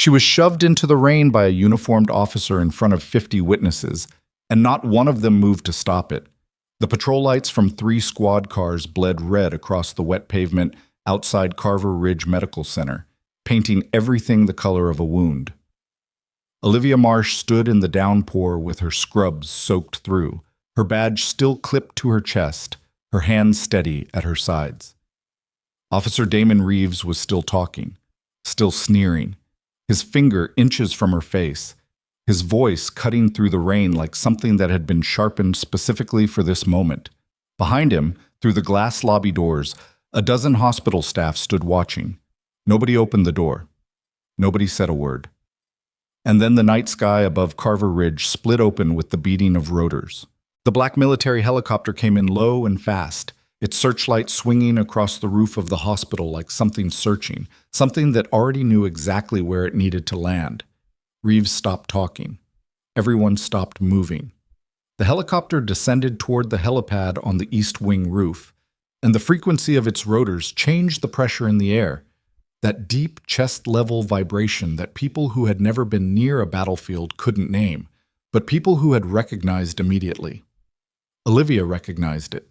She was shoved into the rain by a uniformed officer in front of 50 witnesses, and not one of them moved to stop it. The patrol lights from 3 squad cars bled red across the wet pavement outside Carver Ridge Medical Center, painting everything the color of a wound. Olivia Marsh stood in the downpour with her scrubs soaked through, her badge still clipped to her chest, her hands steady at her sides. Officer Damon Reeves was still talking, still sneering, his finger inches from her face, his voice cutting through the rain like something that had been sharpened specifically for this moment. Behind him, through the glass lobby doors, a dozen hospital staff stood watching. Nobody opened the door. Nobody said a word. And then the night sky above Carver Ridge split open with the beating of rotors. The black military helicopter came in low and fast, its searchlight swinging across the roof of the hospital like something searching, something that already knew exactly where it needed to land. Reeves stopped talking. Everyone stopped moving. The helicopter descended toward the helipad on the east wing roof, and the frequency of its rotors changed the pressure in the air, that deep chest-level vibration that people who had never been near a battlefield couldn't name, but people who had recognized immediately. Olivia recognized it.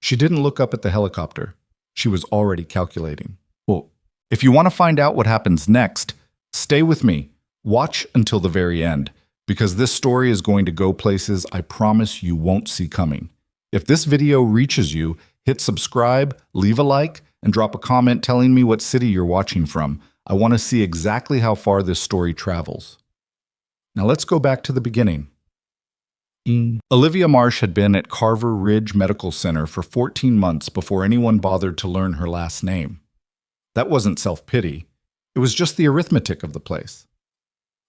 She didn't look up at the helicopter. She was already calculating. Well, if you want to find out what happens next, stay with me. Watch until the very end, because this story is going to go places I promise you won't see coming. If this video reaches you, hit subscribe, leave a like, and drop a comment telling me what city you're watching from. I want to see exactly how far this story travels. Now let's go back to the beginning. Olivia Marsh had been at Carver Ridge Medical Center for 14 months before anyone bothered to learn her last name. That wasn't self-pity. It was just the arithmetic of the place.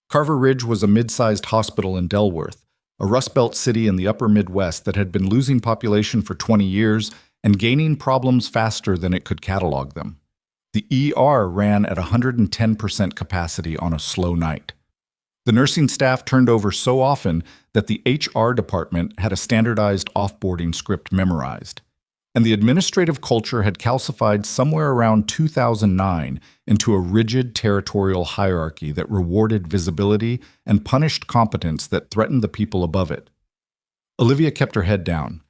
Carver Ridge was a mid-sized hospital in Delworth, a Rust Belt city in the upper Midwest that had been losing population for 20 years and gaining problems faster than it could catalog them. The ER ran at 110% capacity on a slow night. The nursing staff turned over so often that the HR department had a standardized offboarding script memorized, and the administrative culture had calcified somewhere around 2009 into a rigid territorial hierarchy that rewarded visibility and punished competence that threatened the people above it. Olivia kept her head down.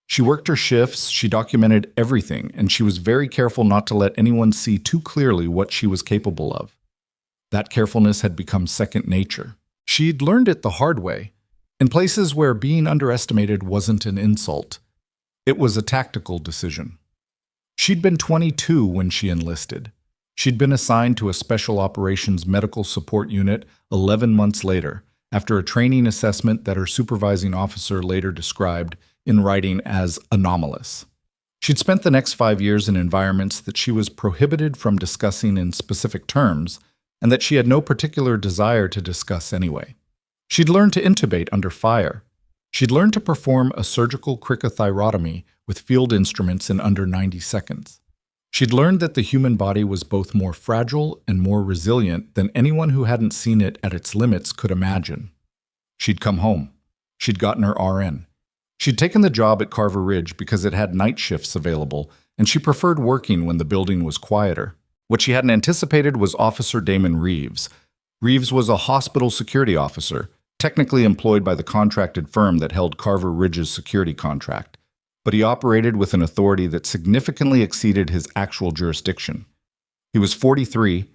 She worked her shifts, she documented everything, and she was very careful not to let anyone see too clearly what she was capable of. That carefulness had become second nature. She'd learned it the hard way, in places where being underestimated wasn't an insult. It was a tactical decision. She'd been 22 when she enlisted. She'd been assigned to a Special Operations Medical Support Unit 11 months later, after a training assessment that her supervising officer later described in writing as anomalous. She'd spent the next 5 years in environments that she was prohibited from discussing in specific terms, and that she had no particular desire to discuss anyway. She'd learned to intubate under fire. She'd learned to perform a surgical cricothyrotomy with field instruments in under 90 seconds. She'd learned that the human body was both more fragile and more resilient than anyone who hadn't seen it at its limits could imagine. She'd come home. She'd gotten her RN. She'd taken the job at Carver Ridge because it had night shifts available, and she preferred working when the building was quieter. What she hadn't anticipated was Officer Damon Reeves. Reeves was a hospital security officer, technically employed by the contracted firm that held Carver Ridge's security contract, but he operated with an authority that significantly exceeded his actual jurisdiction. He was 43,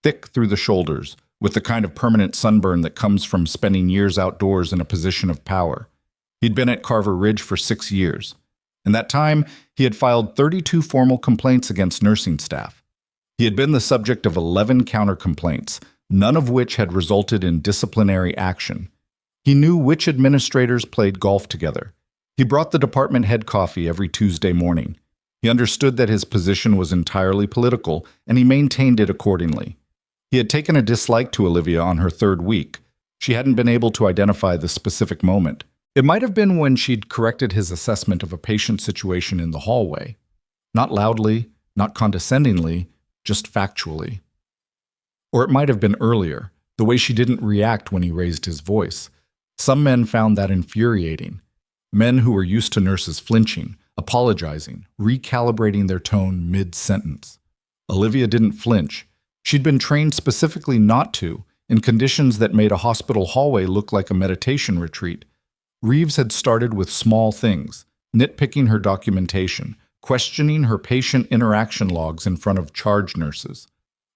thick through the shoulders, with the kind of permanent sunburn that comes from spending years outdoors in a position of power. He'd been at Carver Ridge for 6 years. In that time, he had filed 32 formal complaints against nursing staff. He had been the subject of 11 counter-complaints, none of which had resulted in disciplinary action. He knew which administrators played golf together. He brought the department head coffee every Tuesday morning. He understood that his position was entirely political, and he maintained it accordingly. He had taken a dislike to Olivia on her 3rd week. She hadn't been able to identify the specific moment. It might have been when she'd corrected his assessment of a patient situation in the hallway. Not loudly, not condescendingly, just factually. Or it might have been earlier, the way she didn't react when he raised his voice. Some men found that infuriating. Men who were used to nurses flinching, apologizing, recalibrating their tone mid-sentence. Olivia didn't flinch. She'd been trained specifically not to, in conditions that made a hospital hallway look like a meditation retreat. Reeves had started with small things, nitpicking her documentation, questioning her patient interaction logs in front of charge nurses.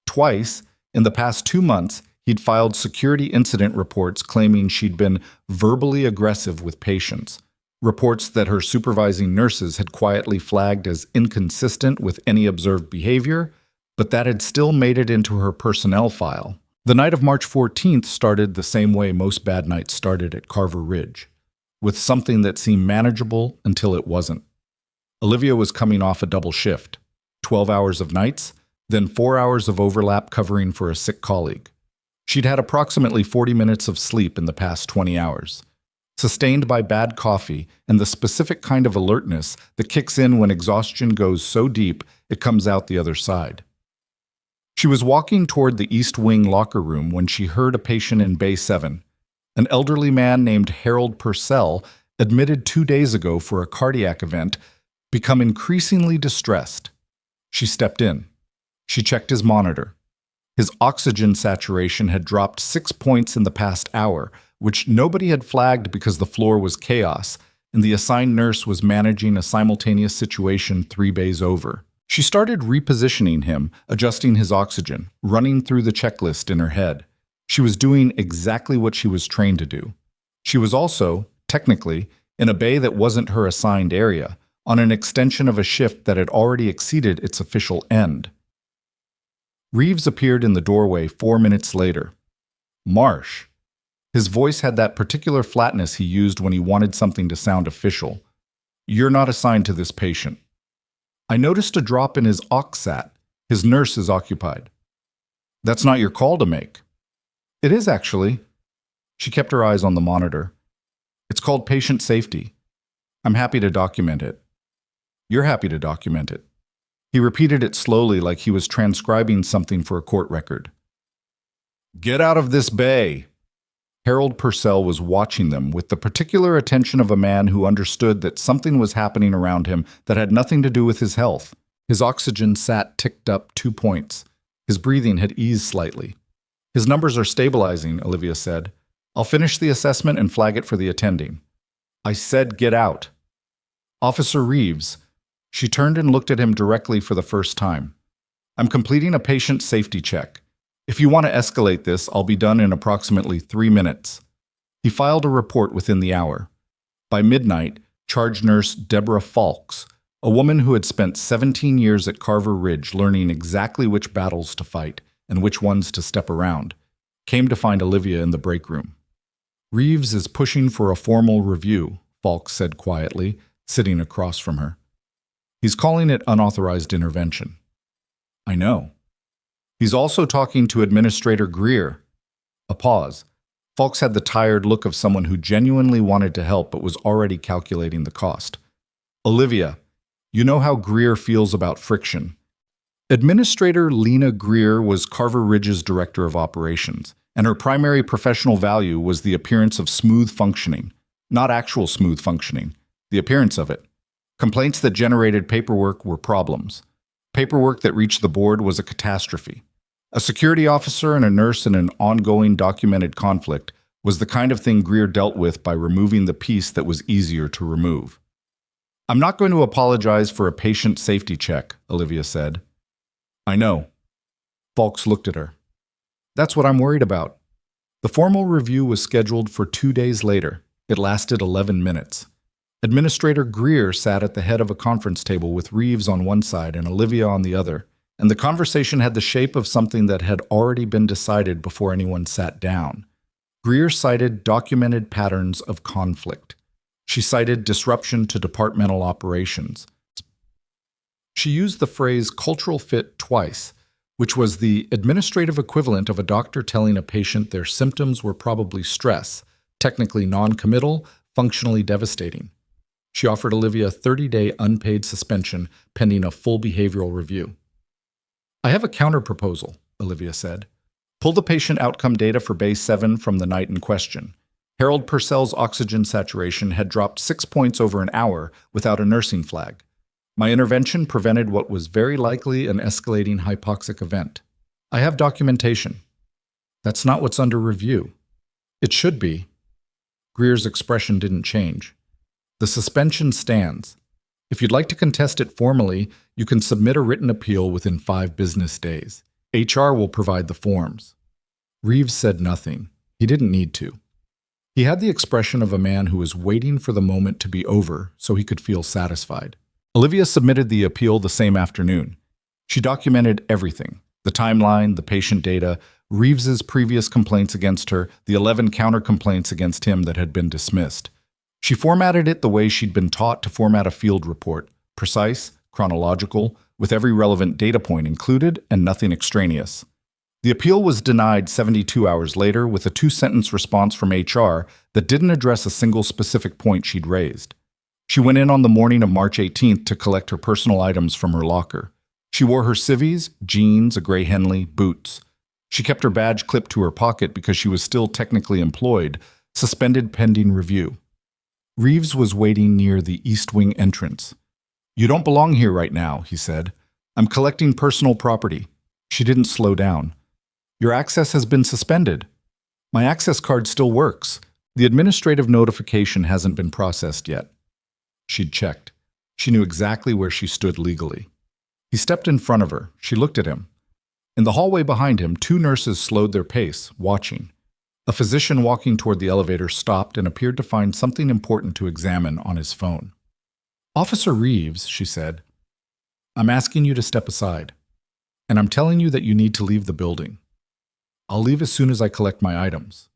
Twice, in the past 2 months, he'd filed security incident reports claiming she'd been verbally aggressive with patients, reports that her supervising nurses had quietly flagged as inconsistent with any observed behavior, but that had still made it into her personnel file. The night of March 14th started the same way most bad nights started at Carver Ridge, with something that seemed manageable until it wasn't. Olivia was coming off a double shift, 12 hours of nights, then 4 hours of overlap covering for a sick colleague. She'd had approximately 40 minutes of sleep in the past 20 hours, sustained by bad coffee and the specific kind of alertness that kicks in when exhaustion goes so deep it comes out the other side. She was walking toward the East Wing locker room when she heard a patient in Bay 7, an elderly man named Harold Purcell, admitted 2 days ago for a cardiac event, become increasingly distressed. She stepped in. She checked his monitor. His oxygen saturation had dropped 6 points in the past hour, which nobody had flagged because the floor was chaos, and the assigned nurse was managing a simultaneous situation 3 bays over. She started repositioning him, adjusting his oxygen, running through the checklist in her head. She was doing exactly what she was trained to do. She was also, technically, in a bay that wasn't her assigned area, on an extension of a shift that had already exceeded its official end. Reeves appeared in the doorway 4 minutes later. Marsh. His voice had that particular flatness he used when he wanted something to sound official. You're not assigned to this patient. I noticed a drop in his OxSat. His nurse is occupied. That's not your call to make. It is, actually. She kept her eyes on the monitor. It's called patient safety. I'm happy to document it. You're happy to document it. He repeated it slowly like he was transcribing something for a court record. Get out of this bay! Harold Purcell was watching them with the particular attention of a man who understood that something was happening around him that had nothing to do with his health. His oxygen sat ticked up 2 points. His breathing had eased slightly. His numbers are stabilizing, Olivia said. I'll finish the assessment and flag it for the attending. I said get out. Officer Reeves. She turned and looked at him directly for the first time. I'm completing a patient safety check. If you want to escalate this, I'll be done in approximately 3 minutes. He filed a report within the hour. By midnight, charge nurse Deborah Falks, a woman who had spent 17 years at Carver Ridge learning exactly which battles to fight and which ones to step around, came to find Olivia in the break room. Reeves is pushing for a formal review, Falks said quietly, sitting across from her. He's calling it unauthorized intervention. I know. He's also talking to Administrator Greer. A pause. Falks had the tired look of someone who genuinely wanted to help but was already calculating the cost. Olivia, you know how Greer feels about friction. Administrator Lena Greer was Carver Ridge's director of operations, and her primary professional value was the appearance of smooth functioning, not actual smooth functioning, the appearance of it. Complaints that generated paperwork were problems. Paperwork that reached the board was a catastrophe. A security officer and a nurse in an ongoing documented conflict was the kind of thing Greer dealt with by removing the piece that was easier to remove. I'm not going to apologize for a patient safety check, Olivia said. I know. Falks looked at her. That's what I'm worried about. The formal review was scheduled for 2 days later. It lasted 11 minutes. Administrator Greer sat at the head of a conference table with Reeves on one side and Olivia on the other, and the conversation had the shape of something that had already been decided before anyone sat down. Greer cited documented patterns of conflict. She cited disruption to departmental operations. She used the phrase cultural fit twice, which was the administrative equivalent of a doctor telling a patient their symptoms were probably stress, technically non-committal, functionally devastating. She offered Olivia a 30-day unpaid suspension pending a full behavioral review. I have a counter-proposal, Olivia said. Pull the patient outcome data for Bay 7 from the night in question. Harold Purcell's oxygen saturation had dropped 6 points over an hour without a nursing flag. My intervention prevented what was very likely an escalating hypoxic event. I have documentation. That's not what's under review. It should be. Greer's expression didn't change. The suspension stands. If you'd like to contest it formally, you can submit a written appeal within 5 business days. HR will provide the forms. Reeves said nothing. He didn't need to. He had the expression of a man who was waiting for the moment to be over so he could feel satisfied. Olivia submitted the appeal the same afternoon. She documented everything: the timeline, the patient data, Reeves's previous complaints against her, the 11 counter-complaints against him that had been dismissed. She formatted it the way she'd been taught to format a field report: precise, chronological, with every relevant data point included and nothing extraneous. The appeal was denied 72 hours later with a 2-sentence response from HR that didn't address a single specific point she'd raised. She went in on the morning of March 18th to collect her personal items from her locker. She wore her civvies, jeans, a gray Henley, boots. She kept her badge clipped to her pocket because she was still technically employed, suspended pending review. Reeves was waiting near the East Wing entrance. "You don't belong here right now," he said. "I'm collecting personal property." She didn't slow down. "Your access has been suspended." "My access card still works. The administrative notification hasn't been processed yet." She'd checked. She knew exactly where she stood legally. He stepped in front of her. She looked at him. In the hallway behind him, 2 nurses slowed their pace, watching. A physician walking toward the elevator stopped and appeared to find something important to examine on his phone. "Officer Reeves," she said, "I'm asking you to step aside, and I'm telling you that you need to leave the building. I'll leave as soon as I collect my items.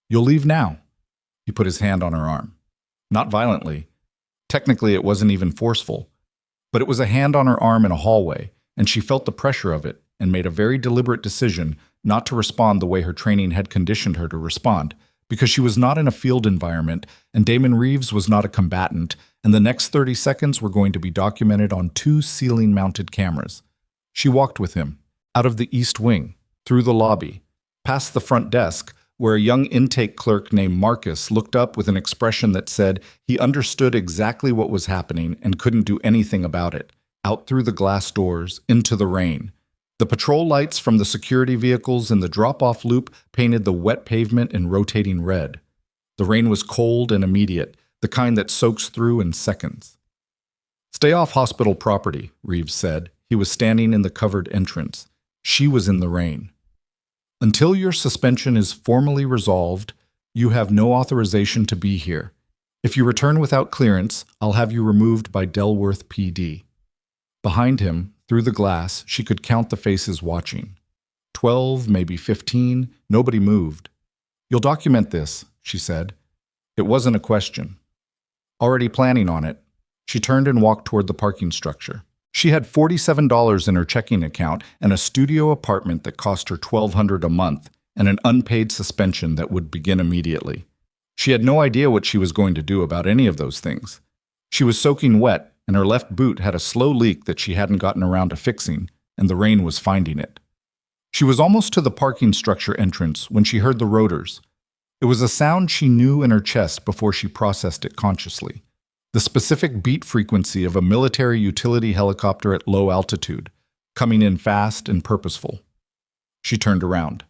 You'll leave now." He put his hand on her arm. Not violently. Technically, it wasn't even forceful. But it was a hand on her arm in a hallway, and she felt the pressure of it and made a very deliberate decision not to respond the way her training had conditioned her to respond, because she was not in a field environment, and Damon Reeves was not a combatant, and the next 30 seconds were going to be documented on 2 ceiling-mounted cameras. She walked with him, out of the East Wing, through the lobby, past the front desk, where a young intake clerk named Marcus looked up with an expression that said he understood exactly what was happening and couldn't do anything about it, out through the glass doors, into the rain. The patrol lights from the security vehicles in the drop-off loop painted the wet pavement in rotating red. The rain was cold and immediate, the kind that soaks through in seconds. "Stay off hospital property," Reeves said. He was standing in the covered entrance. She was in the rain. "Until your suspension is formally resolved, you have no authorization to be here. If you return without clearance, I'll have you removed by Delworth PD." Behind him, through the glass, she could count the faces watching. 12, maybe 15, nobody moved. "You'll document this," she said. It wasn't a question. Already planning on it, she turned and walked toward the parking structure. She had $47 in her checking account and a studio apartment that cost her $1,200 a month and an unpaid suspension that would begin immediately. She had no idea what she was going to do about any of those things. She was soaking wet, and her left boot had a slow leak that she hadn't gotten around to fixing, and the rain was finding it. She was almost to the parking structure entrance when she heard the rotors. It was a sound she knew in her chest before she processed it consciously. The specific beat frequency of a military utility helicopter at low altitude, coming in fast and purposeful. She turned around.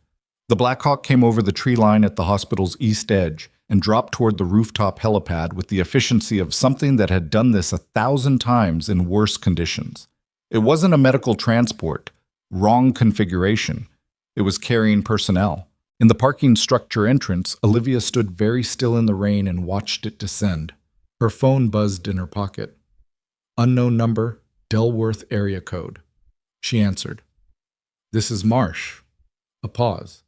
The Black Hawk came over the tree line at the hospital's east edge and dropped toward the rooftop helipad with the efficiency of something that had done this 1,000 times in worse conditions. It wasn't a medical transport. Wrong configuration. It was carrying personnel. In the parking structure entrance, Olivia stood very still in the rain and watched it descend. Her phone buzzed in her pocket. "Unknown number, Delworth area code." She answered. "This is Marsh." A pause.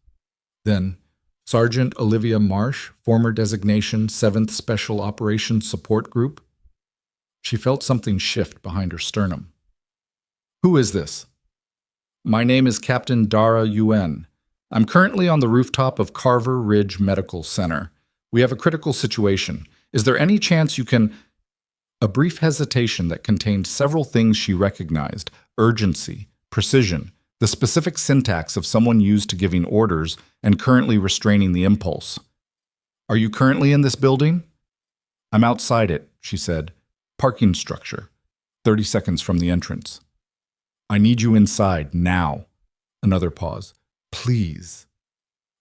Then, "Sergeant Olivia Marsh, former designation 7th Special Operations Support Group." She felt something shift behind her sternum. "Who is this?" "My name is Captain Dara Yuen. I'm currently on the rooftop of Carver Ridge Medical Center. We have a critical situation. Is there any chance you can—" A brief hesitation that contained several things she recognized: urgency, precision, the specific syntax of someone used to giving orders and currently restraining the impulse. "Are you currently in this building?" "I'm outside it," she said. "Parking structure, 30 seconds from the entrance." "I need you inside, now." Another pause. Please.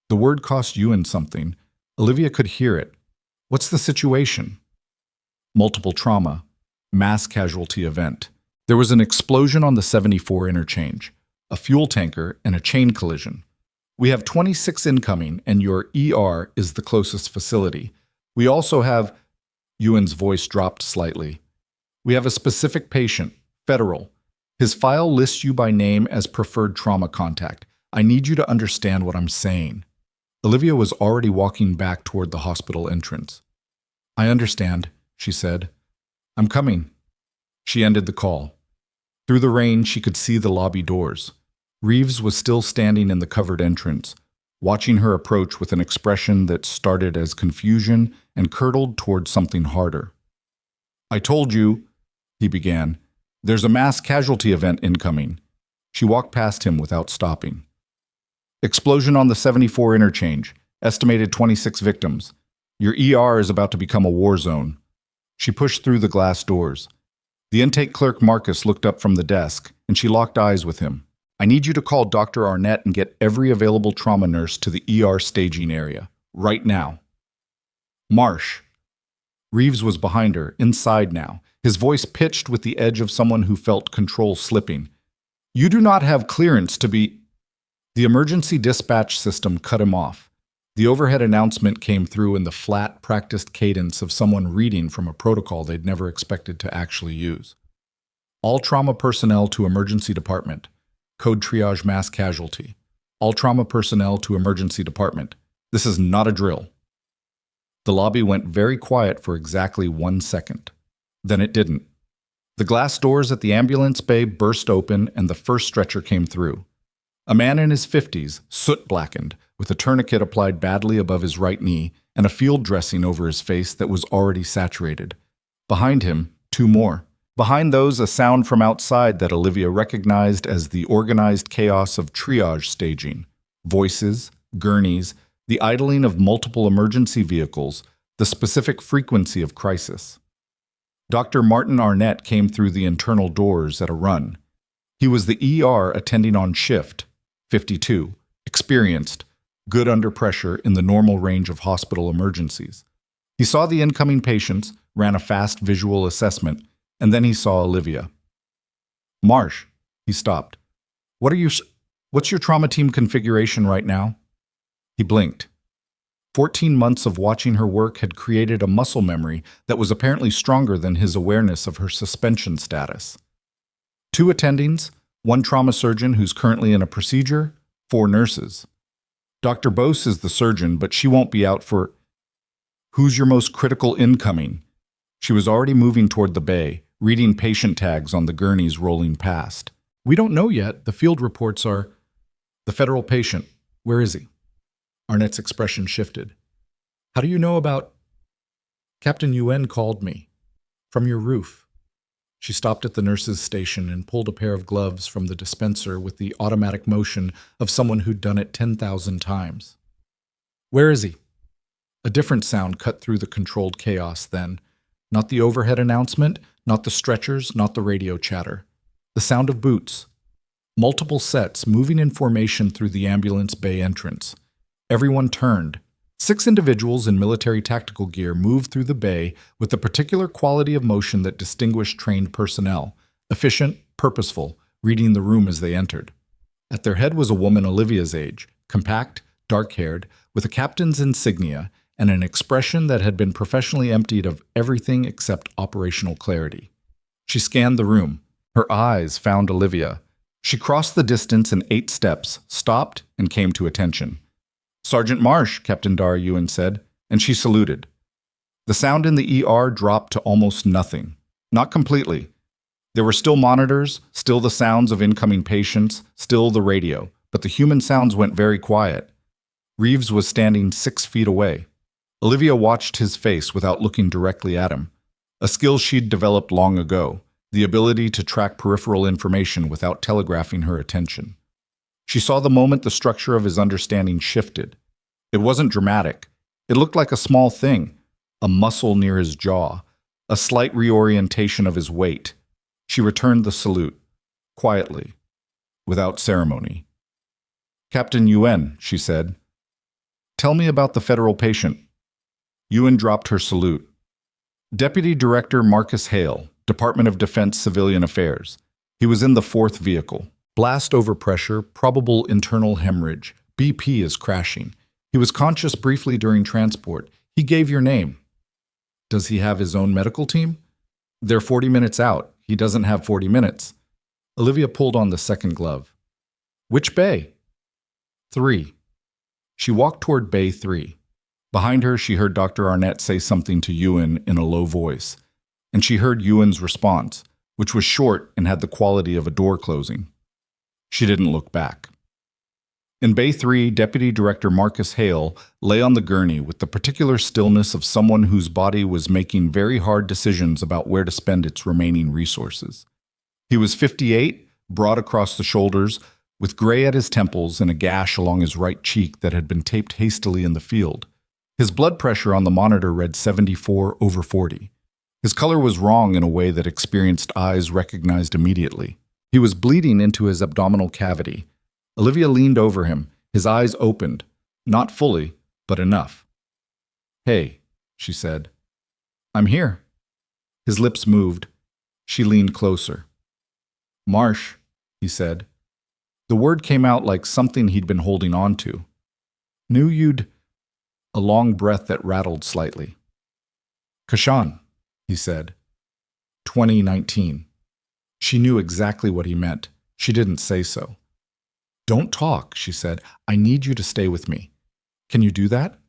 The word cost Ewan something. Olivia could hear it. What's the situation? Multiple trauma. Mass casualty event. There was an explosion on the 74 interchange, a fuel tanker, and a chain collision. We have 26 incoming, and your ER is the closest facility. We also have... Ewan's voice dropped slightly. We have a specific patient, federal. His file lists you by name as preferred trauma contact. I need you to understand what I'm saying. Olivia was already walking back toward the hospital entrance. I understand, she said. I'm coming. She ended the call. Through the rain, she could see the lobby doors. Reeves was still standing in the covered entrance, watching her approach with an expression that started as confusion and curdled toward something harder. I told you, he began. There's a mass casualty event incoming. She walked past him without stopping. Explosion on the 74 interchange. Estimated 26 victims. Your ER is about to become a war zone. She pushed through the glass doors. The intake clerk Marcus looked up from the desk, and she locked eyes with him. I need you to call Dr. Arnett and get every available trauma nurse to the ER staging area, right now. Marsh. Reeves was behind her, inside now, his voice pitched with the edge of someone who felt control slipping. You do not have clearance to be... The emergency dispatch system cut him off. The overhead announcement came through in the flat, practiced cadence of someone reading from a protocol they'd never expected to actually use. All trauma personnel to emergency department. Code triage mass casualty. All trauma personnel to emergency department. This is not a drill. The lobby went very quiet for exactly 1 second. Then it didn't. The glass doors at the ambulance bay burst open and the first stretcher came through. A man in his 50s, soot-blackened, with a tourniquet applied badly above his right knee and a field dressing over his face that was already saturated. Behind him, 2 more. Behind those, a sound from outside that Olivia recognized as the organized chaos of triage staging. Voices, gurneys, the idling of multiple emergency vehicles, the specific frequency of crisis. Dr. Martin Arnett came through the internal doors at a run. He was the ER attending on shift, 52, experienced, good under pressure in the normal range of hospital emergencies. He saw the incoming patients, ran a fast visual assessment, and then he saw Olivia. Marsh, he stopped. What's your trauma team configuration right now? He blinked. 14 months of watching her work had created a muscle memory that was apparently stronger than his awareness of her suspension status. 2 attendings, 1 trauma surgeon who's currently in a procedure, 4 nurses. Dr. Bose is the surgeon, but she won't be out for... Who's your most critical incoming? She was already moving toward the bay, reading patient tags on the gurneys rolling past. We don't know yet. The field reports are... The federal patient. Where is he? Arnett's expression shifted. How do you know about... Captain Yuen called me. From your roof. She stopped at the nurse's station and pulled a pair of gloves from the dispenser with the automatic motion of someone who'd done it 10,000 times. Where is he? A different sound cut through the controlled chaos then. Not the overhead announcement, not the stretchers, not the radio chatter. The sound of boots. Multiple sets moving in formation through the ambulance bay entrance. Everyone turned. 6 individuals in military tactical gear moved through the bay with the particular quality of motion that distinguished trained personnel, efficient, purposeful, reading the room as they entered. At their head was a woman Olivia's age, compact, dark-haired, with a captain's insignia and an expression that had been professionally emptied of everything except operational clarity. She scanned the room. Her eyes found Olivia. She crossed the distance in 8 steps, stopped, and came to attention. Sergeant Marsh, Captain Dara Ewan said, and she saluted. The sound in the ER dropped to almost nothing. Not completely. There were still monitors, still the sounds of incoming patients, still the radio, but the human sounds went very quiet. Reeves was standing 6 feet away. Olivia watched his face without looking directly at him, a skill she'd developed long ago, the ability to track peripheral information without telegraphing her attention. She saw the moment the structure of his understanding shifted. It wasn't dramatic. It looked like a small thing, a muscle near his jaw, a slight reorientation of his weight. She returned the salute, quietly, without ceremony. Captain Yuen, she said. Tell me about the federal patient. Yuen dropped her salute. Deputy Director Marcus Hale, Department of Defense Civilian Affairs. He was in the fourth vehicle. Blast overpressure, probable internal hemorrhage. BP is crashing. He was conscious briefly during transport. He gave your name. Does he have his own medical team? They're 40 minutes out. He doesn't have 40 minutes. Olivia pulled on the second glove. Which bay? 3. She walked toward bay 3. Behind her, she heard Dr. Arnett say something to Yuen in a low voice, and she heard Yuen's response, which was short and had the quality of a door closing. She didn't look back. In Bay 3, Deputy Director Marcus Hale lay on the gurney with the particular stillness of someone whose body was making very hard decisions about where to spend its remaining resources. He was 58, broad across the shoulders, with gray at his temples and a gash along his right cheek that had been taped hastily in the field. His blood pressure on the monitor read 74/40. His color was wrong in a way that experienced eyes recognized immediately. He was bleeding into his abdominal cavity. Olivia leaned over him, his eyes opened, not fully, but enough. Hey, she said. I'm here. His lips moved. She leaned closer. Marsh, he said. The word came out like something he'd been holding on to. Knew you'd... A long breath that rattled slightly. Kashan, he said. 2019. She knew exactly what he meant. She didn't say so. Don't talk, she said. I need you to stay with me. Can you do that?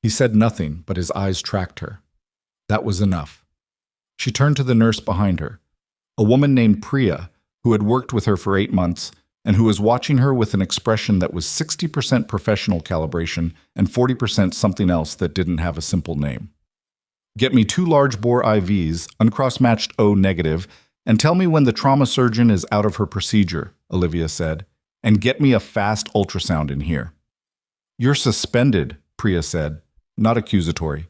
He said nothing, but his eyes tracked her. That was enough. She turned to the nurse behind her, a woman named Priya, who had worked with her for 8 months and who was watching her with an expression that was 60% professional calibration and 40% something else that didn't have a simple name. Get me 2 large-bore IVs, uncross-matched O negative, and tell me when the trauma surgeon is out of her procedure, Olivia said, and get me a fast ultrasound in here. You're suspended, Priya said, not accusatory,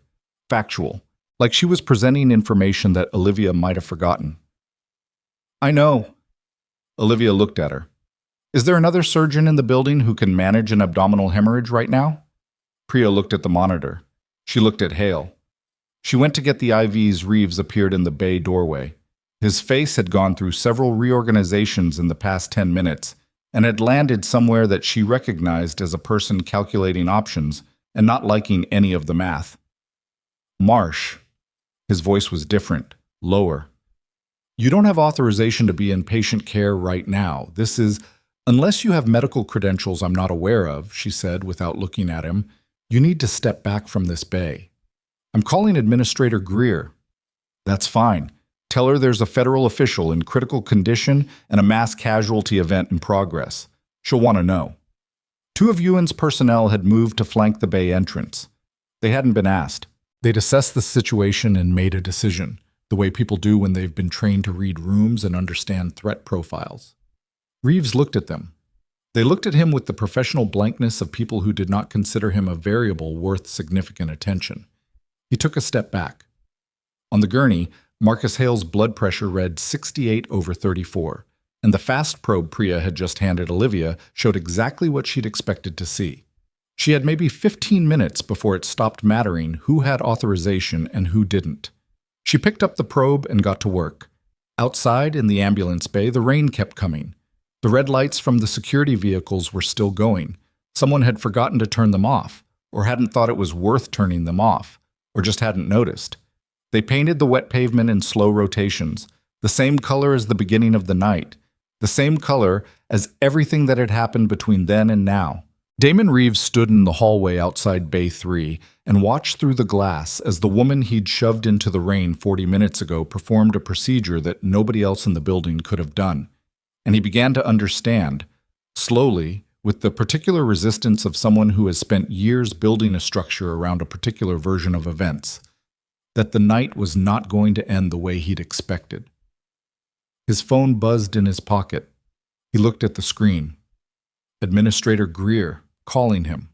factual, like she was presenting information that Olivia might have forgotten. I know. Olivia looked at her. Is there another surgeon in the building who can manage an abdominal hemorrhage right now? Priya looked at the monitor. She looked at Hale. She went to get the IVs. Reeves appeared in the bay doorway. His face had gone through several reorganizations in the past 10 minutes and had landed somewhere that she recognized as a person calculating options and not liking any of the math. Marsh. His voice was different, lower. You don't have authorization to be in patient care right now. This is... Unless you have medical credentials I'm not aware of, she said without looking at him, you need to step back from this bay. I'm calling Administrator Greer. That's fine. Tell her there's a federal official in critical condition and a mass casualty event in progress. She'll want to know. 2 of Yuen's personnel had moved to flank the bay entrance. They hadn't been asked. They'd assessed the situation and made a decision, the way people do when they've been trained to read rooms and understand threat profiles. Reeves looked at them. They looked at him with the professional blankness of people who did not consider him a variable worth significant attention. He took a step back. On the gurney, Marcus Hale's blood pressure read 68/34, and the fast probe Priya had just handed Olivia showed exactly what she'd expected to see. She had maybe 15 minutes before it stopped mattering who had authorization and who didn't. She picked up the probe and got to work. Outside, in the ambulance bay, the rain kept coming. The red lights from the security vehicles were still going. Someone had forgotten to turn them off, or hadn't thought it was worth turning them off, or just hadn't noticed. They painted the wet pavement in slow rotations, the same color as the beginning of the night, the same color as everything that had happened between then and now. Damon Reeves stood in the hallway outside Bay 3 and watched through the glass as the woman he'd shoved into the rain 40 minutes ago performed a procedure that nobody else in the building could have done. And he began to understand, slowly, with the particular resistance of someone who has spent years building a structure around a particular version of events, that the night was not going to end the way he'd expected. His phone buzzed in his pocket. He looked at the screen. Administrator Greer, calling him.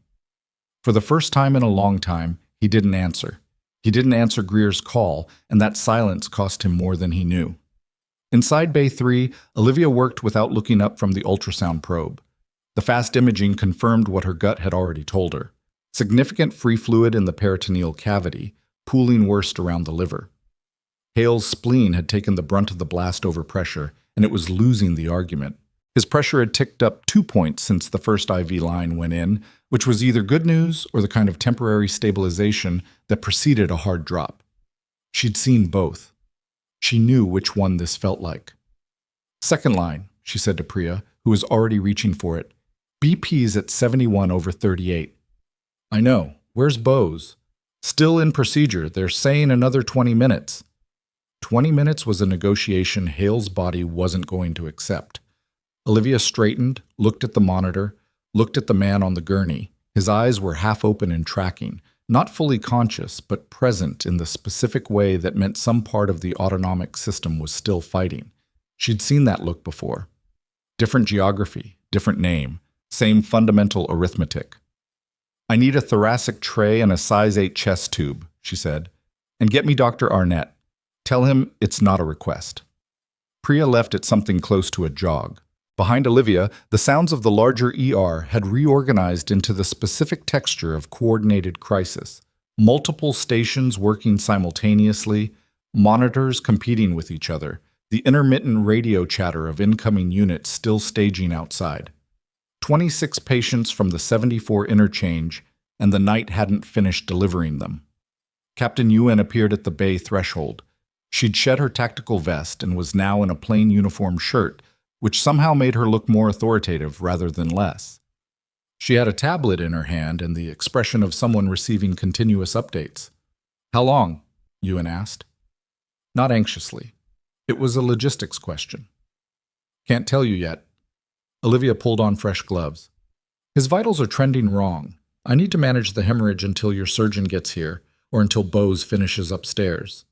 For the first time in a long time, he didn't answer. He didn't answer Greer's call, and that silence cost him more than he knew. Inside Bay 3, Olivia worked without looking up from the ultrasound probe. The fast imaging confirmed what her gut had already told her. Significant free fluid in the peritoneal cavity, pooling worst around the liver. Hale's spleen had taken the brunt of the blast overpressure, and it was losing the argument. His pressure had ticked up 2 points since the first IV line went in, which was either good news or the kind of temporary stabilization that preceded a hard drop. She'd seen both. She knew which one this felt like. Second line, she said to Priya, who was already reaching for it. BP's at 71/38. I know. Where's Bose? Still in procedure. They're saying another 20 minutes. 20 minutes was a negotiation Hale's body wasn't going to accept. Olivia straightened, looked at the monitor, looked at the man on the gurney. His eyes were half open and tracking, not fully conscious, but present in the specific way that meant some part of the autonomic system was still fighting. She'd seen that look before. Different geography, different name, same fundamental arithmetic. I need a thoracic tray and a size 8 chest tube, she said, and get me Dr. Arnett. Tell him it's not a request. Priya left at something close to a jog. Behind Olivia, the sounds of the larger ER had reorganized into the specific texture of coordinated crisis. Multiple stations working simultaneously, monitors competing with each other, the intermittent radio chatter of incoming units still staging outside. 26 patients from the 74 interchange, and the night hadn't finished delivering them. Captain Yuen appeared at the bay threshold. She'd shed her tactical vest and was now in a plain uniform shirt, which somehow made her look more authoritative rather than less. She had a tablet in her hand and the expression of someone receiving continuous updates. How long? Yuen asked. Not anxiously. It was a logistics question. Can't tell you yet. Olivia pulled on fresh gloves. His vitals are trending wrong. I need to manage the hemorrhage until your surgeon gets here, or until Bose finishes upstairs.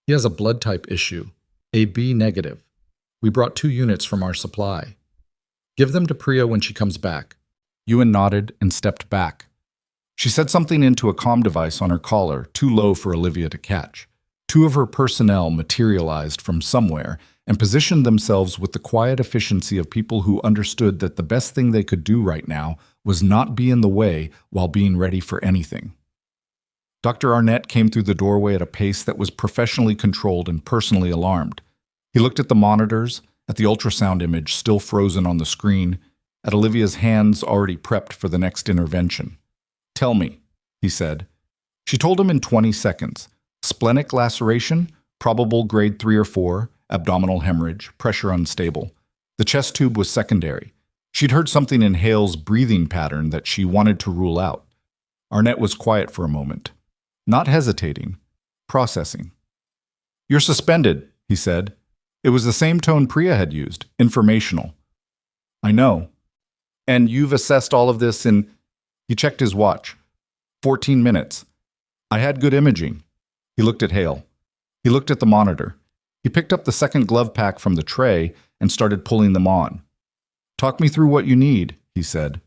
He has a blood type issue, AB negative. We brought 2 units from our supply. Give them to Priya when she comes back. Yuen nodded and stepped back. She said something into a comm device on her collar, too low for Olivia to catch. 2 of her personnel materialized from somewhere and positioned themselves with the quiet efficiency of people who understood that the best thing they could do right now was not be in the way while being ready for anything. Dr. Arnett came through the doorway at a pace that was professionally controlled and personally alarmed. He looked at the monitors, at the ultrasound image still frozen on the screen, at Olivia's hands already prepped for the next intervention. Tell me, he said. She told him in 20 seconds. Splenic laceration, probable grade 3 or 4, abdominal hemorrhage, pressure unstable. The chest tube was secondary. She'd heard something in Hale's breathing pattern that she wanted to rule out. Arnett was quiet for a moment. Not hesitating, processing. You're suspended, he said. It was the same tone Priya had used, informational. I know. And you've assessed all of this in... He checked his watch. 14 minutes. I had good imaging. He looked at Hale. He looked at the monitor. He picked up the second glove pack from the tray and started pulling them on. Talk me through what you need, he said.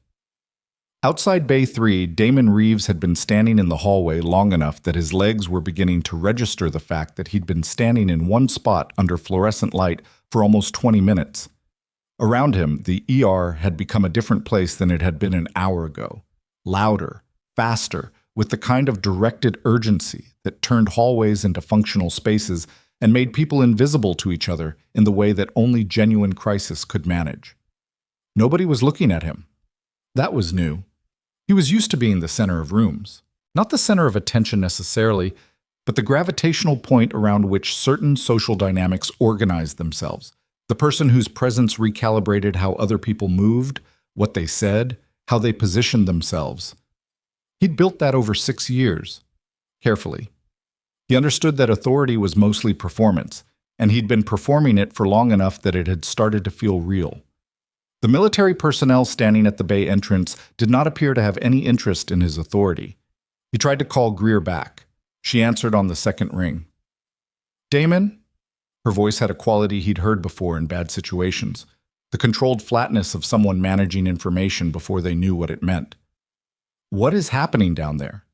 Outside Bay 3, Damon Reeves had been standing in the hallway long enough that his legs were beginning to register the fact that he'd been standing in one spot under fluorescent light for almost 20 minutes. Around him, the ER had become a different place than it had been an hour ago. Louder, faster, with the kind of directed urgency that turned hallways into functional spaces and made people invisible to each other in the way that only genuine crisis could manage. Nobody was looking at him. That was new. He was used to being the center of rooms. Not the center of attention necessarily, but the gravitational point around which certain social dynamics organized themselves. The person whose presence recalibrated how other people moved, what they said, how they positioned themselves. He'd built that over 6 years. Carefully. He understood that authority was mostly performance, and he'd been performing it for long enough that it had started to feel real. The military personnel standing at the bay entrance did not appear to have any interest in his authority. He tried to call Greer back. She answered on the second ring. Damon? Her voice had a quality he'd heard before in bad situations, the controlled flatness of someone managing information before they knew what it meant. What is happening down there?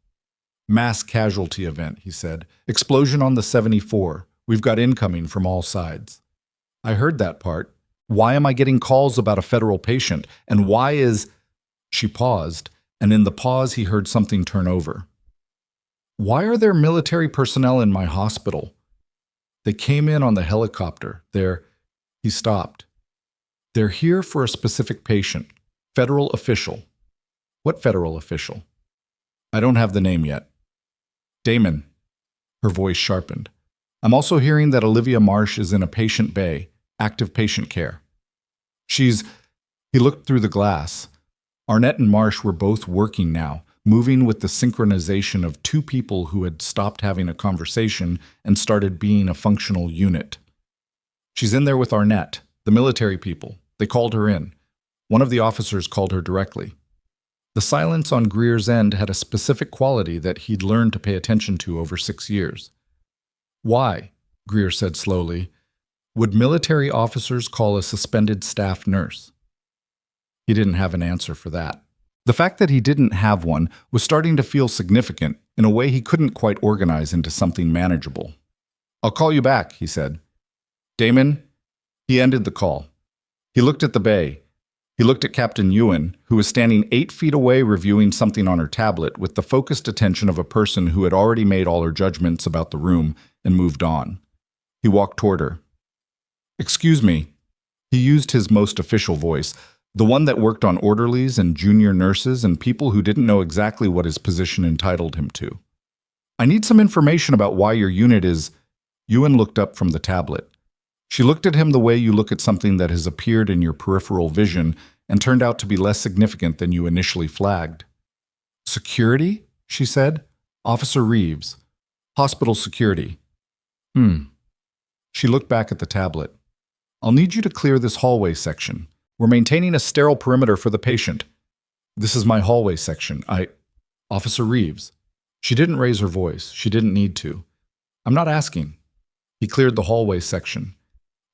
Mass casualty event, he said. Explosion on the 74. We've got incoming from all sides. I heard that part. Why am I getting calls about a federal patient? And why is... She paused, and in the pause he heard something turn over. Why are there military personnel in my hospital? They came in on the helicopter. He stopped. They're here for a specific patient. Federal official. What federal official? I don't have the name yet. Damon. Her voice sharpened. I'm also hearing that Olivia Marsh is in a patient bay, active patient care. He looked through the glass. Arnett and Marsh were both working now, moving with the synchronization of two people who had stopped having a conversation and started being a functional unit. She's in there with Arnett, the military people. They called her in. One of the officers called her directly. The silence on Greer's end had a specific quality that he'd learned to pay attention to over 6 years. Why, Greer said slowly, would military officers call a suspended staff nurse? He didn't have an answer for that. The fact that he didn't have one was starting to feel significant in a way he couldn't quite organize into something manageable. I'll call you back, he said. Damon? He ended the call. He looked at the bay. He looked at Captain Ewan, who was standing 8 feet away reviewing something on her tablet with the focused attention of a person who had already made all her judgments about the room and moved on. He walked toward her. Excuse me. He used his most official voice, the one that worked on orderlies and junior nurses and people who didn't know exactly what his position entitled him to. I need some information about why your unit is... Ewan looked up from the tablet. She looked at him the way you look at something that has appeared in your peripheral vision and turned out to be less significant than you initially flagged. Security? She said. Officer Reeves. Hospital security. She looked back at the tablet. I'll need you to clear this hallway section. We're maintaining a sterile perimeter for the patient. This is my hallway section. Officer Reeves. She didn't raise her voice. She didn't need to. I'm not asking. He cleared the hallway section.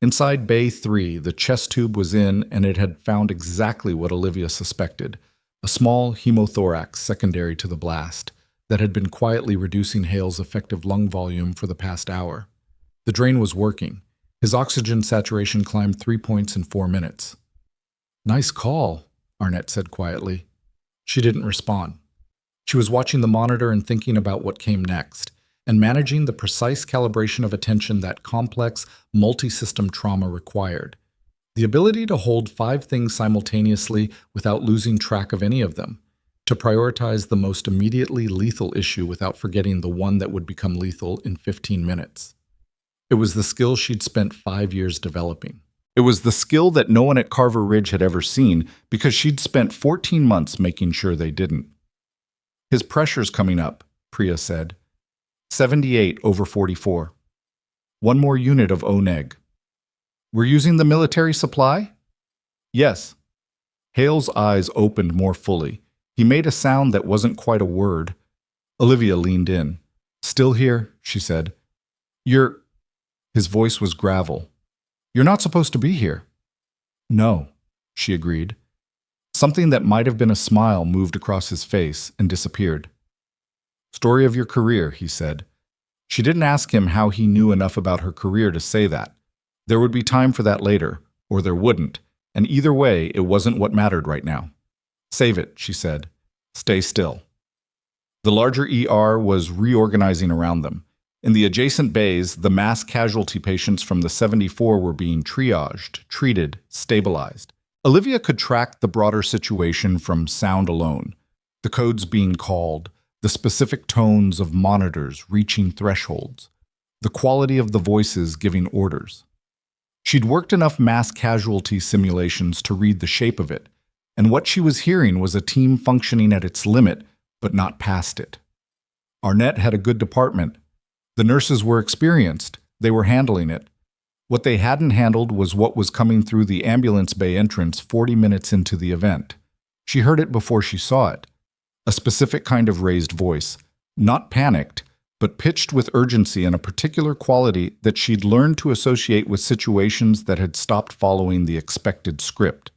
Inside Bay 3, the chest tube was in, and it had found exactly what Olivia suspected, a small hemothorax secondary to the blast that had been quietly reducing Hale's effective lung volume for the past hour. The drain was working. His oxygen saturation climbed 3 points in 4 minutes. Nice call, Arnett said quietly. She didn't respond. She was watching the monitor and thinking about what came next, and managing the precise calibration of attention that complex, multi-system trauma required. The ability to hold 5 things simultaneously without losing track of any of them, to prioritize the most immediately lethal issue without forgetting the one that would become lethal in 15 minutes. It was the skill she'd spent 5 years developing. It was the skill that no one at Carver Ridge had ever seen because she'd spent 14 months making sure they didn't. His pressure's coming up, Priya said. 78 over 44. 1 more unit of O-neg. We're using the military supply? Yes. Hale's eyes opened more fully. He made a sound that wasn't quite a word. Olivia leaned in. Still here, she said. His voice was gravel. You're not supposed to be here. No, she agreed. Something that might have been a smile moved across his face and disappeared. Story of your career, he said. She didn't ask him how he knew enough about her career to say that. There would be time for that later, or there wouldn't, and either way, it wasn't what mattered right now. Save it, she said. Stay still. The larger ER was reorganizing around them. In the adjacent bays, the mass casualty patients from the 74 were being triaged, treated, stabilized. Olivia could track the broader situation from sound alone, the codes being called, the specific tones of monitors reaching thresholds, the quality of the voices giving orders. She'd worked enough mass casualty simulations to read the shape of it, and what she was hearing was a team functioning at its limit, but not past it. Arnett had a good department. The nurses were experienced. They were handling it. What they hadn't handled was what was coming through the ambulance bay entrance 40 minutes into the event. She heard it before she saw it. A specific kind of raised voice, not panicked, but pitched with urgency and a particular quality that she'd learned to associate with situations that had stopped following the expected script.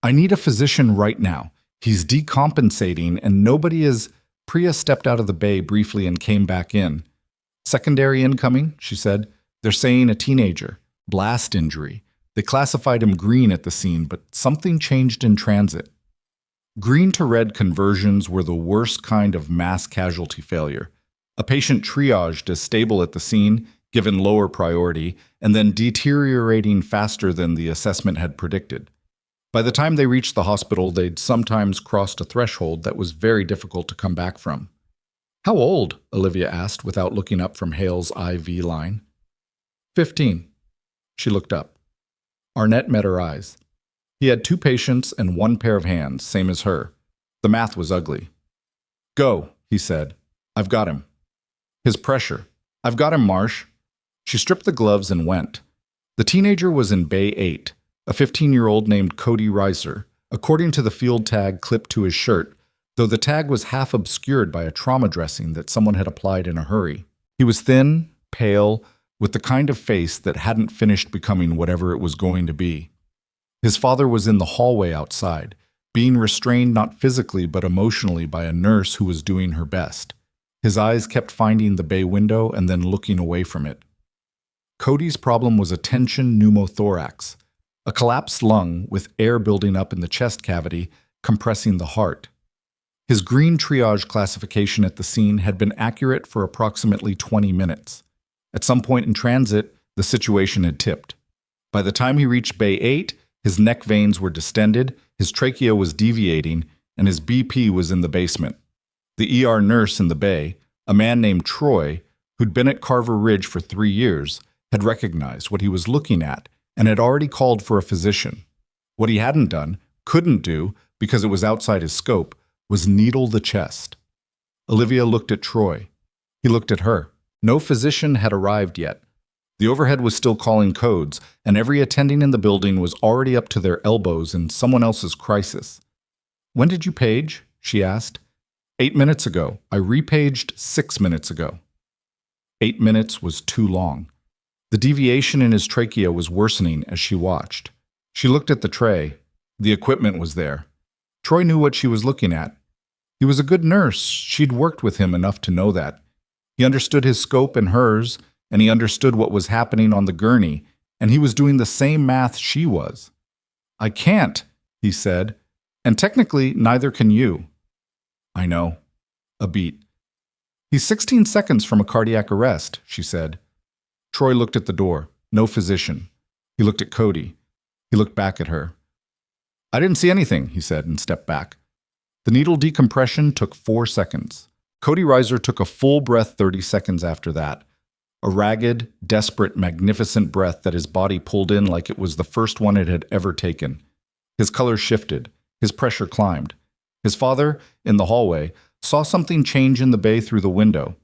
I need a physician right now. He's decompensating and nobody is... Priya stepped out of the bay briefly and came back in. Secondary incoming, she said. They're saying a teenager. Blast injury. They classified him green at the scene, but something changed in transit. Green to red conversions were the worst kind of mass casualty failure. A patient triaged as stable at the scene, given lower priority, and then deteriorating faster than the assessment had predicted. By the time they reached the hospital, they'd sometimes crossed a threshold that was very difficult to come back from. "How old?" Olivia asked without looking up from Hale's IV line. 15. She looked up. Arnett met her eyes. He had 2 patients and 1 pair of hands, same as her. The math was ugly. "Go," he said. "I've got him." His pressure. "I've got him, Marsh." She stripped the gloves and went. The teenager was in Bay 8, a 15-year-old named Cody Reiser, according to the field tag clipped to his shirt, though the tag was half obscured by a trauma dressing that someone had applied in a hurry. He was thin, pale, with the kind of face that hadn't finished becoming whatever it was going to be. His father was in the hallway outside, being restrained not physically but emotionally by a nurse who was doing her best. His eyes kept finding the bay window and then looking away from it. Cody's problem was a tension pneumothorax, a collapsed lung with air building up in the chest cavity, compressing the heart. His green triage classification at the scene had been accurate for approximately 20 minutes. At some point in transit, the situation had tipped. By the time he reached Bay 8, his neck veins were distended, his trachea was deviating, and his BP was in the basement. The ER nurse in the bay, a man named Troy, who'd been at Carver Ridge for 3 years, had recognized what he was looking at and had already called for a physician. What he hadn't done, couldn't do, because it was outside his scope, was needle the chest. Olivia looked at Troy. He looked at her. No physician had arrived yet. The overhead was still calling codes, and every attending in the building was already up to their elbows in someone else's crisis. "When did you page?" she asked. 8 minutes ago. I repaged 6 minutes ago." 8 minutes was too long. The deviation in his trachea was worsening as she watched. She looked at the tray. The equipment was there. Troy knew what she was looking at. He was a good nurse. She'd worked with him enough to know that. He understood his scope and hers, and he understood what was happening on the gurney, and he was doing the same math she was. "I can't," he said, "and technically neither can you." "I know." A beat. "He's 16 seconds from a cardiac arrest," she said. Troy looked at the door. No physician. He looked at Cody. He looked back at her. "I didn't see anything," he said and stepped back. The needle decompression took 4 seconds. Cody Reiser took a full breath 30 seconds after that. A ragged, desperate, magnificent breath that his body pulled in like it was the first one it had ever taken. His color shifted. His pressure climbed. His father, in the hallway, saw something change in the bay through the window.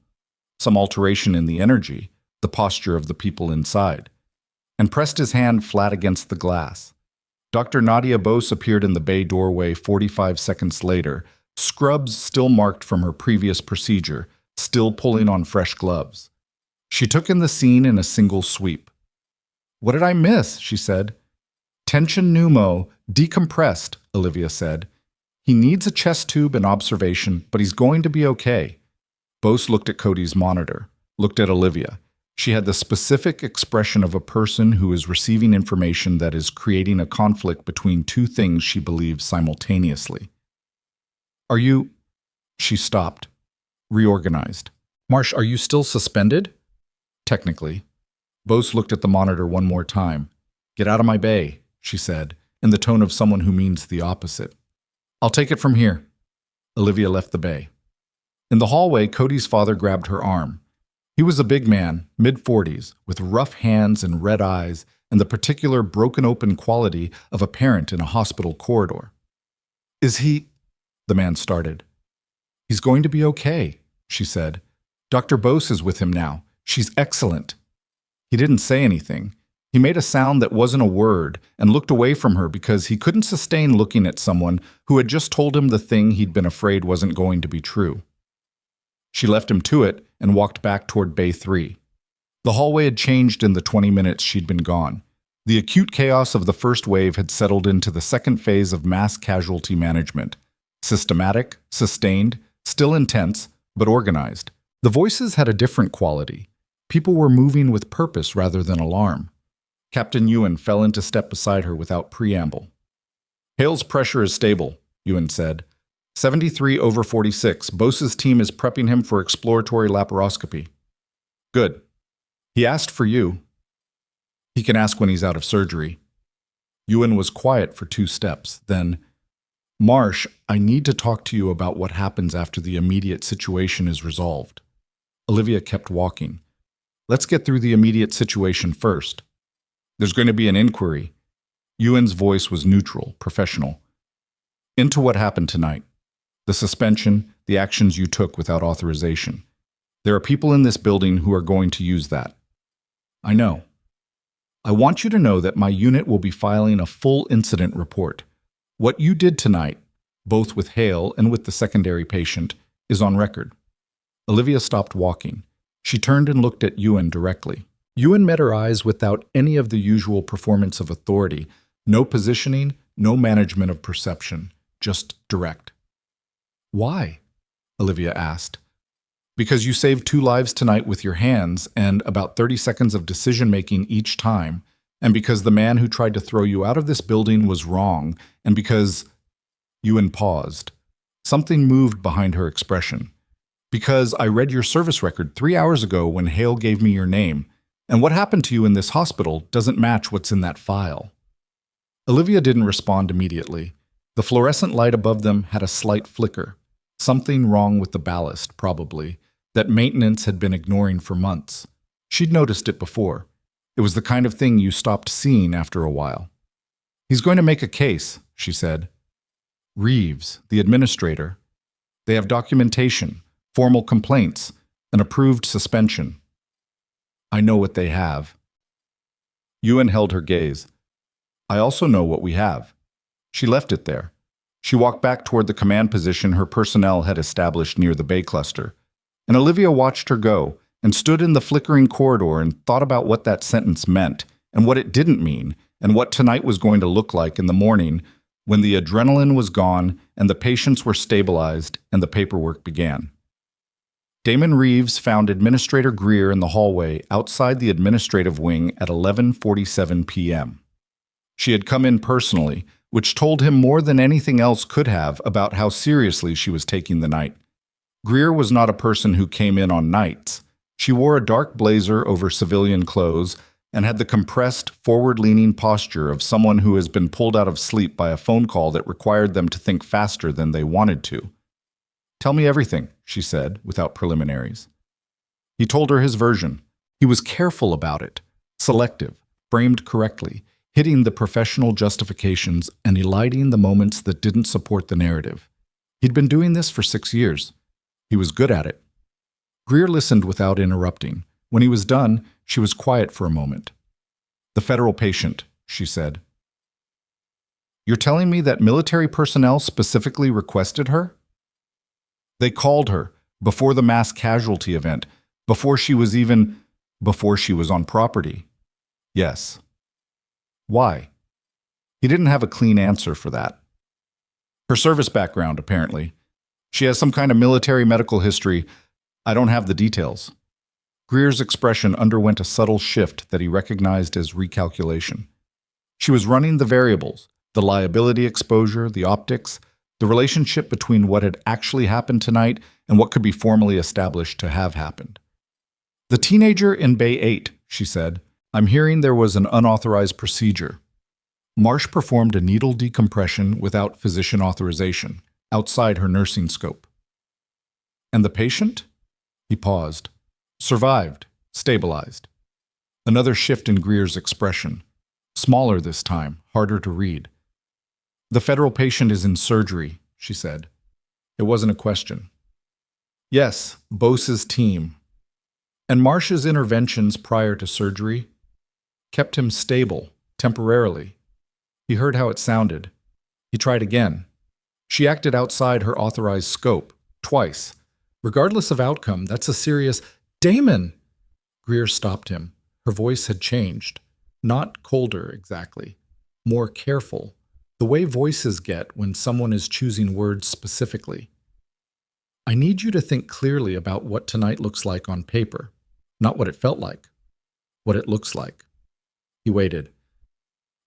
Some alteration in the energy, the posture of the people inside, and pressed his hand flat against the glass. Dr. Nadia Bose appeared in the bay doorway 45 seconds later, scrubs still marked from her previous procedure, still pulling on fresh gloves. She took in the scene in a single sweep. "What did I miss?" she said. "Tension pneumo, decompressed," Olivia said. "He needs a chest tube and observation, but he's going to be okay." Bose looked at Cody's monitor, looked at Olivia. She had the specific expression of a person who is receiving information that is creating a conflict between 2 things she believes simultaneously. "Are you—" She stopped, reorganized. "Marsh, are you still suspended?" "Technically." Bose looked at the monitor one more time. "Get out of my bay," she said, in the tone of someone who means the opposite. "I'll take it from here." Olivia left the bay. In the hallway, Cody's father grabbed her arm. He was a big man, mid-40s, with rough hands and red eyes, and the particular broken-open quality of a parent in a hospital corridor. "Is he—" the man started. "He's going to be okay," she said. "Dr. Bose is with him now. She's excellent." He didn't say anything. He made a sound that wasn't a word and looked away from her because he couldn't sustain looking at someone who had just told him the thing he'd been afraid wasn't going to be true. She left him to it and walked back toward Bay 3. The hallway had changed in the 20 minutes she'd been gone. The acute chaos of the first wave had settled into the second phase of mass casualty management. Systematic, sustained, still intense, but organized. The voices had a different quality. People were moving with purpose rather than alarm. Captain Ewan fell into step beside her without preamble. Hale's pressure is stable, Ewan said. 73/46. Bose's team is prepping him for exploratory laparoscopy. Good. He asked for you. He can ask when he's out of surgery. Ewan was quiet for 2 steps. Then, Marsh, I need to talk to you about what happens after the immediate situation is resolved. Olivia kept walking. Let's get through the immediate situation first. There's going to be an inquiry. Ewan's voice was neutral, professional. Into what happened tonight. The suspension, the actions you took without authorization. There are people in this building who are going to use that. I know. I want you to know that my unit will be filing a full incident report. What you did tonight, both with Hale and with the secondary patient, is on record. Olivia stopped walking. She turned and looked at Ewan directly. Ewan met her eyes without any of the usual performance of authority, no positioning, no management of perception, just direct. Why? Olivia asked. Because you saved 2 lives tonight with your hands and about 30 seconds of decision-making each time, and because the man who tried to throw you out of this building was wrong, and because... Ewan paused. Something moved behind her expression. Because I read your service record 3 hours ago when Hale gave me your name, and what happened to you in this hospital doesn't match what's in that file. Olivia didn't respond immediately. The fluorescent light above them had a slight flicker. Something wrong with the ballast, probably, that maintenance had been ignoring for months. She'd noticed it before. It was the kind of thing you stopped seeing after a while. He's going to make a case, she said. Reeves, the administrator. They have documentation, formal complaints, an approved suspension. I know what they have. Ewan held her gaze. I also know what we have. She left it there. She walked back toward the command position her personnel had established near the Bay Cluster, and Olivia watched her go and stood in the flickering corridor and thought about what that sentence meant and what it didn't mean and what tonight was going to look like in the morning when the adrenaline was gone and the patients were stabilized and the paperwork began. Damon Reeves found Administrator Greer in the hallway outside the administrative wing at 11:47 p.m. She had come in personally, which told him more than anything else could have about how seriously she was taking the night. Greer was not a person who came in on nights. She wore a dark blazer over civilian clothes and had the compressed, forward-leaning posture of someone who has been pulled out of sleep by a phone call that required them to think faster than they wanted to. Tell me everything, she said, without preliminaries. He told her his version. He was careful about it, selective, framed correctly, hitting the professional justifications and eliding the moments that didn't support the narrative. He'd been doing this for 6 years. He was good at it. Greer listened without interrupting. When he was done, she was quiet for a moment. The federal patient, she said. You're telling me that military personnel specifically requested her? They called her before the mass casualty event, before she was on property. Yes. Why? He didn't have a clean answer for that. Her service background, apparently. She has some kind of military medical history. I don't have the details. Greer's expression underwent a subtle shift that he recognized as recalculation. She was running the variables, the liability exposure, the optics, the relationship between what had actually happened tonight and what could be formally established to have happened. The teenager in Bay 8, she said. I'm hearing there was an unauthorized procedure. Marsh performed a needle decompression without physician authorization, outside her nursing scope. And the patient? He paused. Survived, stabilized. Another shift in Greer's expression. Smaller this time, harder to read. The federal patient is in surgery, she said. It wasn't a question. Yes, Bose's team. And Marsh's interventions prior to surgery kept him stable, temporarily. He heard how it sounded. He tried again. She acted outside her authorized scope, twice. Regardless of outcome, that's a serious... Damon! Greer stopped him. Her voice had changed. Not colder, exactly. More careful. The way voices get when someone is choosing words specifically. I need you to think clearly about what tonight looks like on paper. Not what it felt like. What it looks like. He waited.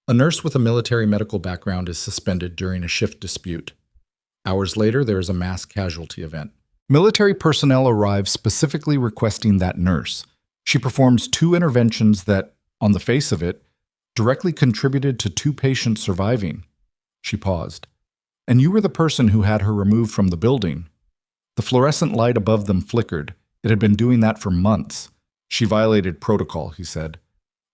A nurse with a military medical background is suspended during a shift dispute. Hours later, there is a mass casualty event. Military personnel arrive specifically requesting that nurse. She performs 2 interventions that, on the face of it, directly contributed to 2 patients surviving. She paused. And you were the person who had her removed from the building. The fluorescent light above them flickered. It had been doing that for months. She violated protocol, he said.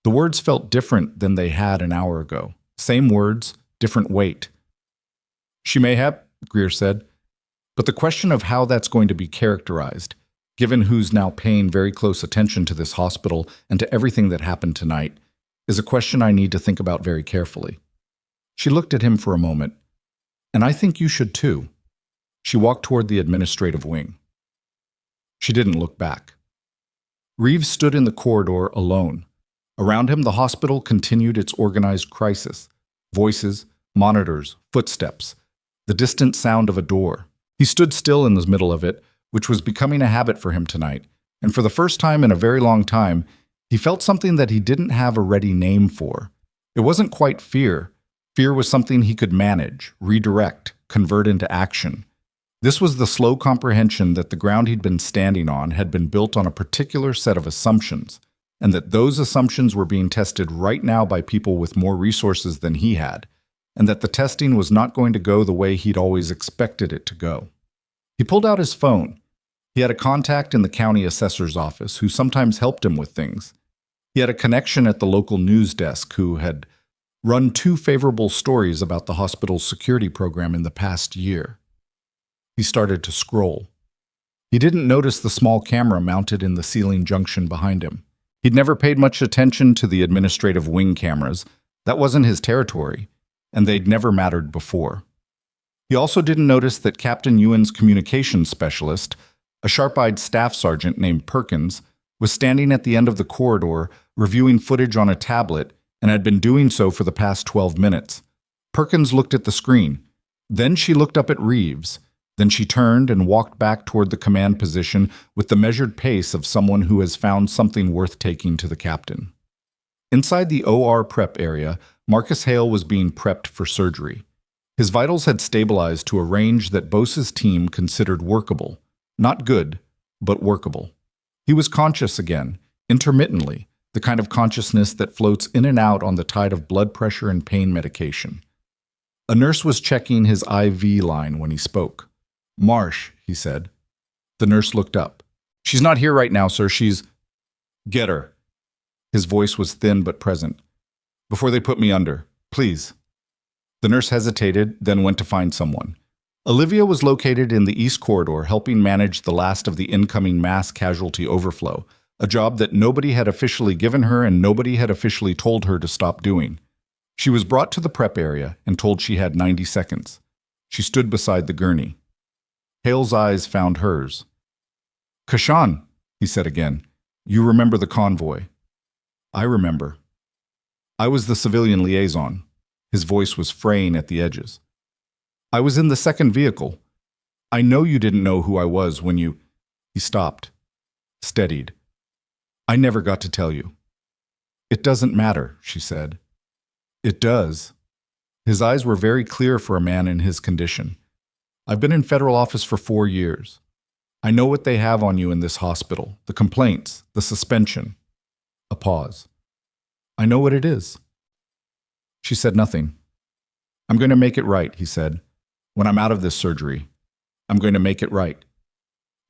The words felt different than they had an hour ago. Same words, different weight. She may have, Greer said, but the question of how that's going to be characterized, given who's now paying very close attention to this hospital and to everything that happened tonight, is a question I need to think about very carefully. She looked at him for a moment. And I think you should too. She walked toward the administrative wing. She didn't look back. Reeves stood in the corridor alone. Around him, the hospital continued its organized crisis. Voices, monitors, footsteps, the distant sound of a door. He stood still in the middle of it, which was becoming a habit for him tonight, and for the first time in a very long time, he felt something that he didn't have a ready name for. It wasn't quite fear. Fear was something he could manage, redirect, convert into action. This was the slow comprehension that the ground he'd been standing on had been built on a particular set of assumptions, and that those assumptions were being tested right now by people with more resources than he had, and that the testing was not going to go the way he'd always expected it to go. He pulled out his phone. He had a contact in the county assessor's office who sometimes helped him with things. He had a connection at the local news desk who had run 2 favorable stories about the hospital's security program in the past year. He started to scroll. He didn't notice the small camera mounted in the ceiling junction behind him. He'd never paid much attention to the administrative wing cameras. That wasn't his territory, and they'd never mattered before. He also didn't notice that Captain Ewan's communications specialist, a sharp-eyed staff sergeant named Perkins, was standing at the end of the corridor reviewing footage on a tablet and had been doing so for the past 12 minutes. Perkins looked at the screen. Then she looked up at Reeves. Then she turned and walked back toward the command position with the measured pace of someone who has found something worth taking to the captain. Inside the OR prep area, Marcus Hale was being prepped for surgery. His vitals had stabilized to a range that Bose's team considered workable. Not good, but workable. He was conscious again, intermittently, the kind of consciousness that floats in and out on the tide of blood pressure and pain medication. A nurse was checking his IV line when he spoke. "Marsh," he said. The nurse looked up. "She's not here right now, sir. She's—" "Get her." His voice was thin but present. "Before they put me under, please." The nurse hesitated, then went to find someone. Olivia was located in the East Corridor, helping manage the last of the incoming mass casualty overflow, a job that nobody had officially given her and nobody had officially told her to stop doing. She was brought to the prep area and told she had 90 seconds. She stood beside the gurney. Hale's eyes found hers. "Kashan," he said again, "you remember the convoy." "I remember." "I was the civilian liaison." His voice was fraying at the edges. "I was in the second vehicle. I know you didn't know who I was when you—" He stopped, steadied. "I never got to tell you." "It doesn't matter," she said. "It does." His eyes were very clear for a man in his condition. "I've been in federal office for 4 years. I know what they have on you in this hospital, the complaints, the suspension." A pause. "I know what it is." She said nothing. "I'm going to make it right," he said. "When I'm out of this surgery, I'm going to make it right."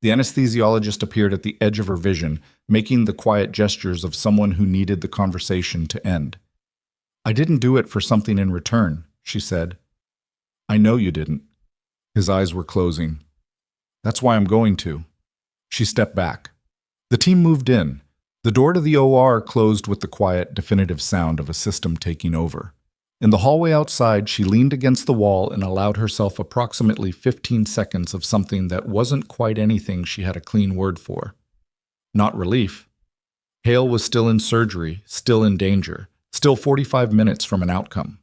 The anesthesiologist appeared at the edge of her vision, making the quiet gestures of someone who needed the conversation to end. "I didn't do it for something in return," she said. "I know you didn't." His eyes were closing. "That's why I'm going to." She stepped back. The team moved in. The door to the OR closed with the quiet, definitive sound of a system taking over. In the hallway outside, she leaned against the wall and allowed herself approximately 15 seconds of something that wasn't quite anything she had a clean word for. Not relief. Hale was still in surgery, still in danger, still 45 minutes from an outcome.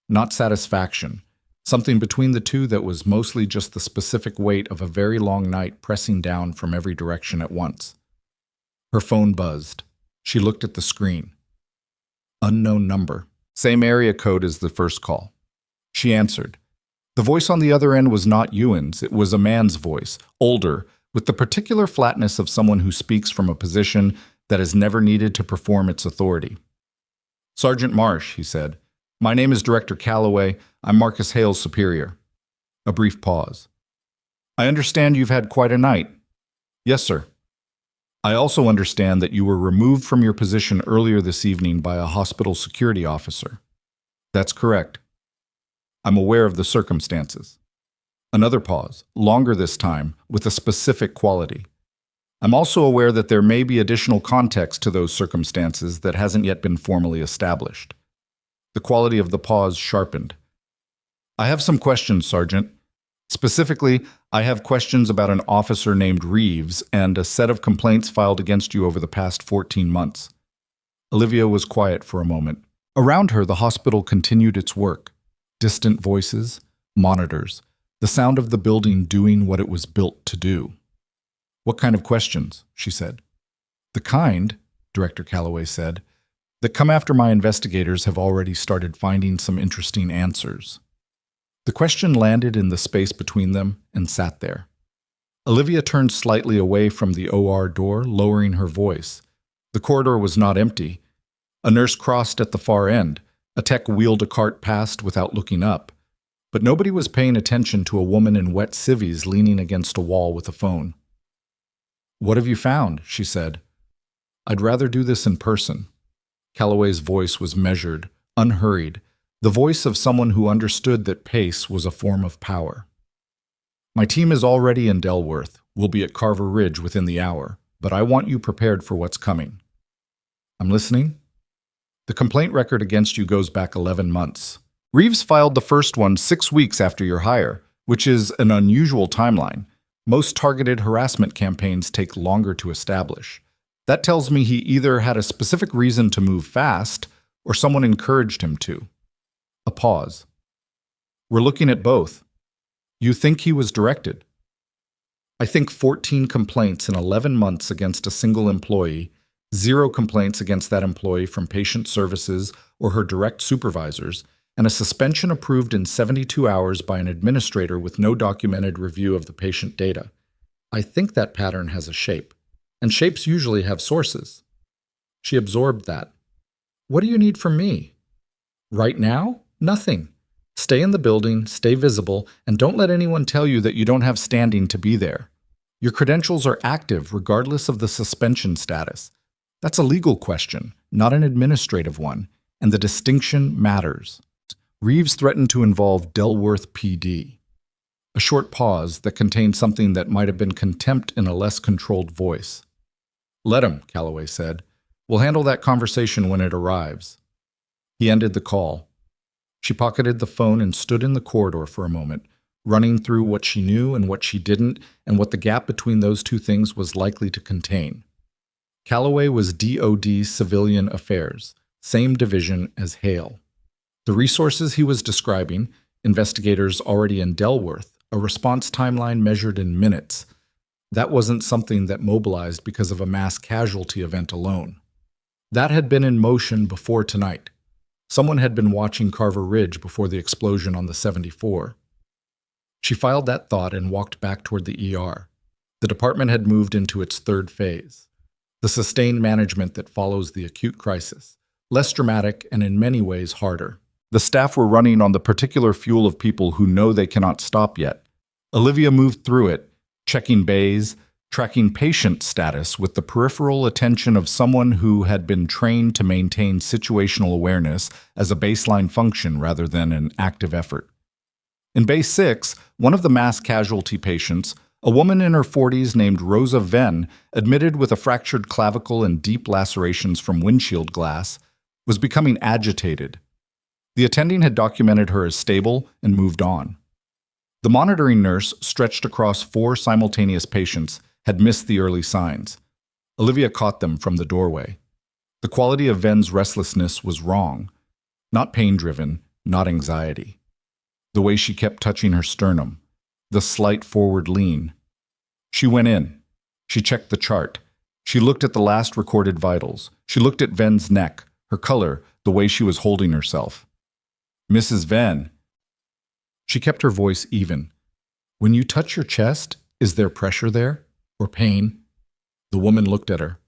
Not satisfaction. Something between the two that was mostly just the specific weight of a very long night pressing down from every direction at once. Her phone buzzed. She looked at the screen. Unknown number. Same area code as the first call. She answered. The voice on the other end was not Ewan's. It was a man's voice, older, with the particular flatness of someone who speaks from a position that is never needed to perform its authority. Sergeant Marsh, he said. My name is Director Calloway. I'm Marcus Hale's superior. A brief pause. I understand you've had quite a night. Yes, sir. I also understand that you were removed from your position earlier this evening by a hospital security officer. That's correct. I'm aware of the circumstances. Another pause, longer this time, with a specific quality. I'm also aware that there may be additional context to those circumstances that hasn't yet been formally established. The quality of the pause sharpened. I have some questions, Sergeant. Specifically, I have questions about an officer named Reeves and a set of complaints filed against you over the past 14 months. Olivia was quiet for a moment. Around her, the hospital continued its work. Distant voices, monitors, the sound of the building doing what it was built to do. What kind of questions? She said. The kind, Director Calloway said, that come after my investigators have already started finding some interesting answers. The question landed in the space between them and sat there. Olivia turned slightly away from the OR door, lowering her voice. The corridor was not empty. A nurse crossed at the far end. A tech wheeled a cart past without looking up. But nobody was paying attention to a woman in wet civvies leaning against a wall with a phone. What have you found? She said. I'd rather do this in person. Calloway's voice was measured, unhurried, the voice of someone who understood that pace was a form of power. My team is already in Delworth. We'll be at Carver Ridge within the hour, but I want you prepared for what's coming. I'm listening. The complaint record against you goes back 11 months. Reeves filed the first one 6 weeks after your hire, which is an unusual timeline. Most targeted harassment campaigns take longer to establish. That tells me he either had a specific reason to move fast or someone encouraged him to. A pause. We're looking at both. You think he was directed? I think 14 complaints in 11 months against a single employee, 0 complaints against that employee from patient services or her direct supervisors, and a suspension approved in 72 hours by an administrator with no documented review of the patient data. I think that pattern has a shape, and shapes usually have sources. She absorbed that. What do you need from me? Right now? Nothing. Stay in the building, stay visible, and don't let anyone tell you that you don't have standing to be there. Your credentials are active regardless of the suspension status. That's a legal question, not an administrative one, and the distinction matters. Reeves threatened to involve Delworth PD. A short pause that contained something that might have been contempt in a less controlled voice. Let him, Calloway said. We'll handle that conversation when it arrives. He ended the call. She pocketed the phone and stood in the corridor for a moment, running through what she knew and what she didn't, and what the gap between those two things was likely to contain. Calloway was DOD Civilian Affairs, same division as Hale. The resources he was describing, investigators already in Delworth, a response timeline measured in minutes, that wasn't something that mobilized because of a mass casualty event alone. That had been in motion before tonight. Someone had been watching Carver Ridge before the explosion on the 74. She filed that thought and walked back toward the ER. The department had moved into its third phase, the sustained management that follows the acute crisis, less dramatic and in many ways harder. The staff were running on the particular fuel of people who know they cannot stop yet. Olivia moved through it, checking bays, tracking patient status with the peripheral attention of someone who had been trained to maintain situational awareness as a baseline function rather than an active effort. In Bay 6, one of the mass casualty patients, a woman in her 40s named Rosa Venn, admitted with a fractured clavicle and deep lacerations from windshield glass, was becoming agitated. The attending had documented her as stable and moved on. The monitoring nurse, stretched across 4 simultaneous patients, had missed the early signs. Olivia caught them from the doorway. The quality of Venn's restlessness was wrong. Not pain-driven, not anxiety. The way she kept touching her sternum, the slight forward lean. She went in. She checked the chart. She looked at the last recorded vitals. She looked at Venn's neck, her color, the way she was holding herself. "Mrs. Venn." She kept her voice even. "When you touch your chest, is there pressure there? Or pain?" The woman looked at her.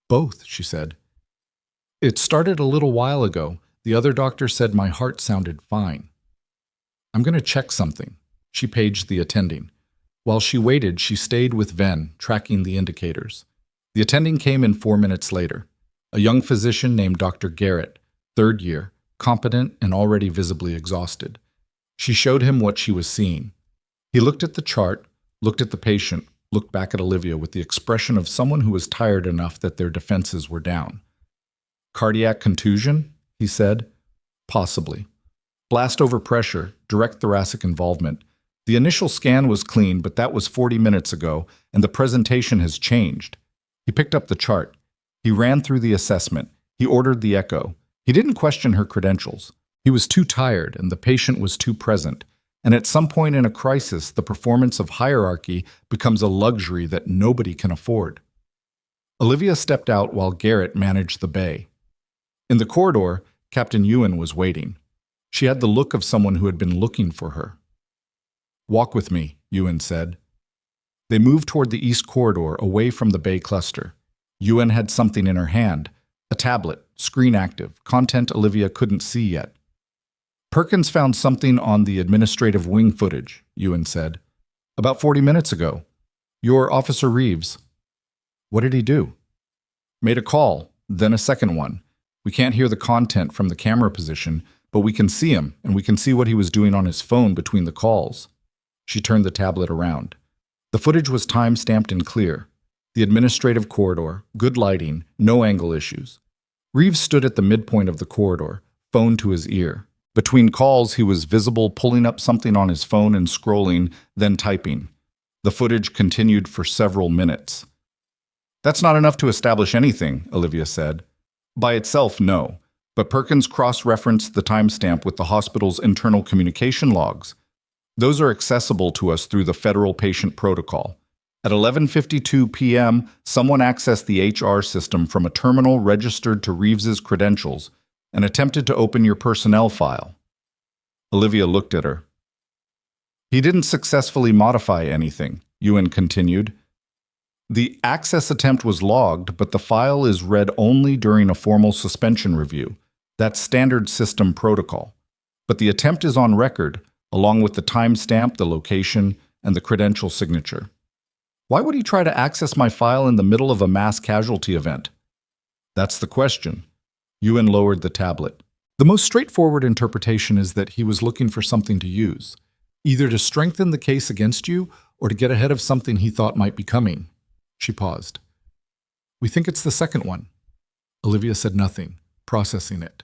"Both," she said. "It started a little while ago. The other doctor said my heart sounded fine." "I'm going to check something." She paged the attending. While she waited, she stayed with Venn, tracking the indicators. The attending came in 4 minutes later. A young physician named Dr. Garrett, 3rd year, competent and already visibly exhausted. She showed him what she was seeing. He looked at the chart, looked at the patient, looked back at Olivia with the expression of someone who was tired enough that their defenses were down. "Cardiac contusion?" he said. "Possibly. Blast over pressure, direct thoracic involvement. The initial scan was clean, but that was 40 minutes ago, and the presentation has changed." He picked up the chart. He ran through the assessment. He ordered the echo. He didn't question her credentials. He was too tired, and the patient was too present. And at some point in a crisis, the performance of hierarchy becomes a luxury that nobody can afford. Olivia stepped out while Garrett managed the bay. In the corridor, Captain Ewan was waiting. She had the look of someone who had been looking for her. "Walk with me," Ewan said. They moved toward the east corridor, away from the bay cluster. Ewan had something in her hand, a tablet, screen active, content Olivia couldn't see yet. "Perkins found something on the administrative wing footage," Ewan said. "About 40 minutes ago. Your Officer Reeves." "What did he do?" "Made a call, then a second one. We can't hear the content from the camera position, but we can see him, and we can see what he was doing on his phone between the calls." She turned the tablet around. The footage was time-stamped and clear. The administrative corridor, good lighting, no angle issues. Reeves stood at the midpoint of the corridor, phone to his ear. Between calls, he was visible pulling up something on his phone and scrolling, then typing. The footage continued for several minutes. "That's not enough to establish anything," Olivia said. "By itself, no. But Perkins cross-referenced the timestamp with the hospital's internal communication logs. Those are accessible to us through the federal patient protocol. At 11:52 p.m., someone accessed the HR system from a terminal registered to Reeves's credentials and attempted to open your personnel file." Olivia looked at her. "He didn't successfully modify anything," Ewan continued. "The access attempt was logged, but the file is read only during a formal suspension review. That's standard system protocol. But the attempt is on record, along with the timestamp, the location, and the credential signature. Why would he try to access my file in the middle of a mass casualty event?" "That's the question." Ewan lowered the tablet. "The most straightforward interpretation is that he was looking for something to use, either to strengthen the case against you or to get ahead of something he thought might be coming." She paused. "We think it's the second one." Olivia said nothing, processing it.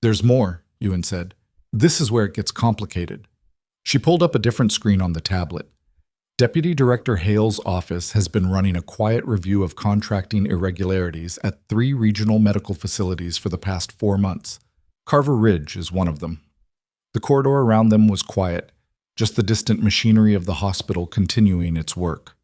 "There's more," Ewan said. "This is where it gets complicated." She pulled up a different screen on the tablet. Deputy Director Hale's office has been running a quiet review of contracting irregularities at 3 regional medical facilities for the past 4 months. Carver Ridge is one of them. The corridor around them was quiet, just the distant machinery of the hospital continuing its work.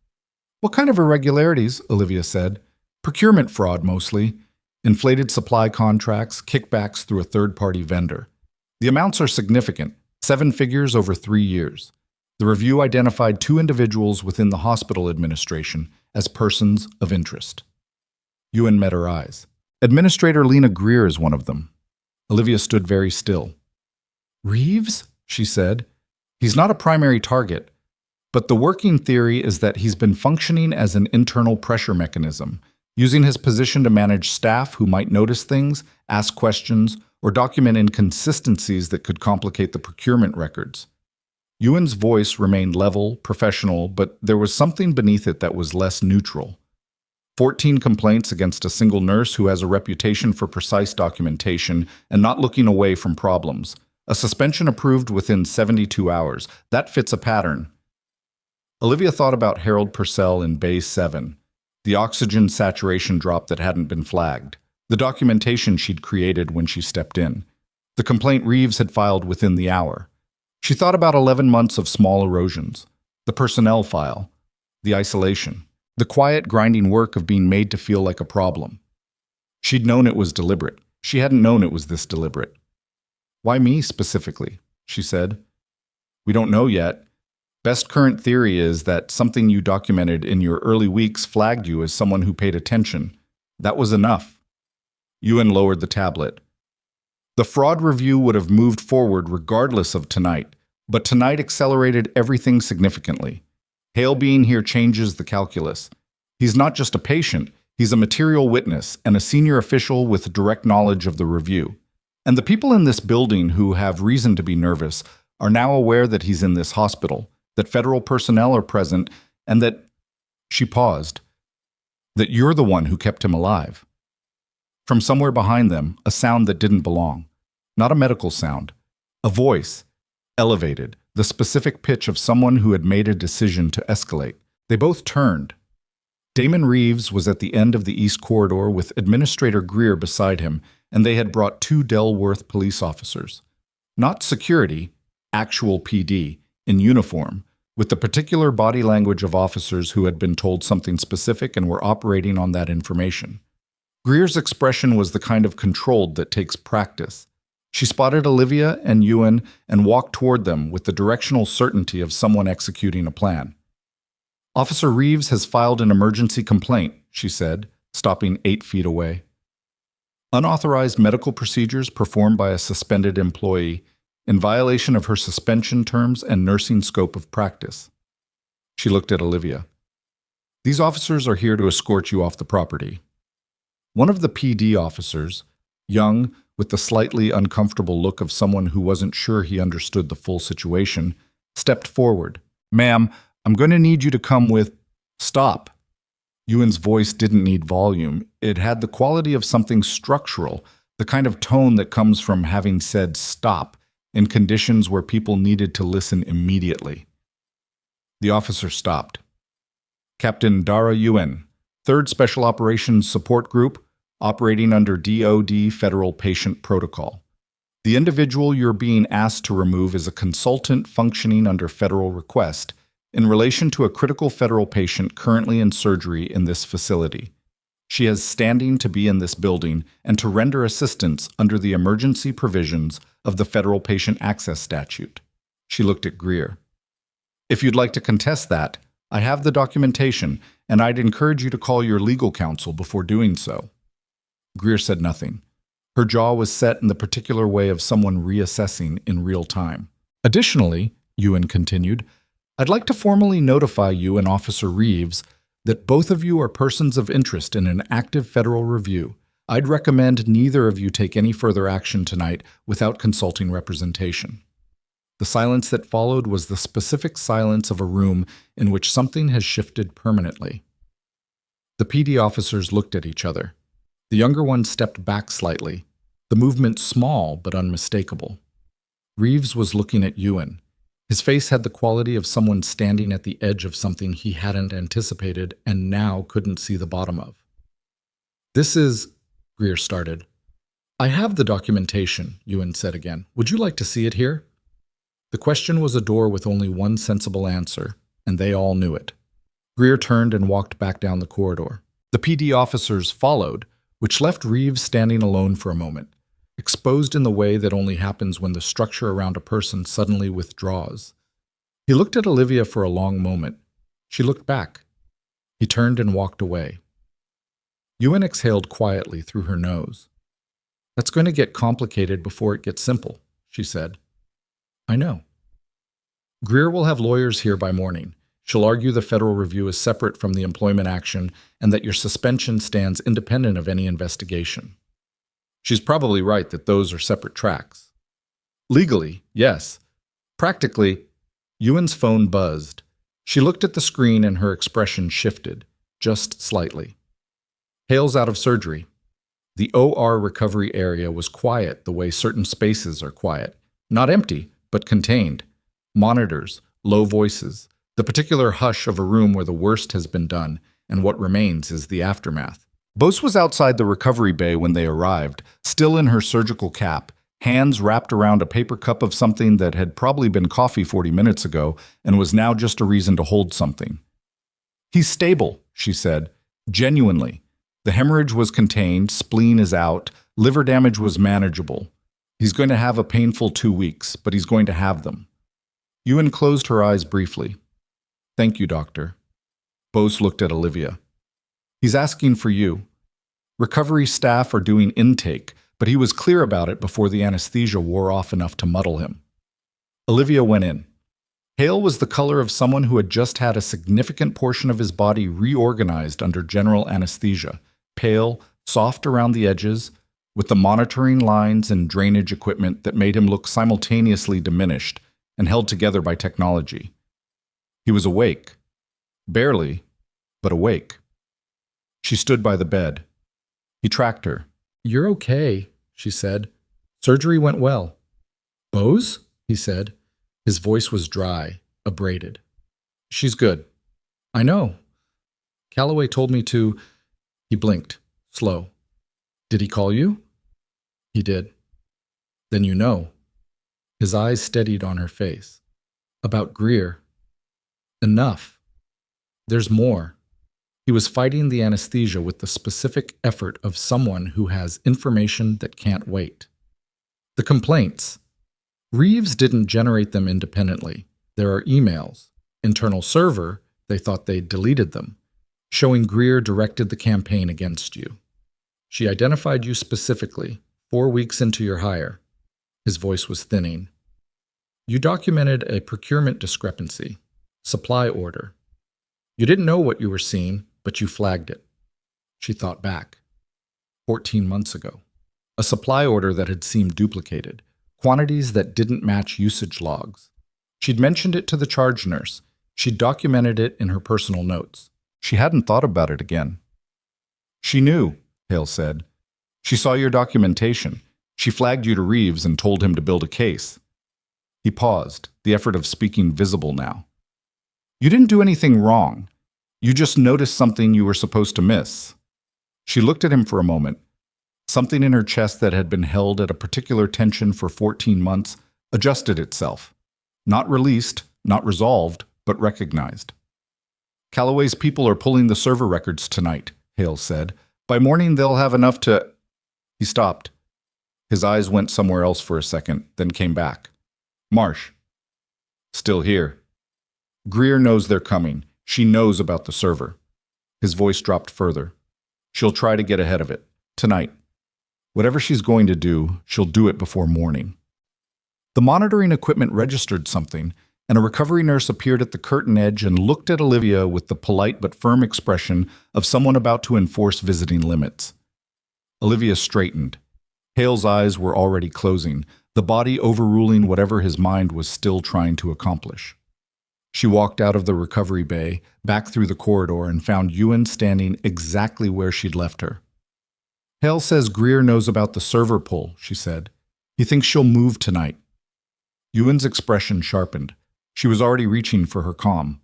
"What kind of irregularities?" Olivia said. "Procurement fraud, mostly. Inflated supply contracts, kickbacks through a third-party vendor. The amounts are significant, 7 figures over 3 years. The review identified 2 individuals within the hospital administration as persons of interest." Ewan met her eyes. "Administrator Lena Greer is one of them." Olivia stood very still. "Reeves?" she said. "He's not a primary target, but the working theory is that he's been functioning as an internal pressure mechanism, using his position to manage staff who might notice things, ask questions, or document inconsistencies that could complicate the procurement records." Ewan's voice remained level, professional, but there was something beneath it that was less neutral. 14 complaints against a single nurse who has a reputation for precise documentation and not looking away from problems. A suspension approved within 72 hours. That fits a pattern. Olivia thought about Harold Purcell in Bay 7, the oxygen saturation drop that hadn't been flagged, the documentation she'd created when she stepped in, the complaint Reeves had filed within the hour. She thought about 11 months of small erosions, the personnel file, the isolation, the quiet, grinding work of being made to feel like a problem. She'd known it was deliberate. She hadn't known it was this deliberate. "Why me specifically?" she said. "We don't know yet. Best current theory is that something you documented in your early weeks flagged you as someone who paid attention. That was enough." Ewan lowered the tablet. The fraud review would have moved forward regardless of tonight, but tonight accelerated everything significantly. Hale being here changes the calculus. He's not just a patient, he's a material witness and a senior official with direct knowledge of the review. And the people in this building who have reason to be nervous are now aware that he's in this hospital, that federal personnel are present, and that, she paused, that you're the one who kept him alive. From somewhere behind them, a sound that didn't belong. Not a medical sound. A voice, elevated, the specific pitch of someone who had made a decision to escalate. They both turned. Damon Reeves was at the end of the East Corridor with Administrator Greer beside him, and they had brought 2 Delworth police officers. Not security, actual PD, in uniform, with the particular body language of officers who had been told something specific and were operating on that information. Greer's expression was the kind of controlled that takes practice. She spotted Olivia and Ewan and walked toward them with the directional certainty of someone executing a plan. "Officer Reeves has filed an emergency complaint," she said, stopping 8 feet away. "Unauthorized medical procedures performed by a suspended employee in violation of her suspension terms and nursing scope of practice." She looked at Olivia. "These officers are here to escort you off the property." One of the PD officers, young, with the slightly uncomfortable look of someone who wasn't sure he understood the full situation, stepped forward. "Ma'am, I'm going to need you to come with—" "Stop." Ewan's voice didn't need volume. It had the quality of something structural, the kind of tone that comes from having said stop in conditions where people needed to listen immediately. The officer stopped. "Captain Dara Ewan, 3rd Special Operations Support Group, operating under DoD Federal Patient Protocol. The individual you're being asked to remove is a consultant functioning under federal request in relation to a critical federal patient currently in surgery in this facility. She has standing to be in this building and to render assistance under the emergency provisions of the Federal Patient Access Statute." She looked at Greer. "If you'd like to contest that, I have the documentation, and I'd encourage you to call your legal counsel before doing so." Greer said nothing. Her jaw was set in the particular way of someone reassessing in real time. "Additionally," Ewan continued, "I'd like to formally notify you and Officer Reeves that both of you are persons of interest in an active federal review. I'd recommend neither of you take any further action tonight without consulting representation." The silence that followed was the specific silence of a room in which something has shifted permanently. The PD officers looked at each other. The younger one stepped back slightly, the movement small but unmistakable. Reeves was looking at Ewan. His face had the quality of someone standing at the edge of something he hadn't anticipated and now couldn't see the bottom of. "This is—" Greer started. "I have the documentation," Ewan said again. "Would you like to see it here?" The question was a door with only one sensible answer, and they all knew it. Greer turned and walked back down the corridor. The PD officers followed, which left Reeves standing alone for a moment, exposed in the way that only happens when the structure around a person suddenly withdraws. He looked at Olivia for a long moment. She looked back. He turned and walked away. Ewan exhaled quietly through her nose. "That's going to get complicated before it gets simple," she said. "I know." "Greer will have lawyers here by morning. She'll argue the federal review is separate from the employment action and that your suspension stands independent of any investigation." She's probably right that those are separate tracks. Legally, yes. Practically, Ewan's phone buzzed. She looked at the screen and her expression shifted, just slightly. "Hale's out of surgery." The OR recovery area was quiet the way certain spaces are quiet. Not empty, but contained. Monitors, low voices, the particular hush of a room where the worst has been done, and what remains is the aftermath. Bose was outside the recovery bay when they arrived, still in her surgical cap, hands wrapped around a paper cup of something that had probably been coffee 40 minutes ago and was now just a reason to hold something. "He's stable," she said, genuinely. The hemorrhage was contained, spleen is out, liver damage was manageable. He's going to have a painful 2 weeks, but he's going to have them. Ewan closed her eyes briefly. Thank you, doctor. Bose looked at Olivia. He's asking for you. Recovery staff are doing intake, but he was clear about it before the anesthesia wore off enough to muddle him. Olivia went in. Hale was the color of someone who had just had a significant portion of his body reorganized under general anesthesia, pale, soft around the edges, with the monitoring lines and drainage equipment that made him look simultaneously diminished and held together by technology. He was awake. Barely, but awake. She stood by the bed. He tracked her. You're okay, she said. Surgery went well. Bose? He said. His voice was dry, abraded. She's good. I know. Calloway told me to. He blinked, slow. Did he call you? He did. Then you know. His eyes steadied on her face. About Greer. Enough. There's more. He was fighting the anesthesia with the specific effort of someone who has information that can't wait. The complaints. Reeves didn't generate them independently. There are emails. Internal server, they thought they'd deleted them, showing Greer directed the campaign against you. She identified you specifically, 4 weeks into your hire. His voice was thinning. You documented a procurement discrepancy, supply order. You didn't know what you were seeing, but you flagged it. She thought back. 14 months ago. A supply order that had seemed duplicated, quantities that didn't match usage logs. She'd mentioned it to the charge nurse. She'd documented it in her personal notes. She hadn't thought about it again. She knew, Hale said. She saw your documentation. She flagged you to Reeves and told him to build a case. He paused, the effort of speaking visible now. You didn't do anything wrong. You just noticed something you were supposed to miss. She looked at him for a moment. Something in her chest that had been held at a particular tension for 14 months adjusted itself. Not released, not resolved, but recognized. Calloway's people are pulling the server records tonight, Hale said. By morning they'll have enough to... He stopped. His eyes went somewhere else for a second, then came back. Marsh. Still here. Greer knows they're coming. She knows about the server. His voice dropped further. She'll try to get ahead of it. Tonight. Whatever she's going to do, she'll do it before morning. The monitoring equipment registered something, and a recovery nurse appeared at the curtain edge and looked at Olivia with the polite but firm expression of someone about to enforce visiting limits. Olivia straightened. Hale's eyes were already closing, the body overruling whatever his mind was still trying to accomplish. She walked out of the recovery bay, back through the corridor, and found Ewan standing exactly where she'd left her. Hale says Greer knows about the server pull, she said. He thinks she'll move tonight. Ewan's expression sharpened. She was already reaching for her comm.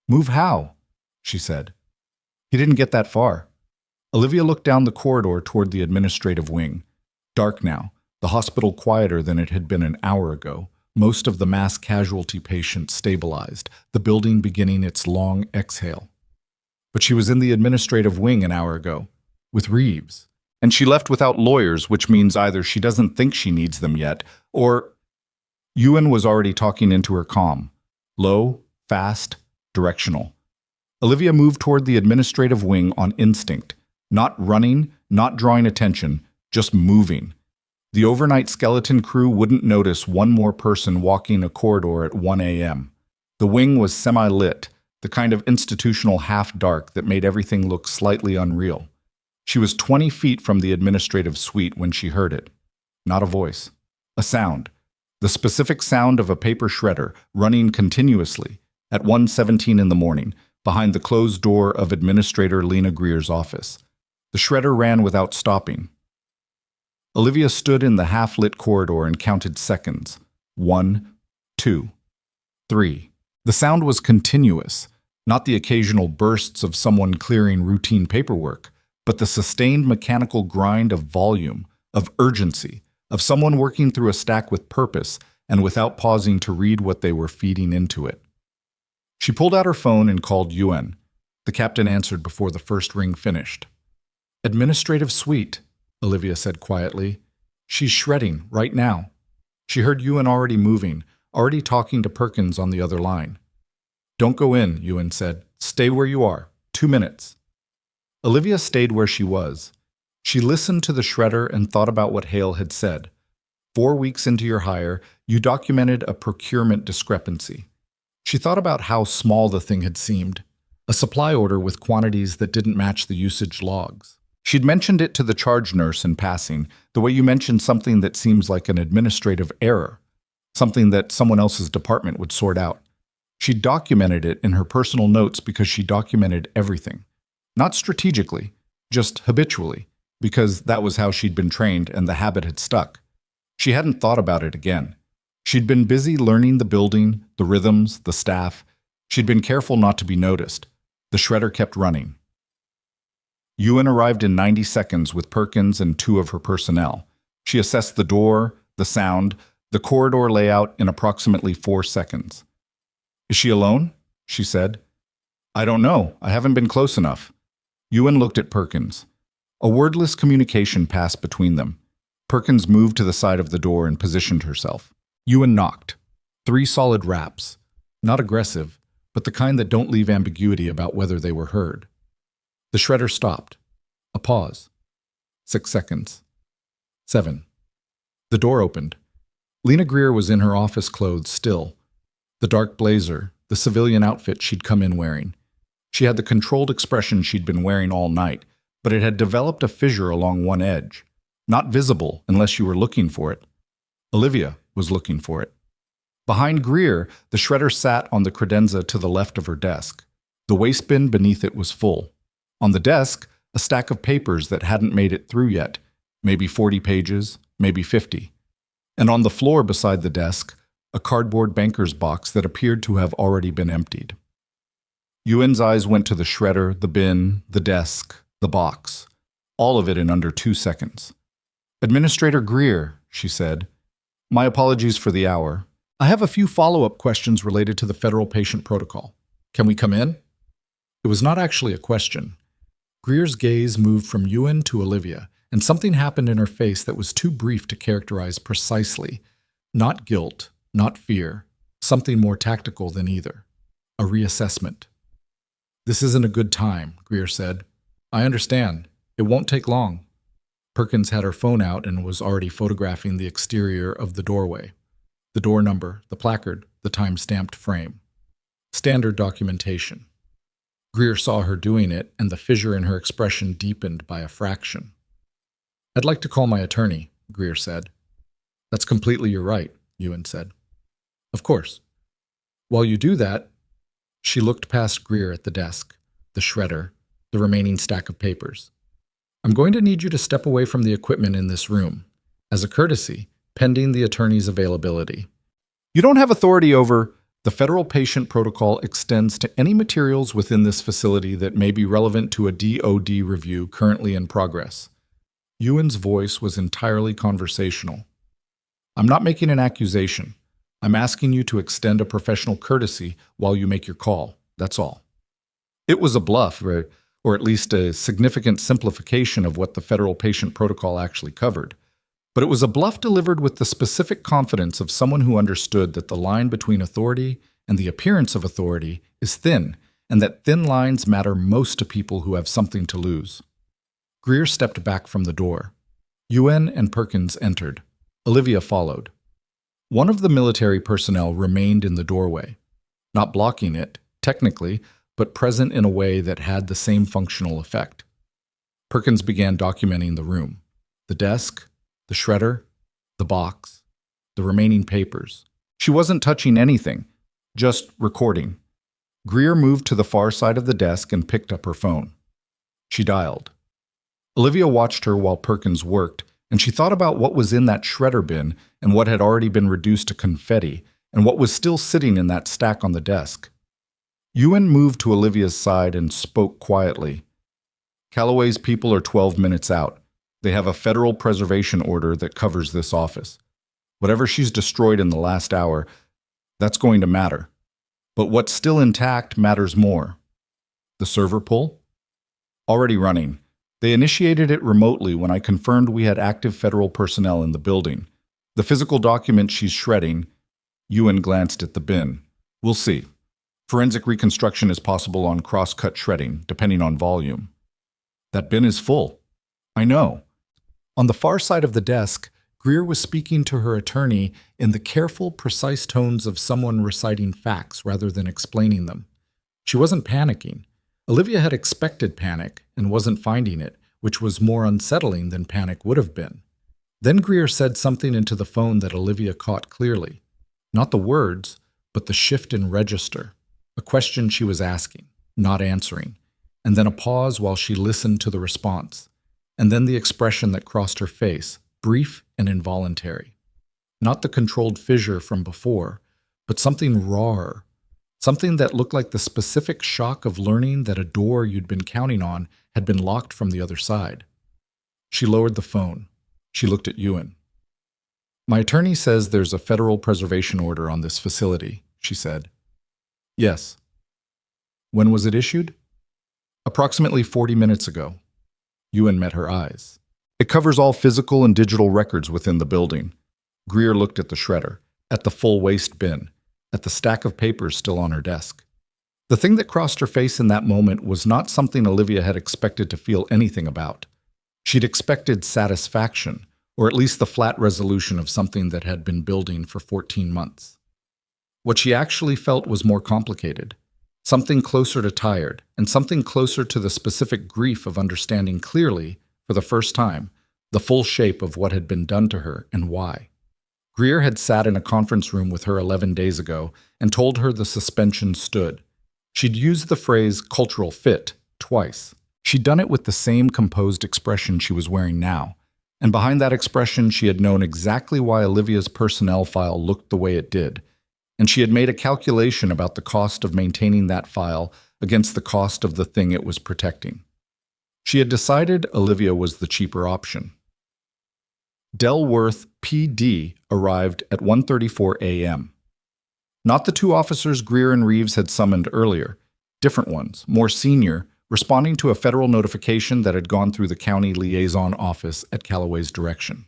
Move how? She said. He didn't get that far. Olivia looked down the corridor toward the administrative wing. Dark now, the hospital quieter than it had been an hour ago. Most of the mass casualty patients stabilized, the building beginning its long exhale. But she was in the administrative wing an hour ago, with Reeves. And she left without lawyers, which means either she doesn't think she needs them yet, or... Ewan was already talking into her comm. Low, fast, directional. Olivia moved toward the administrative wing on instinct. Not running, not drawing attention, just moving. The overnight skeleton crew wouldn't notice one more person walking a corridor at 1 a.m. The wing was semi-lit, the kind of institutional half-dark that made everything look slightly unreal. She was 20 feet from the administrative suite when she heard it. Not a voice. A sound. The specific sound of a paper shredder running continuously at 1:17 in the morning behind the closed door of Administrator Lena Greer's office. The shredder ran without stopping. Olivia stood in the half-lit corridor and counted seconds. 1, 2, 3. The sound was continuous, not the occasional bursts of someone clearing routine paperwork, but the sustained mechanical grind of volume, of urgency, of someone working through a stack with purpose and without pausing to read what they were feeding into it. She pulled out her phone and called Ewan. The captain answered before the first ring finished. Administrative suite, Olivia said quietly. She's shredding right now. She heard Ewan already moving, already talking to Perkins on the other line. Don't go in, Ewan said. Stay where you are. 2 minutes. Olivia stayed where she was. She listened to the shredder and thought about what Hale had said. 4 weeks into your hire, you documented a procurement discrepancy. She thought about how small the thing had seemed, a supply order with quantities that didn't match the usage logs. She'd mentioned it to the charge nurse in passing, the way you mentioned something that seems like an administrative error, something that someone else's department would sort out. She documented it in her personal notes because she documented everything. Not strategically, just habitually, because that was how she'd been trained and the habit had stuck. She hadn't thought about it again. She'd been busy learning the building, the rhythms, the staff. She'd been careful not to be noticed. The shredder kept running. Ewan arrived in 90 seconds with Perkins and 2 of her personnel. She assessed the door, the sound, the corridor layout in approximately 4 seconds. Is she alone? She said. I don't know. I haven't been close enough. Ewan looked at Perkins. A wordless communication passed between them. Perkins moved to the side of the door and positioned herself. Ewan knocked. 3 solid raps. Not aggressive, but the kind that don't leave ambiguity about whether they were heard. The shredder stopped. A pause. 6 seconds. 7. The door opened. Lena Greer was in her office clothes still. The dark blazer, the civilian outfit she'd come in wearing. She had the controlled expression she'd been wearing all night, but it had developed a fissure along one edge. Not visible unless you were looking for it. Olivia was looking for it. Behind Greer, the shredder sat on the credenza to the left of her desk. The waste bin beneath it was full. On the desk, a stack of papers that hadn't made it through yet, maybe 40 pages, maybe 50. And on the floor beside the desk, a cardboard banker's box that appeared to have already been emptied. Ewan's eyes went to the shredder, the bin, the desk, the box, all of it in under 2 seconds. Administrator Greer, she said, my apologies for the hour. I have a few follow-up questions related to the federal patient protocol. Can we come in? It was not actually a question. Greer's gaze moved from Ewan to Olivia, and something happened in her face that was too brief to characterize precisely. Not guilt, not fear, something more tactical than either. A reassessment. This isn't a good time, Greer said. I understand. It won't take long. Perkins had her phone out and was already photographing the exterior of the doorway. The door number, the placard, the time-stamped frame. Standard documentation. Greer saw her doing it, and the fissure in her expression deepened by a fraction. I'd like to call my attorney, Greer said. That's completely your right, Ewan said. Of course. While you do that, she looked past Greer at the desk, the shredder, the remaining stack of papers. I'm going to need you to step away from the equipment in this room, as a courtesy, pending the attorney's availability. You don't have authority over. The federal patient protocol extends to any materials within this facility that may be relevant to a DOD review currently in progress. Ewan's voice was entirely conversational. I'm not making an accusation. I'm asking you to extend a professional courtesy while you make your call. That's all. It was a bluff, or at least a significant simplification of what the federal patient protocol actually covered. But it was a bluff delivered with the specific confidence of someone who understood that the line between authority and the appearance of authority is thin, and that thin lines matter most to people who have something to lose. Greer stepped back from the door. Ewan and Perkins entered. Olivia followed. One of the military personnel remained in the doorway, not blocking it, technically, but present in a way that had the same functional effect. Perkins began documenting the room, the desk, the shredder, the box, the remaining papers. She wasn't touching anything, just recording. Greer moved to the far side of the desk and picked up her phone. She dialed. Olivia watched her while Perkins worked, and she thought about what was in that shredder bin and what had already been reduced to confetti and what was still sitting in that stack on the desk. Ewan moved to Olivia's side and spoke quietly. Calloway's people are 12 minutes out. They have a federal preservation order that covers this office. Whatever she's destroyed in the last hour, that's going to matter. But what's still intact matters more. The server pull? Already running. They initiated it remotely when I confirmed we had active federal personnel in the building. The physical document she's shredding, Ewan glanced at the bin. We'll see. Forensic reconstruction is possible on cross-cut shredding, depending on volume. That bin is full. I know. On the far side of the desk, Greer was speaking to her attorney in the careful, precise tones of someone reciting facts rather than explaining them. She wasn't panicking. Olivia had expected panic and wasn't finding it, which was more unsettling than panic would have been. Then Greer said something into the phone that Olivia caught clearly. Not the words, but the shift in register. A question she was asking, not answering, and then a pause while she listened to the response, and then the expression that crossed her face, brief and involuntary. Not the controlled fissure from before, but something rawer, something that looked like the specific shock of learning that a door you'd been counting on had been locked from the other side. She lowered the phone. She looked at Ewan. My attorney says there's a federal preservation order on this facility, she said. Yes. When was it issued? Approximately 40 minutes ago. Ewan met her eyes. It covers all physical and digital records within the building. Greer looked at the shredder, at the full waste bin, at the stack of papers still on her desk. The thing that crossed her face in that moment was not something Olivia had expected to feel anything about. She'd expected satisfaction, or at least the flat resolution of something that had been building for 14 months. What she actually felt was more complicated, something closer to tired, and something closer to the specific grief of understanding clearly, for the first time, the full shape of what had been done to her and why. Greer had sat in a conference room with her 11 days ago and told her the suspension stood. She'd used the phrase cultural fit twice. She'd done it with the same composed expression she was wearing now, and behind that expression she had known exactly why Olivia's personnel file looked the way it did, and she had made a calculation about the cost of maintaining that file against the cost of the thing it was protecting. She had decided Olivia was the cheaper option. Delworth PD arrived at 1:34 a.m. Not the two officers Greer and Reeves had summoned earlier, different ones, more senior, responding to a federal notification that had gone through the county liaison office at Calloway's direction.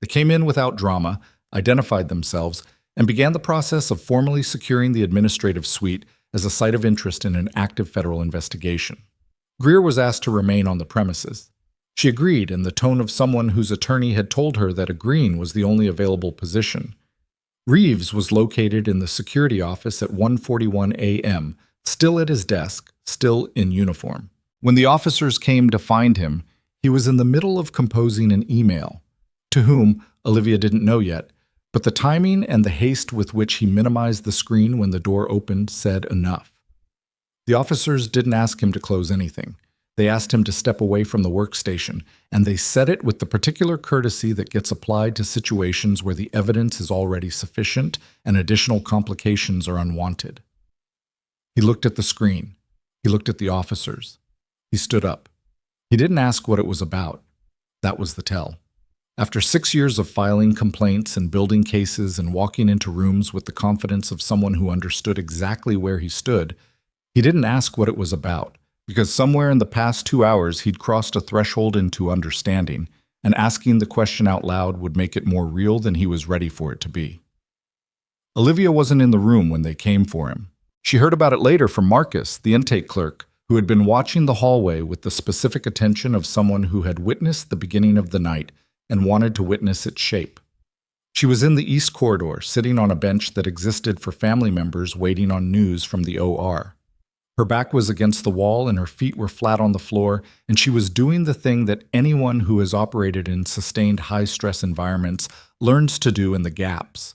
They came in without drama, identified themselves, and began the process of formally securing the administrative suite as a site of interest in an active federal investigation. Greer was asked to remain on the premises. She agreed in the tone of someone whose attorney had told her that agreeing was the only available position. Reeves was located in the security office at 1:41 a.m., still at his desk, still in uniform. When the officers came to find him, he was in the middle of composing an email, to whom Olivia didn't know yet, but the timing and the haste with which he minimized the screen when the door opened said enough. The officers didn't ask him to close anything. They asked him to step away from the workstation, and they said it with the particular courtesy that gets applied to situations where the evidence is already sufficient and additional complications are unwanted. He looked at the screen. He looked at the officers. He stood up. He didn't ask what it was about. That was the tell. After 6 years of filing complaints and building cases and walking into rooms with the confidence of someone who understood exactly where he stood, he didn't ask what it was about, because somewhere in the past 2 hours he'd crossed a threshold into understanding, and asking the question out loud would make it more real than he was ready for it to be. Olivia wasn't in the room when they came for him. She heard about it later from Marcus, the intake clerk, who had been watching the hallway with the specific attention of someone who had witnessed the beginning of the night and wanted to witness its shape. She was in the East Corridor, sitting on a bench that existed for family members waiting on news from the OR. Her back was against the wall and her feet were flat on the floor, and she was doing the thing that anyone who has operated in sustained high-stress environments learns to do in the gaps.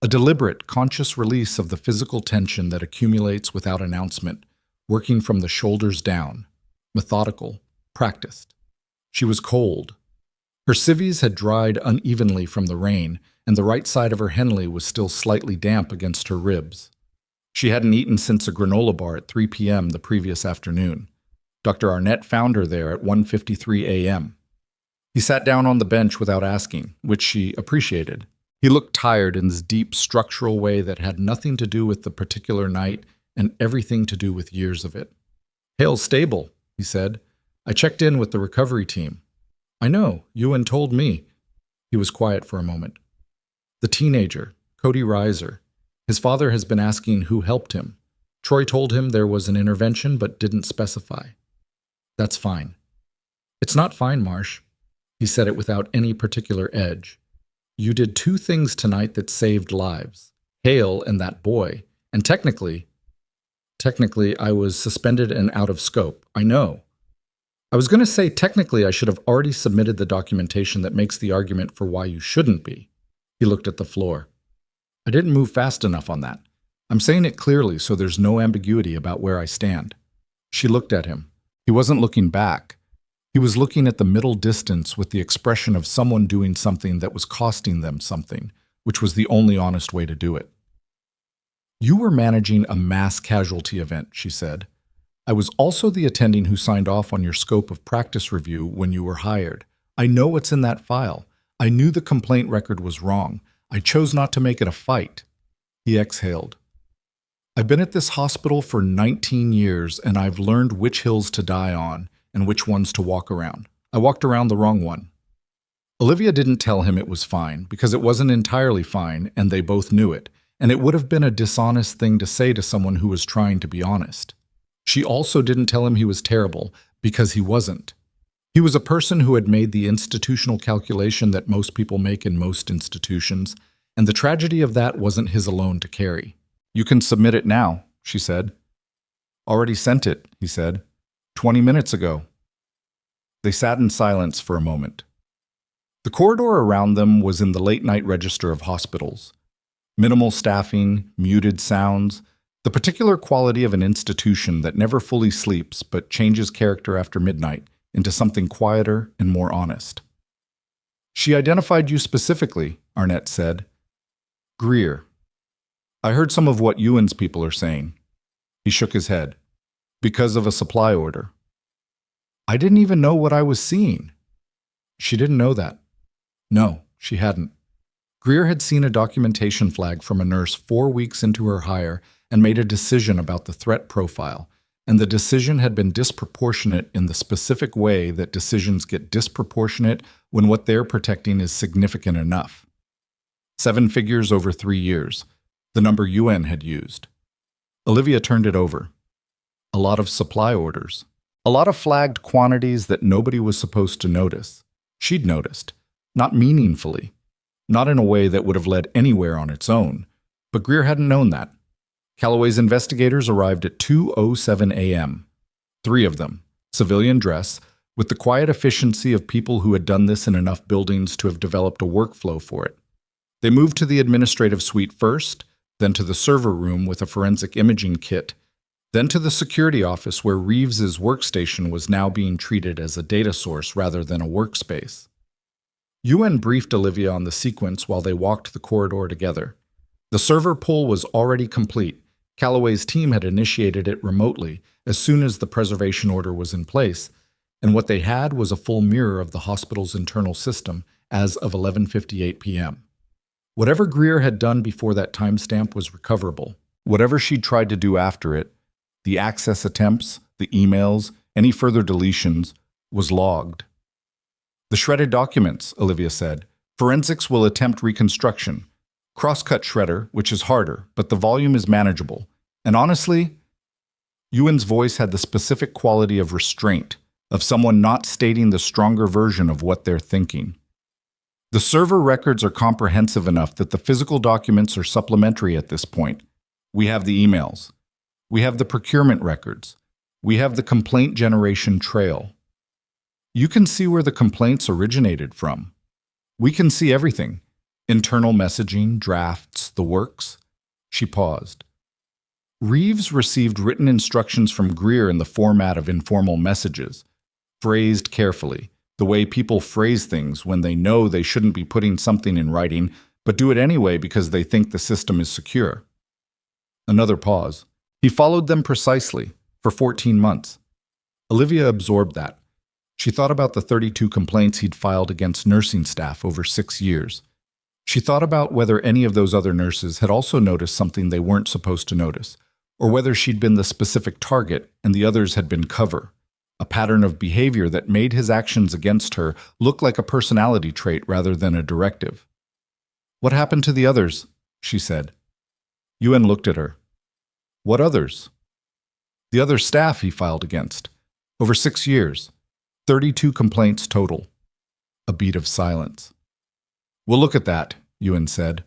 A deliberate, conscious release of the physical tension that accumulates without announcement, working from the shoulders down. Methodical, practiced. She was cold. Her civvies had dried unevenly from the rain, and the right side of her Henley was still slightly damp against her ribs. She hadn't eaten since a granola bar at 3 p.m. the previous afternoon. Dr. Arnett found her there at 1:53 a.m. He sat down on the bench without asking, which she appreciated. He looked tired in this deep structural way that had nothing to do with the particular night and everything to do with years of it. "Hale's stable," he said. I checked in with the recovery team. I know, Ewan told me. He was quiet for a moment. The teenager, Cody Reiser. His father has been asking who helped him. Troy told him there was an intervention but didn't specify. That's fine. It's not fine, Marsh. He said it without any particular edge. You did two things tonight that saved lives. Hale and that boy. And technically, I was suspended and out of scope. I know. I was going to say technically I should have already submitted the documentation that makes the argument for why you shouldn't be. He looked at the floor. I didn't move fast enough on that. I'm saying it clearly so there's no ambiguity about where I stand. She looked at him. He wasn't looking back. He was looking at the middle distance with the expression of someone doing something that was costing them something, which was the only honest way to do it. You were managing a mass casualty event, she said. I was also the attending who signed off on your scope of practice review when you were hired. I know what's in that file. I knew the complaint record was wrong. I chose not to make it a fight. He exhaled. I've been at this hospital for 19 years, and I've learned which hills to die on and which ones to walk around. I walked around the wrong one. Olivia didn't tell him it was fine, because it wasn't entirely fine, and they both knew it, and it would have been a dishonest thing to say to someone who was trying to be honest. She also didn't tell him he was terrible, because he wasn't. He was a person who had made the institutional calculation that most people make in most institutions, and the tragedy of that wasn't his alone to carry. You can submit it now, she said. Already sent it, he said. 20 minutes ago. They sat in silence for a moment. The corridor around them was in the late-night register of hospitals. Minimal staffing, muted sounds, the particular quality of an institution that never fully sleeps but changes character after midnight into something quieter and more honest. She identified you specifically, Arnett said. Greer. I heard some of what Ewan's people are saying. He shook his head. Because of a supply order. I didn't even know what I was seeing. She didn't know that. No, she hadn't. Greer had seen a documentation flag from a nurse 4 weeks into her hire and made a decision about the threat profile, and the decision had been disproportionate in the specific way that decisions get disproportionate when what they're protecting is significant enough. 7 figures over 3 years, the number UN had used. Olivia turned it over. A lot of supply orders. A lot of flagged quantities that nobody was supposed to notice. She'd noticed. Not meaningfully. Not in a way that would have led anywhere on its own. But Greer hadn't known that. Calloway's investigators arrived at 2:07 a.m. 3 of them, civilian dress, with the quiet efficiency of people who had done this in enough buildings to have developed a workflow for it. They moved to the administrative suite first, then to the server room with a forensic imaging kit, then to the security office where Reeves's workstation was now being treated as a data source rather than a workspace. UN briefed Olivia on the sequence while they walked the corridor together. The server pull was already complete. Calloway's team had initiated it remotely as soon as the preservation order was in place, and what they had was a full mirror of the hospital's internal system as of 11:58 p.m. Whatever Greer had done before that timestamp was recoverable. Whatever she'd tried to do after it, the access attempts, the emails, any further deletions, was logged. The shredded documents, Olivia said. Forensics will attempt reconstruction. Crosscut shredder, which is harder, but the volume is manageable. And honestly, Ewan's voice had the specific quality of restraint, of someone not stating the stronger version of what they're thinking. The server records are comprehensive enough that the physical documents are supplementary at this point. We have the emails. We have the procurement records. We have the complaint generation trail. You can see where the complaints originated from. We can see everything. Internal messaging, drafts, the works. She paused. Reeves received written instructions from Greer in the format of informal messages, phrased carefully, the way people phrase things when they know they shouldn't be putting something in writing, but do it anyway because they think the system is secure. Another pause. He followed them precisely, for 14 months. Olivia absorbed that. She thought about the 32 complaints he'd filed against nursing staff over 6 years. She thought about whether any of those other nurses had also noticed something they weren't supposed to notice, or whether she'd been the specific target and the others had been cover. a pattern of behavior that made his actions against her look like a personality trait rather than a directive. "What happened to the others?" she said. Yuen looked at her. "What others?" "The other staff he filed against. Over 6 years. 32 complaints total." A beat of silence. "We'll look at that," Yuen said.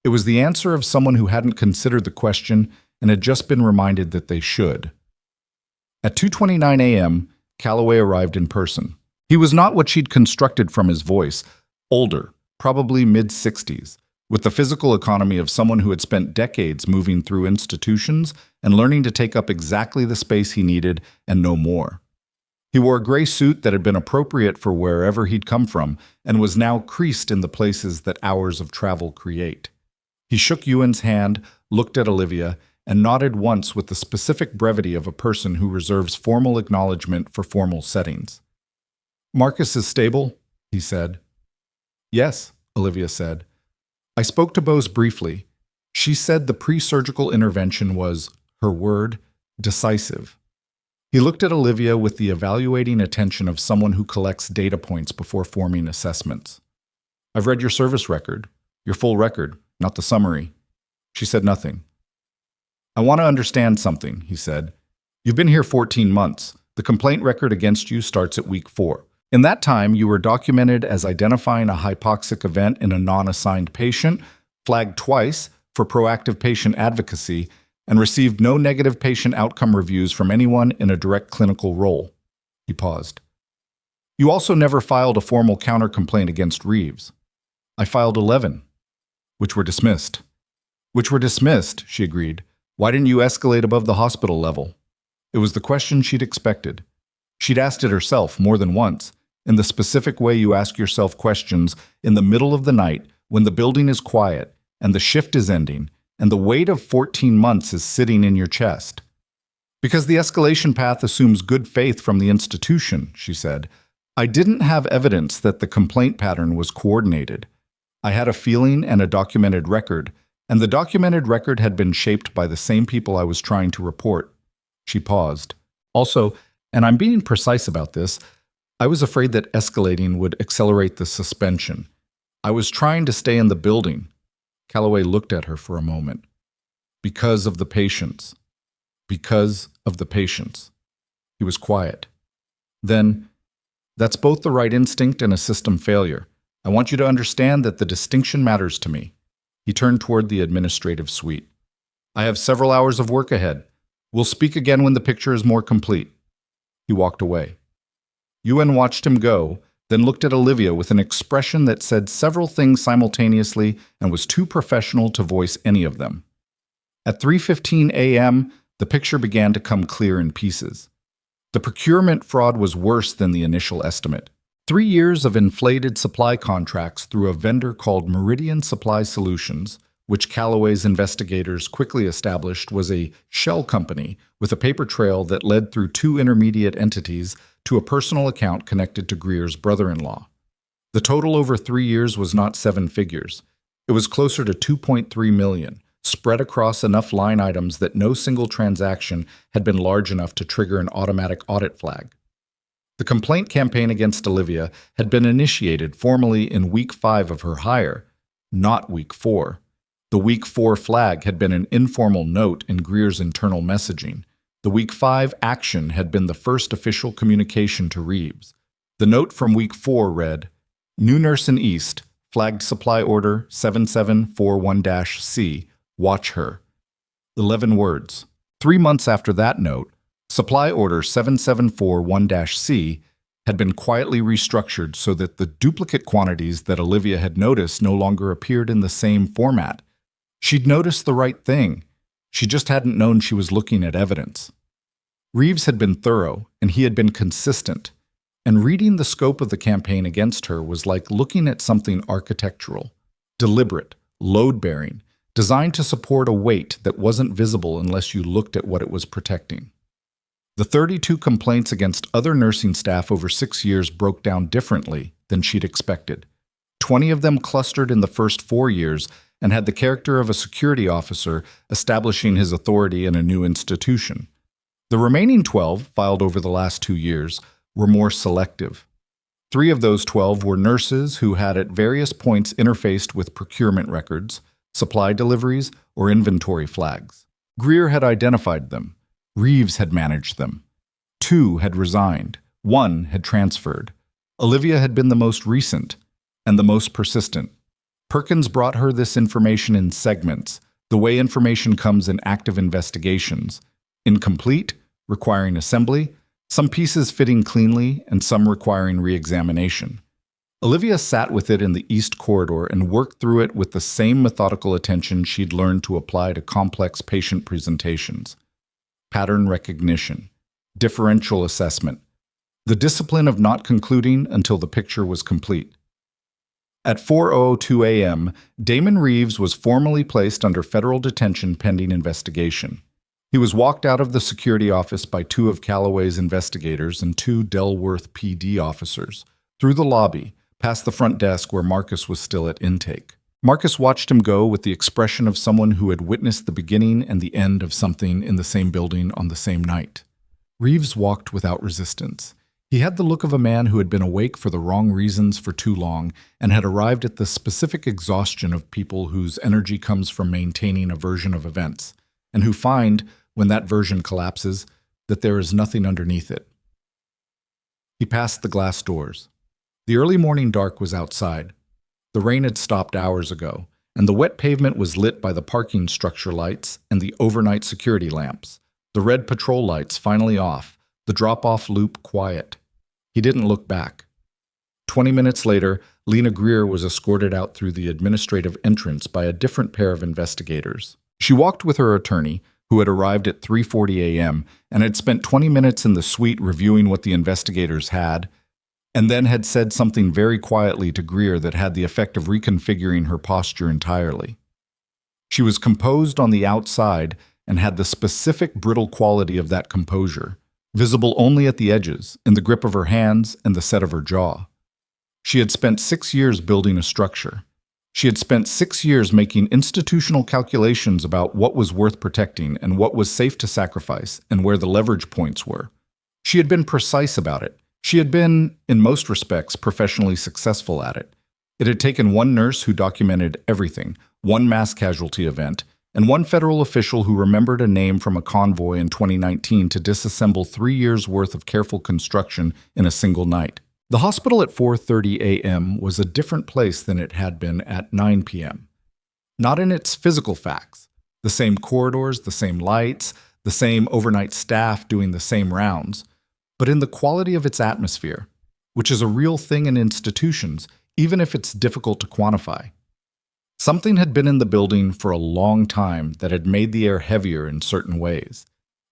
It was the answer of someone who hadn't considered the question and had just been reminded that they should. At 2:29 a.m., Calloway arrived in person. He was not what she'd constructed from his voice, older, probably mid-60s, with the physical economy of someone who had spent decades moving through institutions and learning to take up exactly the space he needed and no more. He wore a gray suit that had been appropriate for wherever he'd come from and was now creased in the places that hours of travel create. He shook Yuen's hand, looked at Olivia, and nodded once with the specific brevity of a person who reserves formal acknowledgement for formal settings. "Marcus is stable," he said. "Yes," Olivia said. "I spoke to Bose briefly. She said the pre-surgical intervention was, her word, decisive." He looked at Olivia with the evaluating attention of someone who collects data points before forming assessments. "I've read your service record, your full record, not the summary." She said nothing. "I want to understand something," he said. "You've been here 14 months. The complaint record against you starts at week 4. In that time, you were documented as identifying a hypoxic event in a non-assigned patient, flagged twice for proactive patient advocacy, and received no negative patient outcome reviews from anyone in a direct clinical role." He paused. "You also never filed a formal counter-complaint against Reeves." "I filed 11, which were dismissed." "Which were dismissed," she agreed. "Why didn't you escalate above the hospital level?" It was the question she'd expected. She'd asked it herself more than once, in the specific way you ask yourself questions in the middle of the night when the building is quiet and the shift is ending and the weight of 14 months is sitting in your chest. "Because the escalation path assumes good faith from the institution," she said. "I didn't have evidence that the complaint pattern was coordinated. I had a feeling and a documented record, and the documented record had been shaped by the same people I was trying to report." She paused. "Also, and I'm being precise about this, I was afraid that escalating would accelerate the suspension. I was trying to stay in the building." Calloway looked at her for a moment. "Because of the patients. Because of the patients." He was quiet. Then, "That's both the right instinct and a system failure. I want you to understand that the distinction matters to me." He turned toward the administrative suite. "I have several hours of work ahead. We'll speak again when the picture is more complete." He walked away. Yuen watched him go, then looked at Olivia with an expression that said several things simultaneously and was too professional to voice any of them. At 3:15 a.m., the picture began to come clear in pieces. The procurement fraud was worse than the initial estimate. 3 years of inflated supply contracts through a vendor called Meridian Supply Solutions, which Calloway's investigators quickly established was a shell company with a paper trail that led through 2 intermediate entities to a personal account connected to Greer's brother-in-law. The total over 3 years was not 7 figures. It was closer to 2.3 million, spread across enough line items that no single transaction had been large enough to trigger an automatic audit flag. The complaint campaign against Olivia had been initiated formally in week 5 of her hire, not week 4. The week 4 flag had been an informal note in Greer's internal messaging. The week 5 action had been the first official communication to Reeves. The note from week 4 read, "New nurse in East, flagged supply order 7741-C, watch her." 11 words. 3 months after that note, supply order 7741-C had been quietly restructured so that the duplicate quantities that Olivia had noticed no longer appeared in the same format. She'd noticed the right thing. She just hadn't known she was looking at evidence. Reeves had been thorough, and he had been consistent, and reading the scope of the campaign against her was like looking at something architectural, deliberate, load-bearing, designed to support a weight that wasn't visible unless you looked at what it was protecting. The 32 complaints against other nursing staff over 6 years broke down differently than she'd expected. 20 of them clustered in the first 4 years and had the character of a security officer establishing his authority in a new institution. The remaining 12, filed over the last 2 years, were more selective. 3 of those 12 were nurses who had at various points interfaced with procurement records, supply deliveries, or inventory flags. Greer had identified them. Reeves had managed them. 2 had resigned. 1 had transferred. Olivia had been the most recent and the most persistent. Perkins brought her this information in segments, the way information comes in active investigations. Incomplete, requiring assembly, some pieces fitting cleanly, and some requiring re-examination. Olivia sat with it in the east corridor and worked through it with the same methodical attention she'd learned to apply to complex patient presentations. Pattern recognition, differential assessment, the discipline of not concluding until the picture was complete. At 4:02 a.m., Damon Reeves was formally placed under federal detention pending investigation. He was walked out of the security office by 2 of Callaway's investigators and 2 Delworth PD officers, through the lobby, past the front desk where Marcus was still at intake. Marcus watched him go with the expression of someone who had witnessed the beginning and the end of something in the same building on the same night. Reeves walked without resistance. He had the look of a man who had been awake for the wrong reasons for too long and had arrived at the specific exhaustion of people whose energy comes from maintaining a version of events, and who find, when that version collapses, that there is nothing underneath it. He passed the glass doors. The early morning dark was outside. The rain had stopped hours ago, and the wet pavement was lit by the parking structure lights and the overnight security lamps, the red patrol lights finally off, the drop-off loop quiet. He didn't look back. 20 minutes later, Lena Greer was escorted out through the administrative entrance by a different pair of investigators. She walked with her attorney, who had arrived at 3:40 a.m. and had spent 20 minutes in the suite reviewing what the investigators had, and then had said something very quietly to Greer that had the effect of reconfiguring her posture entirely. She was composed on the outside and had the specific brittle quality of that composure, visible only at the edges, in the grip of her hands and the set of her jaw. She had spent 6 years building a structure. She had spent 6 years making institutional calculations about what was worth protecting and what was safe to sacrifice and where the leverage points were. She had been precise about it. She had been, in most respects, professionally successful at it. It had taken one nurse who documented everything, one mass casualty event, and one federal official who remembered a name from a convoy in 2019 to disassemble 3 years' worth of careful construction in a single night. The hospital at 4:30 a.m. was a different place than it had been at 9 p.m. Not in its physical facts, the same corridors, the same lights, the same overnight staff doing the same rounds, but in the quality of its atmosphere, which is a real thing in institutions, even if it's difficult to quantify. Something had been in the building for a long time that had made the air heavier in certain ways,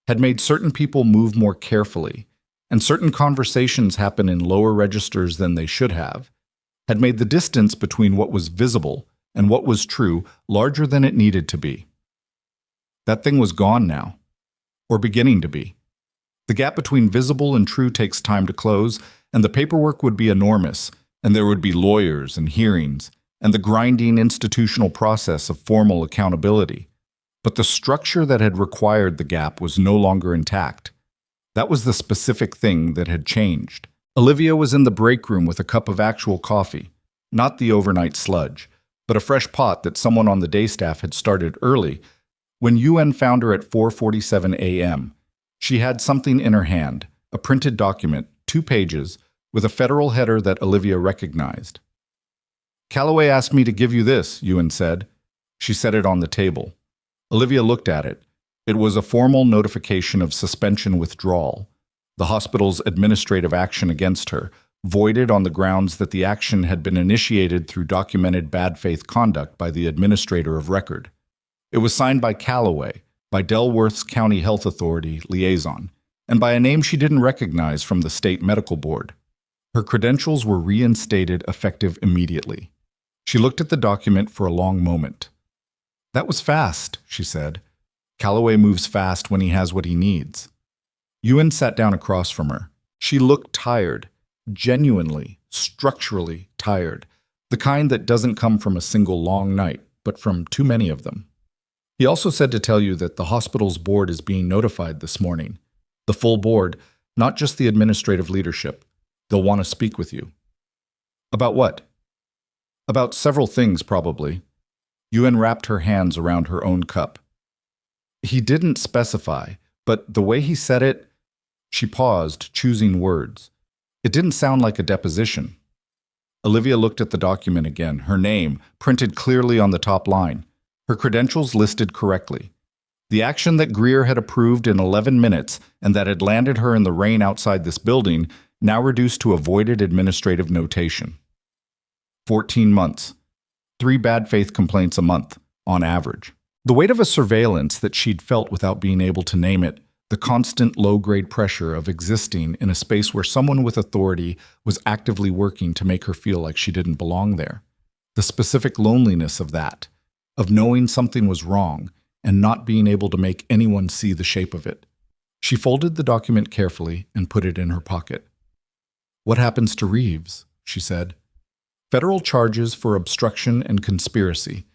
had made certain people move more carefully, and certain conversations happen in lower registers than they should have, had made the distance between what was visible and what was true larger than it needed to be. That thing was gone now, or beginning to be. The gap between visible and true takes time to close, and the paperwork would be enormous, and there would be lawyers and hearings, and the grinding institutional process of formal accountability. But the structure that had required the gap was no longer intact. That was the specific thing that had changed. Olivia was in the break room with a cup of actual coffee, not the overnight sludge, but a fresh pot that someone on the day staff had started early. When UN found her at 4:47 a.m., she had something in her hand, a printed document, 2 pages, with a federal header that Olivia recognized. "Callaway asked me to give you this," Ewan said. She set it on the table. Olivia looked at it. It was a formal notification of suspension withdrawal, the hospital's administrative action against her, voided on the grounds that the action had been initiated through documented bad faith conduct by the administrator of record. It was signed by Callaway, by Delworth's County Health Authority liaison, and by a name she didn't recognize from the state medical board. Her credentials were reinstated effective immediately. She looked at the document for a long moment. "That was fast," she said. "Callaway moves fast when he has what he needs." Ewan sat down across from her. She looked tired, genuinely, structurally tired, the kind that doesn't come from a single long night, but from too many of them. "He also said to tell you that the hospital's board is being notified this morning. The full board, not just the administrative leadership. They'll want to speak with you. About what? About several things, probably. Yuen wrapped her hands around her own cup. He didn't specify, but the way he said it, she paused, choosing words. It didn't sound like a deposition. Olivia looked at the document again, her name printed clearly on the top line, her credentials listed correctly. The action that Greer had approved in 11 minutes and that had landed her in the rain outside this building, now reduced to avoided administrative notation. 14 months. 3 bad faith complaints a month, on average. The weight of a surveillance that she'd felt without being able to name it, the constant low-grade pressure of existing in a space where someone with authority was actively working to make her feel like she didn't belong there. The specific loneliness of that, of knowing something was wrong and not being able to make anyone see the shape of it. She folded the document carefully and put it in her pocket. "What happens to Reeves?" she said. "Federal charges for obstruction and conspiracy.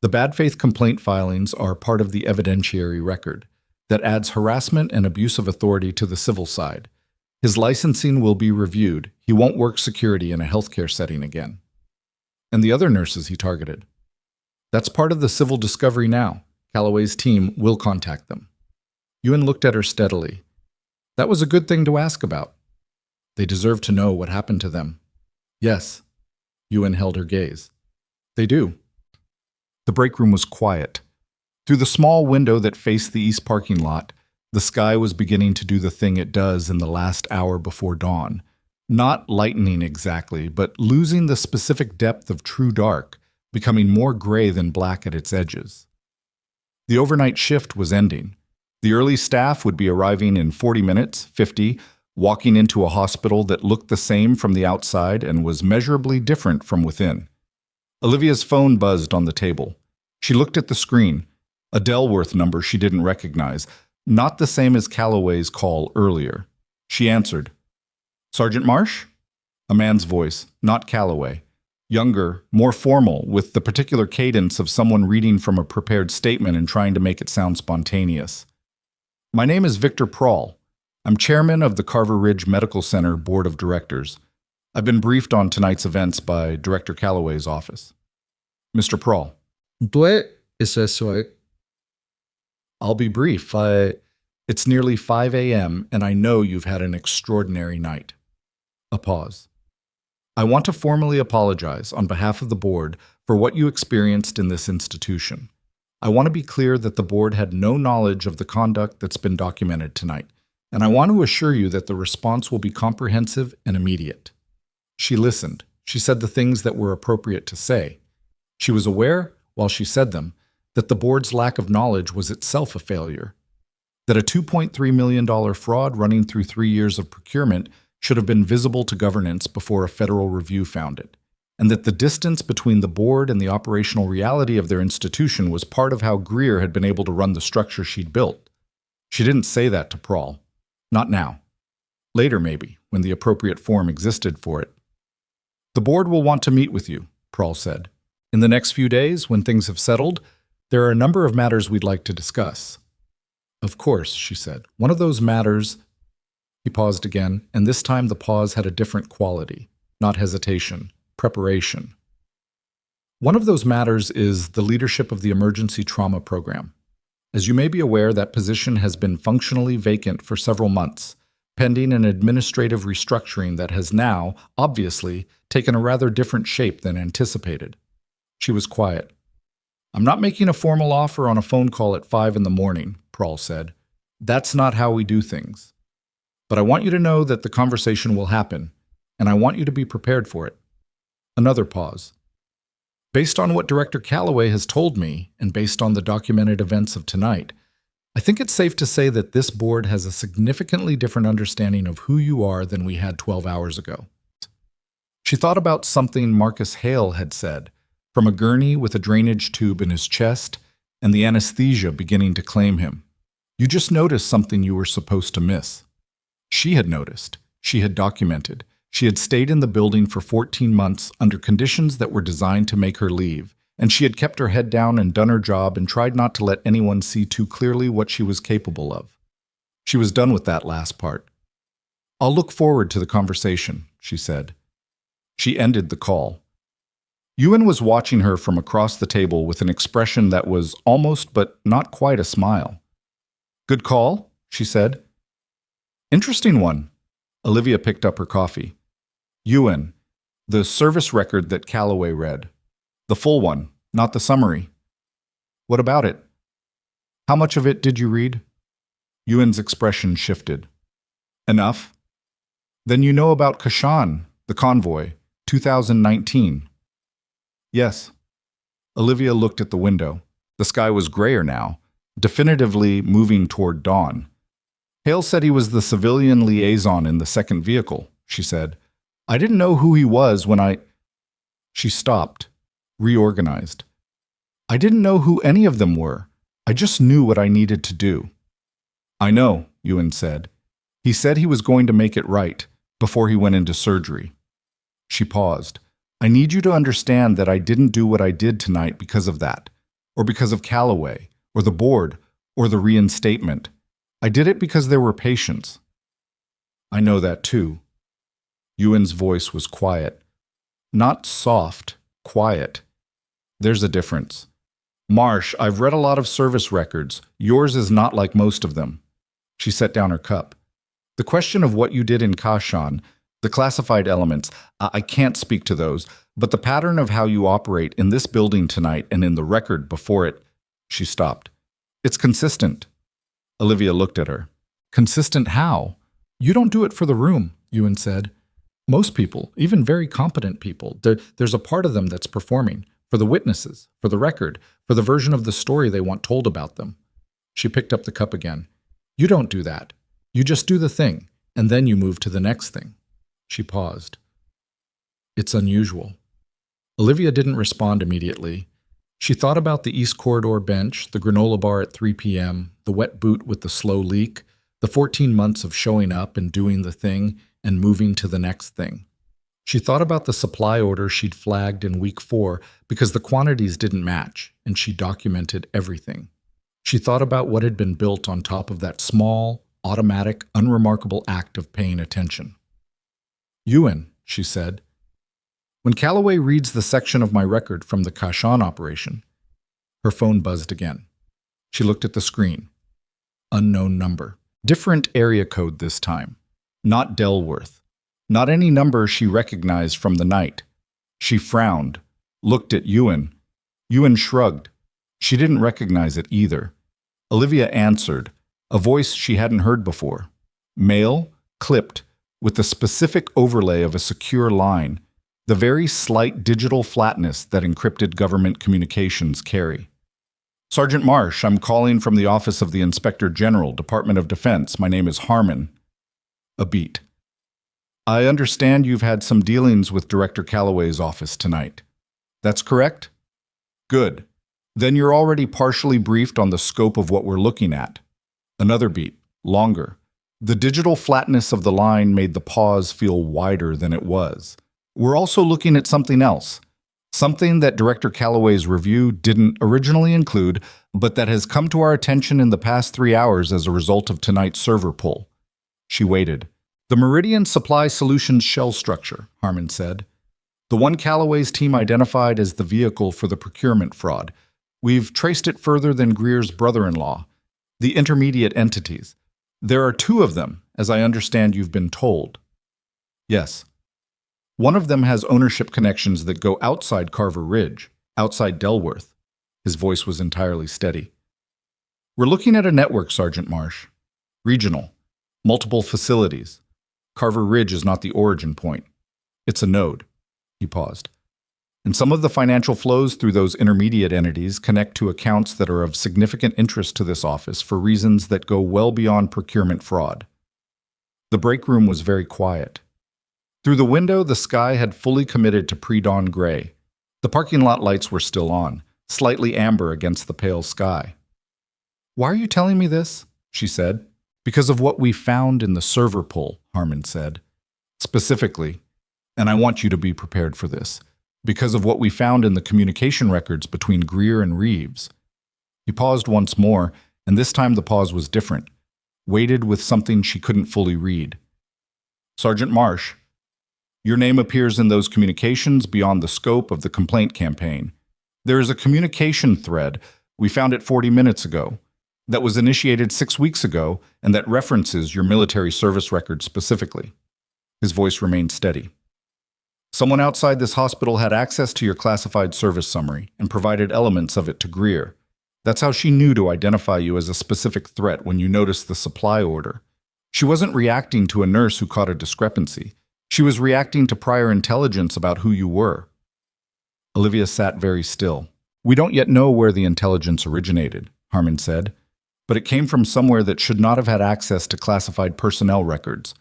The bad faith complaint filings are part of the evidentiary record that adds harassment and abuse of authority to the civil side. His licensing will be reviewed. He won't work security in a healthcare setting again." "And the other nurses he targeted?" "That's part of the civil discovery now. Calloway's team will contact them." Yuen looked at her steadily. "That was a good thing to ask about. They deserve to know what happened to them." "Yes." Yuen held her gaze. "They do." The break room was quiet. Through the small window that faced the east parking lot, the sky was beginning to do the thing it does in the last hour before dawn. Not lightening exactly, but losing the specific depth of true dark, becoming more gray than black at its edges. The overnight shift was ending. The early staff would be arriving in 40 minutes, 50, walking into a hospital that looked the same from the outside and was measurably different from within. Olivia's phone buzzed on the table. She looked at the screen, a Delworth number she didn't recognize, not the same as Calloway's call earlier. She answered. "Sergeant Marsh?" A man's voice, not Calloway. Younger, more formal, with the particular cadence of someone reading from a prepared statement and trying to make it sound spontaneous. "My name is Victor Prawl. I'm chairman of the Carver Ridge Medical Center Board of Directors. I've been briefed on tonight's events by Director Calloway's office." "Mr. Prawl." Eso es hoy. "I'll be brief. It's nearly 5 a.m., and I know you've had an extraordinary night." A pause. "I want to formally apologize on behalf of the board for what you experienced in this institution. I want to be clear that the board had no knowledge of the conduct that's been documented tonight, and I want to assure you that the response will be comprehensive and immediate." She listened. She said the things that were appropriate to say. She was aware, while she said them, that the board's lack of knowledge was itself a failure, that a $2.3 million fraud running through 3 years of procurement should have been visible to governance before a federal review found it, and that the distance between the board and the operational reality of their institution was part of how Greer had been able to run the structure she'd built. She didn't say that to Prawl. Not now. Later, maybe, when the appropriate forum existed for it. "The board will want to meet with you," Prawl said. "In the next few days, when things have settled, there are a number of matters we'd like to discuss." "Of course," she said. "One of those matters—" He paused again, and this time the pause had a different quality, not hesitation, preparation. "One of those matters is the leadership of the emergency trauma program. As you may be aware, that position has been functionally vacant for several months, pending an administrative restructuring that has now, obviously, taken a rather different shape than anticipated." She was quiet. "I'm not making a formal offer on a phone call at 5 in the morning, Prawl said. "That's not how we do things. But I want you to know that the conversation will happen, and I want you to be prepared for it." Another pause. "Based on what Director Calloway has told me, and based on the documented events of tonight, I think it's safe to say that this board has a significantly different understanding of who you are than we had 12 hours ago." She thought about something Marcus Hale had said, from a gurney with a drainage tube in his chest and the anesthesia beginning to claim him. You just noticed something you were supposed to miss. She had noticed. She had documented. She had stayed in the building for 14 months under conditions that were designed to make her leave, and she had kept her head down and done her job and tried not to let anyone see too clearly what she was capable of. She was done with that last part. "I'll look forward to the conversation," she said. She ended the call. Ewan was watching her from across the table with an expression that was almost but not quite a smile. "Good call," she said. "Interesting one." Olivia picked up her coffee. "Ewan, the service record that Calloway read. The full one, not the summary." "What about it?" "How much of it did you read?" Ewan's expression shifted. "Enough." "Then you know about Kashan, the convoy, 2019. "Yes." Olivia looked at the window. The sky was grayer now, definitively moving toward dawn. "Hale said he was the civilian liaison in the second vehicle," she said. "I didn't know who he was when I—" She stopped, reorganized. "I didn't know who any of them were. I just knew what I needed to do." "I know," Ewan said. "He said he was going to make it right before he went into surgery." She paused. "I need you to understand that I didn't do what I did tonight because of that, or because of Calloway, or the board, or the reinstatement. I did it because there were patients." "I know that too." Ewan's voice was quiet. Not soft, quiet. "There's a difference. Marsh, I've read a lot of service records. Yours is not like most of them." She set down her cup. "The question of what you did in Kashan, the classified elements, I can't speak to those, but the pattern of how you operate in this building tonight and in the record before it—" She stopped. "It's consistent." Olivia looked at her. "Consistent how?" "You don't do it for the room," Ewan said. "Most people, even very competent people, there's a part of them that's performing, for the witnesses, for the record, for the version of the story they want told about them." She picked up the cup again. "You don't do that. You just do the thing, and then you move to the next thing." She paused. "It's unusual." Olivia didn't respond immediately. She thought about the East Corridor bench, the granola bar at 3 p.m., the wet boot with the slow leak, the 14 months of showing up and doing the thing and moving to the next thing. She thought about the supply order she'd flagged in week 4 because the quantities didn't match, and she documented everything. She thought about what had been built on top of that small, automatic, unremarkable act of paying attention. "Ewan," she said, "when Calloway reads the section of my record from the Kashan operation—" Her phone buzzed again. She looked at the screen. Unknown number. Different area code this time. Not Delworth. Not any number she recognized from the night. She frowned, looked at Ewan. Ewan shrugged. She didn't recognize it either. Olivia answered, a voice she hadn't heard before. Male, clipped, with the specific overlay of a secure line, the very slight digital flatness that encrypted government communications carry. "Sergeant Marsh, I'm calling from the Office of the Inspector General, Department of Defense. My name is Harmon." A beat. "I understand you've had some dealings with Director Calloway's office tonight. That's correct? Good. Then you're already partially briefed on the scope of what we're looking at." Another beat, longer. The digital flatness of the line made the pause feel wider than it was. "We're also looking at something else. Something that Director Calloway's review didn't originally include, but that has come to our attention in the past 3 hours as a result of tonight's server pull." She waited. "The Meridian Supply Solutions shell structure," Harmon said. "The one Calloway's team identified as the vehicle for the procurement fraud. We've traced it further than Greer's brother-in-law. The intermediate entities. There are 2 of them, as I understand you've been told." "Yes." "One of them has ownership connections that go outside Carver Ridge, outside Delworth." His voice was entirely steady. "We're looking at a network, Sergeant Marsh. Regional. Multiple facilities. Carver Ridge is not the origin point. It's a node." He paused. "And some of the financial flows through those intermediate entities connect to accounts that are of significant interest to this office for reasons that go well beyond procurement fraud." The break room was very quiet. Through the window, the sky had fully committed to pre-dawn gray. The parking lot lights were still on, slightly amber against the pale sky. "Why are you telling me this?" she said. "Because of what we found in the server pull," Harmon said. "Specifically, and I want you to be prepared for this, because of what we found in the communication records between Greer and Reeves." He paused once more, and this time the pause was different. weighted with something she couldn't fully read. Sergeant Marsh, your name appears in those communications beyond the scope of the complaint campaign. There is a communication thread, we found it 40 minutes ago, that was initiated 6 weeks ago and that references your military service record specifically. His voice remained steady. Someone outside this hospital had access to your classified service summary and provided elements of it to Greer. That's how she knew to identify you as a specific threat when you noticed the supply order. She wasn't reacting to a nurse who caught a discrepancy. She was reacting to prior intelligence about who you were. Olivia sat very still. We don't yet know where the intelligence originated, Harmon said, but it came from somewhere that should not have had access to classified personnel records.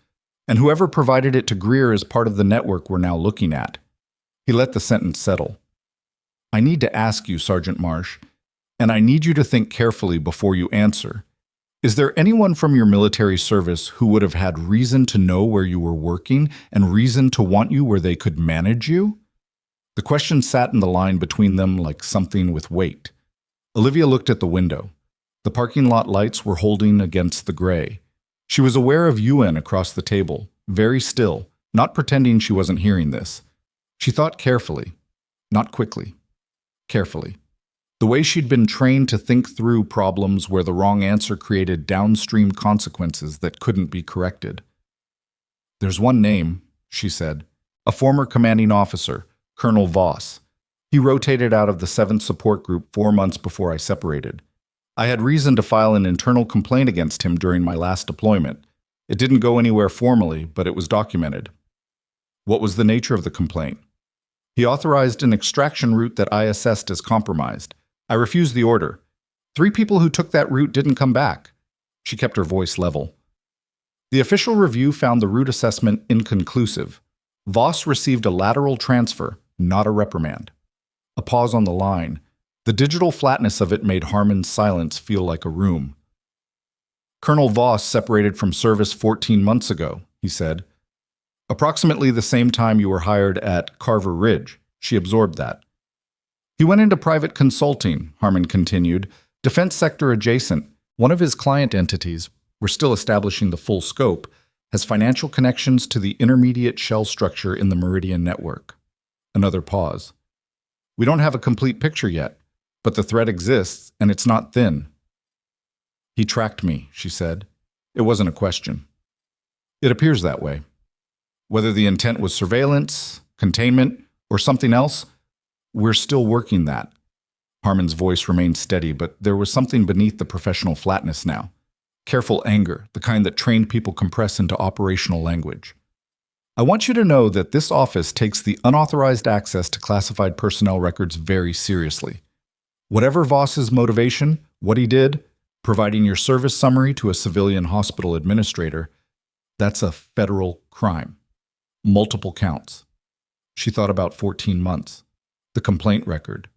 And whoever provided it to Greer is part of the network we're now looking at. He let the sentence settle. I need to ask you, Sergeant Marsh, and I need you to think carefully before you answer. Is there anyone from your military service who would have had reason to know where you were working and reason to want you where they could manage you? The question sat in the line between them like something with weight. Olivia looked at the window. The parking lot lights were holding against the gray. She was aware of Yuen across the table, very still, not pretending she wasn't hearing this. She thought carefully, not quickly, carefully. The way she'd been trained to think through problems where the wrong answer created downstream consequences that couldn't be corrected. There's one name, she said, a former commanding officer, Colonel Voss. He rotated out of the 7th Support Group 4 months before I separated. I had reason to file an internal complaint against him during my last deployment. It didn't go anywhere formally, but it was documented. What was the nature of the complaint? He authorized an extraction route that I assessed as compromised. I refused the order. 3 people who took that route didn't come back. She kept her voice level. The official review found the route assessment inconclusive. Voss received a lateral transfer, not a reprimand. A pause on the line. The digital flatness of it made Harmon's silence feel like a room. Colonel Voss separated from service 14 months ago, he said. Approximately the same time you were hired at Carver Ridge. She absorbed that. He went into private consulting, Harmon continued, defense sector adjacent. One of his client entities, we're still establishing the full scope, has financial connections to the intermediate shell structure in the Meridian network. Another pause. We don't have a complete picture yet, but the threat exists, and it's not thin. He tracked me, she said. It wasn't a question. It appears that way. Whether the intent was surveillance, containment, or something else, we're still working that. Harmon's voice remained steady, but there was something beneath the professional flatness now. Careful anger, the kind that trained people compress into operational language. I want you to know that this office takes the unauthorized access to classified personnel records very seriously. Whatever Voss's motivation, what he did, providing your service summary to a civilian hospital administrator, that's a federal crime. Multiple counts. She thought about 14 months. The complaint record.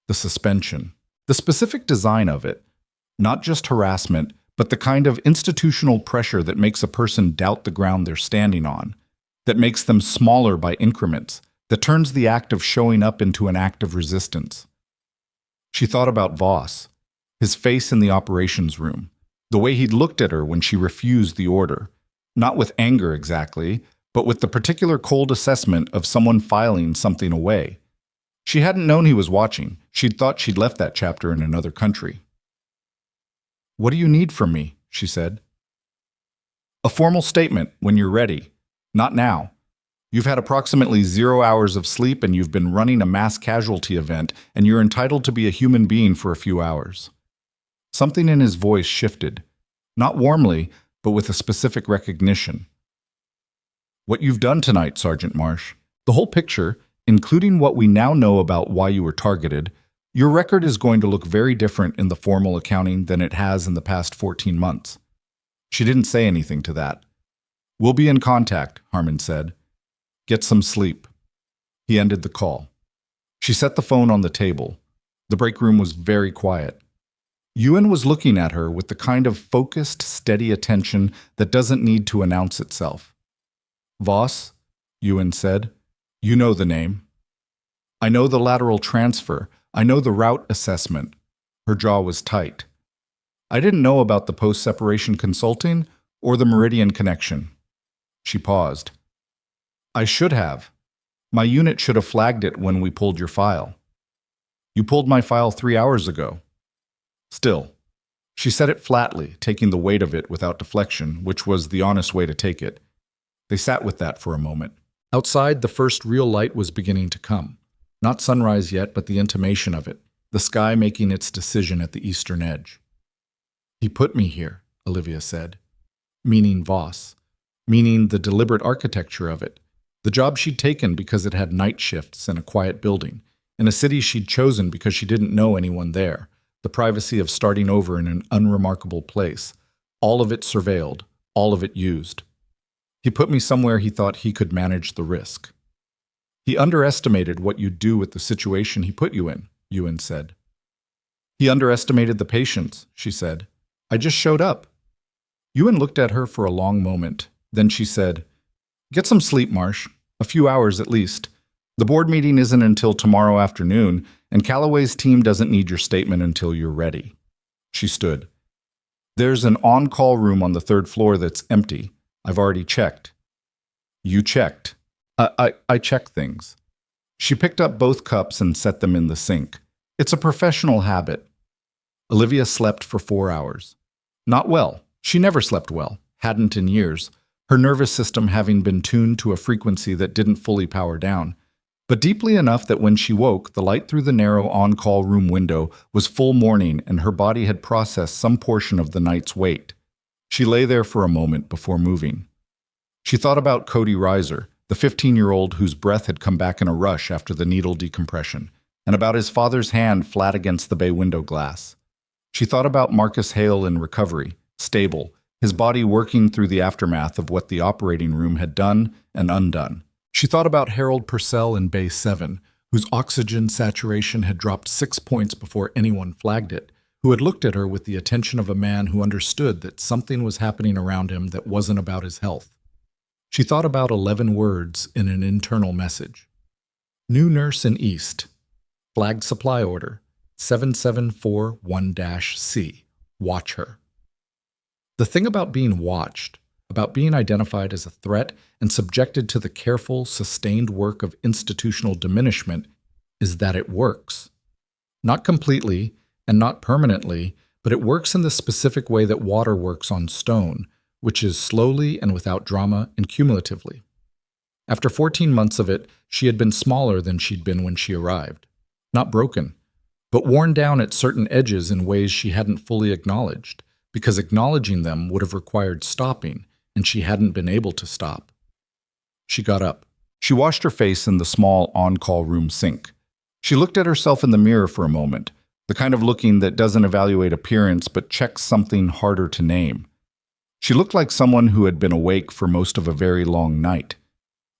The suspension. The specific design of it. Not just harassment, but the kind of institutional pressure that makes a person doubt the ground they're standing on, that makes them smaller by increments, that turns the act of showing up into an act of resistance. She thought about Voss, his face in the operations room, the way he'd looked at her when she refused the order, not with anger exactly, but with the particular cold assessment of someone filing something away. She hadn't known he was watching. She'd thought she'd left that chapter in another country. What do you need from me? She said. A formal statement when you're ready. Not now. You've had approximately 0 hours of sleep and you've been running a mass casualty event and you're entitled to be a human being for a few hours. Something in his voice shifted. Not warmly, but with a specific recognition. What you've done tonight, Sergeant Marsh, the whole picture, including what we now know about why you were targeted, your record is going to look very different in the formal accounting than it has in the past 14 months. She didn't say anything to that. We'll be in contact, Harmon said. Get some sleep. He ended the call. She set the phone on the table. The break room was very quiet. Yuen was looking at her with the kind of focused, steady attention that doesn't need to announce itself. Voss, Yuen said, you know the name. I know the lateral transfer. I know the route assessment. Her jaw was tight. I didn't know about the post-separation consulting or the Meridian connection. She paused. I should have. My unit should have flagged it when we pulled your file. You pulled my file 3 hours ago. Still. She said it flatly, taking the weight of it without deflection, which was the honest way to take it. They sat with that for a moment. Outside, the first real light was beginning to come. Not sunrise yet, but the intimation of it, the sky making its decision at the eastern edge. He put me here, Olivia said. Meaning Voss. Meaning the deliberate architecture of it. The job she'd taken because it had night shifts in a quiet building, in a city she'd chosen because she didn't know anyone there, the privacy of starting over in an unremarkable place, all of it surveilled, all of it used. He put me somewhere he thought he could manage the risk. He underestimated what you'd do with the situation he put you in, Ewan said. He underestimated the patience, she said. I just showed up. Ewan looked at her for a long moment. Then she said, Get some sleep, Marsh. A few hours at least. The board meeting isn't until tomorrow afternoon, and Calloway's team doesn't need your statement until you're ready. She stood. There's an on-call room on the 3rd floor that's empty. I've already checked. You checked. I check things. She picked up both cups and set them in the sink. It's a professional habit. Olivia slept for 4 hours. Not well. She never slept well. Hadn't in years. Her nervous system having been tuned to a frequency that didn't fully power down. But deeply enough that when she woke, the light through the narrow on-call room window was full morning and her body had processed some portion of the night's wait. She lay there for a moment before moving. She thought about Cody Reiser, the 15-year-old whose breath had come back in a rush after the needle decompression, and about his father's hand flat against the bay window glass. She thought about Marcus Hale in recovery, stable, his body working through the aftermath of what the operating room had done and undone. She thought about Harold Purcell in Bay 7, whose oxygen saturation had dropped 6 points before anyone flagged it, who had looked at her with the attention of a man who understood that something was happening around him that wasn't about his health. She thought about 11 words in an internal message. New nurse in East. Flagged supply order. 7741-C. Watch her. The thing about being watched, about being identified as a threat and subjected to the careful, sustained work of institutional diminishment, is that it works. Not completely and not permanently, but it works in the specific way that water works on stone, which is slowly and without drama and cumulatively. After 14 months of it, she had been smaller than she'd been when she arrived. Not broken, but worn down at certain edges in ways she hadn't fully acknowledged, because acknowledging them would have required stopping, and she hadn't been able to stop. She got up. She washed her face in the small on-call room sink. She looked at herself in the mirror for a moment, the kind of looking that doesn't evaluate appearance but checks something harder to name. She looked like someone who had been awake for most of a very long night.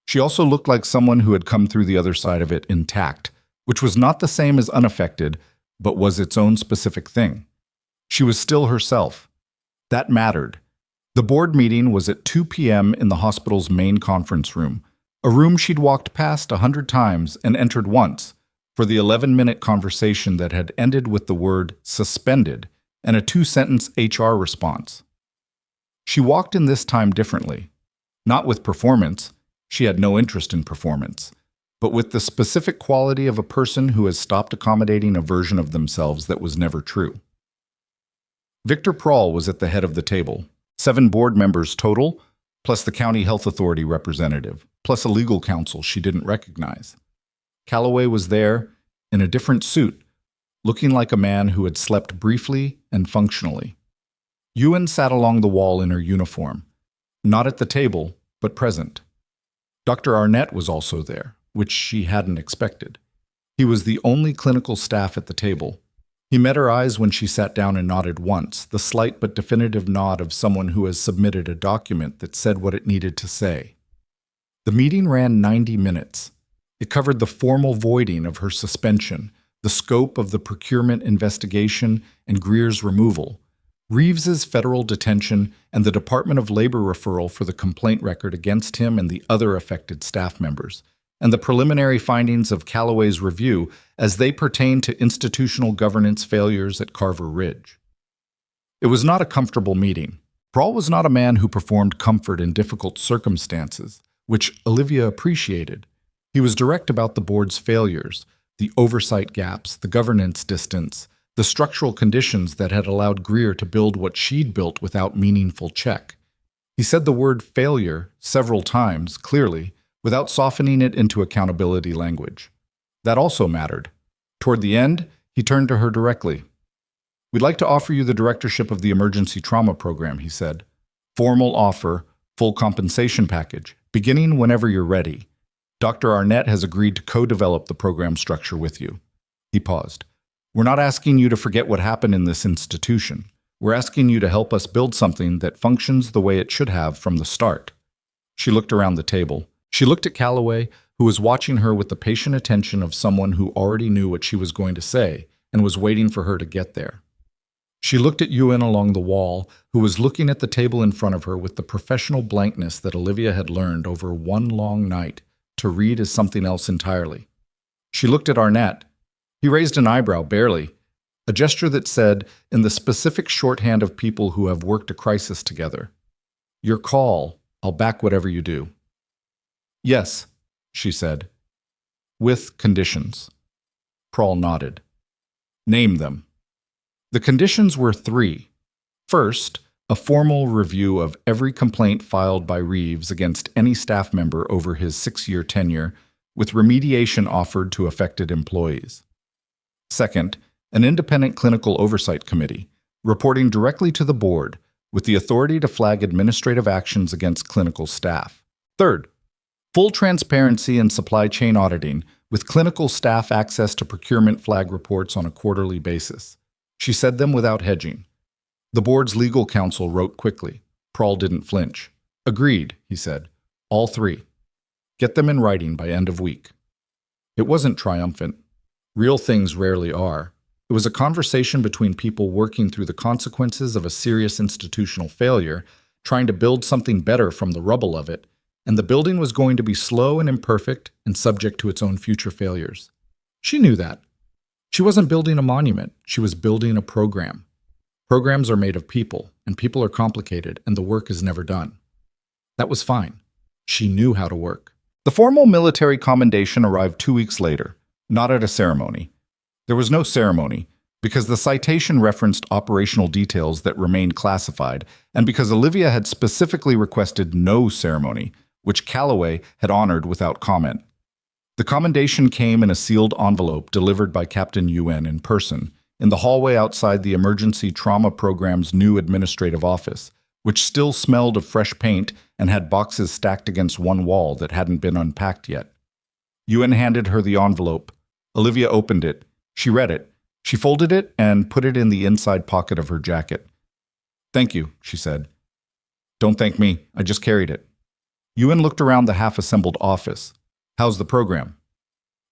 She also looked like someone who had come through the other side of it intact, which was not the same as unaffected, but was its own specific thing. She was still herself. That mattered. The board meeting was at 2 p.m. in the hospital's main conference room, a room she'd walked past 100 times and entered once, for the 11-minute conversation that had ended with the word suspended and a 2-sentence HR response. She walked in this time differently. Not with performance. She had no interest in performance. But with the specific quality of a person who has stopped accommodating a version of themselves that was never true. Victor Prawl was at the head of the table. 7 board members total, plus the county health authority representative, plus a legal counsel she didn't recognize. Calloway was there, in a different suit, looking like a man who had slept briefly and functionally. Ewan sat along the wall in her uniform, not at the table, but present. Dr. Arnett was also there, which she hadn't expected. He was the only clinical staff at the table. He met her eyes when she sat down and nodded once, the slight but definitive nod of someone who has submitted a document that said what it needed to say. The meeting ran 90 minutes. It covered the formal voiding of her suspension, the scope of the procurement investigation and Greer's removal, Reeves's federal detention, and the Department of Labor referral for the complaint record against him and the other affected staff members, and the preliminary findings of Calloway's review as they pertain to institutional governance failures at Carver Ridge. It was not a comfortable meeting. Prawl was not a man who performed comfort in difficult circumstances, which Olivia appreciated. He was direct about the board's failures, the oversight gaps, the governance distance, the structural conditions that had allowed Greer to build what she'd built without meaningful check. He said the word failure several times, clearly, without softening it into accountability language. That also mattered. Toward the end, he turned to her directly. "We'd like to offer you the directorship of the emergency trauma program," he said. "Formal offer, full compensation package, beginning whenever you're ready. Dr. Arnett has agreed to co-develop the program structure with you." He paused. "We're not asking you to forget what happened in this institution. We're asking you to help us build something that functions the way it should have from the start." She looked around the table. She looked at Calloway, who was watching her with the patient attention of someone who already knew what she was going to say and was waiting for her to get there. She looked at Ewan along the wall, who was looking at the table in front of her with the professional blankness that Olivia had learned over one long night to read as something else entirely. She looked at Arnett. He raised an eyebrow, barely, a gesture that said, in the specific shorthand of people who have worked a crisis together, "Your call, I'll back whatever you do." "Yes," she said. "With conditions." Prawl nodded. "Name them." The conditions were 3. First, a formal review of every complaint filed by Reeves against any staff member over his 6-year tenure, with remediation offered to affected employees. Second, an independent clinical oversight committee, reporting directly to the board, with the authority to flag administrative actions against clinical staff. Third, full transparency in supply chain auditing, with clinical staff access to procurement flag reports on a quarterly basis. She said them without hedging. The board's legal counsel wrote quickly. Prawl didn't flinch. "Agreed," he said. "All 3. Get them in writing by end of week." It wasn't triumphant. Real things rarely are. It was a conversation between people working through the consequences of a serious institutional failure, trying to build something better from the rubble of it, and the building was going to be slow and imperfect and subject to its own future failures. She knew that. She wasn't building a monument, she was building a program. Programs are made of people, and people are complicated, and the work is never done. That was fine. She knew how to work. The formal military commendation arrived 2 weeks later, not at a ceremony. There was no ceremony, because the citation referenced operational details that remained classified, and because Olivia had specifically requested no ceremony, which Calloway had honored without comment. The commendation came in a sealed envelope delivered by Captain Yuen in person, in the hallway outside the Emergency Trauma Program's new administrative office, which still smelled of fresh paint and had boxes stacked against one wall that hadn't been unpacked yet. Yuen handed her the envelope. Olivia opened it. She read it. She folded it and put it in the inside pocket of her jacket. "Thank you," she said. "Don't thank me. I just carried it." Yuen looked around the half-assembled office. "How's the program?"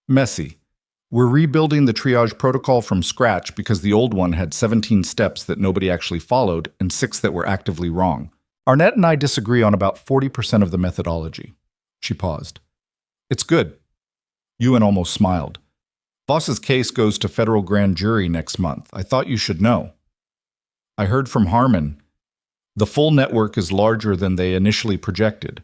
"Messy. We're rebuilding the triage protocol from scratch because the old one had 17 steps that nobody actually followed and 6 that were actively wrong. Arnett and I disagree on about 40% of the methodology." She paused. "It's good." Yuen almost smiled. "Boss's case goes to federal grand jury next month. I thought you should know." "I heard from Harmon. The full network is larger than they initially projected.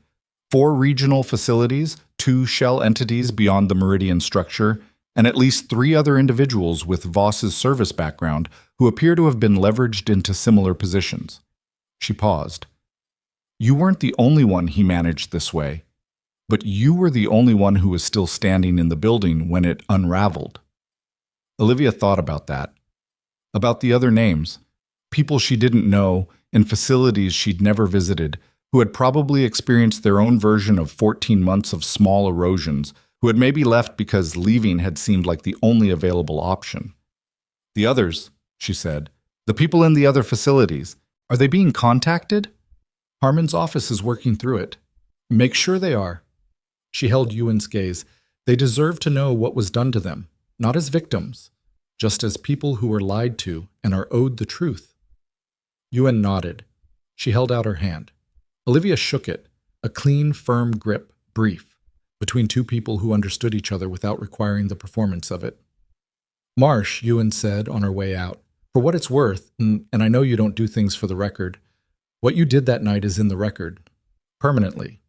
4 regional facilities, 2 shell entities beyond the Meridian structure, and at least 3 other individuals with Voss's service background who appear to have been leveraged into similar positions." She paused. "You weren't the only one he managed this way, but you were the only one who was still standing in the building when it unraveled." Olivia thought about that. About the other names, people she didn't know in facilities she'd never visited, who had probably experienced their own version of 14 months of small erosions, who had maybe left because leaving had seemed like the only available option. "The others," she said, "the people in the other facilities, are they being contacted?" "Harmon's office is working through it. Make sure they are." She held Ewan's gaze. "They deserve to know what was done to them, not as victims, just as people who were lied to and are owed the truth." Ewan nodded. She held out her hand. Olivia shook it, a clean, firm grip, brief, between 2 people who understood each other without requiring the performance of it. "Marsh," Ewan said on her way out, For what it's worth, and I know you don't do things for the record, what you did that night is in the record. Permanently.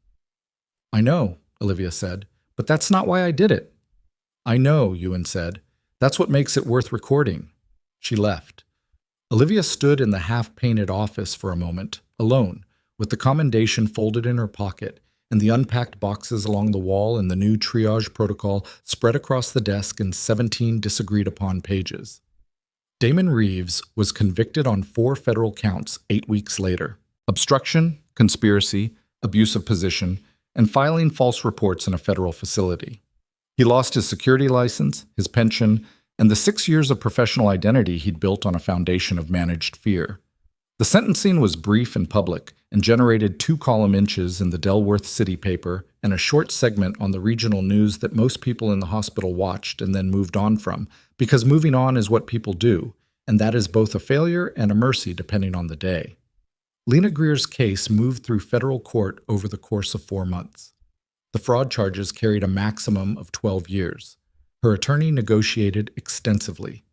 I know, Olivia said, but that's not why I did it. I know, Ewan said. That's what makes it worth recording. She left. Olivia stood in the half-painted office for a moment, alone, with the commendation folded in her pocket and the unpacked boxes along the wall and the new triage protocol spread across the desk in 17 disagreed-upon pages. Damon Reeves was convicted on 4 federal counts 8 weeks later: obstruction, conspiracy, abuse of position, and filing false reports in a federal facility. He lost his security license, his pension, and the 6 years of professional identity he'd built on a foundation of managed fear. The sentencing was brief and public and generated 2 column inches in the Delworth City paper and a short segment on the regional news that most people in the hospital watched and then moved on from, because moving on is what people do, and that is both a failure and a mercy depending on the day. Lena Greer's case moved through federal court over the course of 4 months. The fraud charges carried a maximum of 12 years. Her attorney negotiated extensively.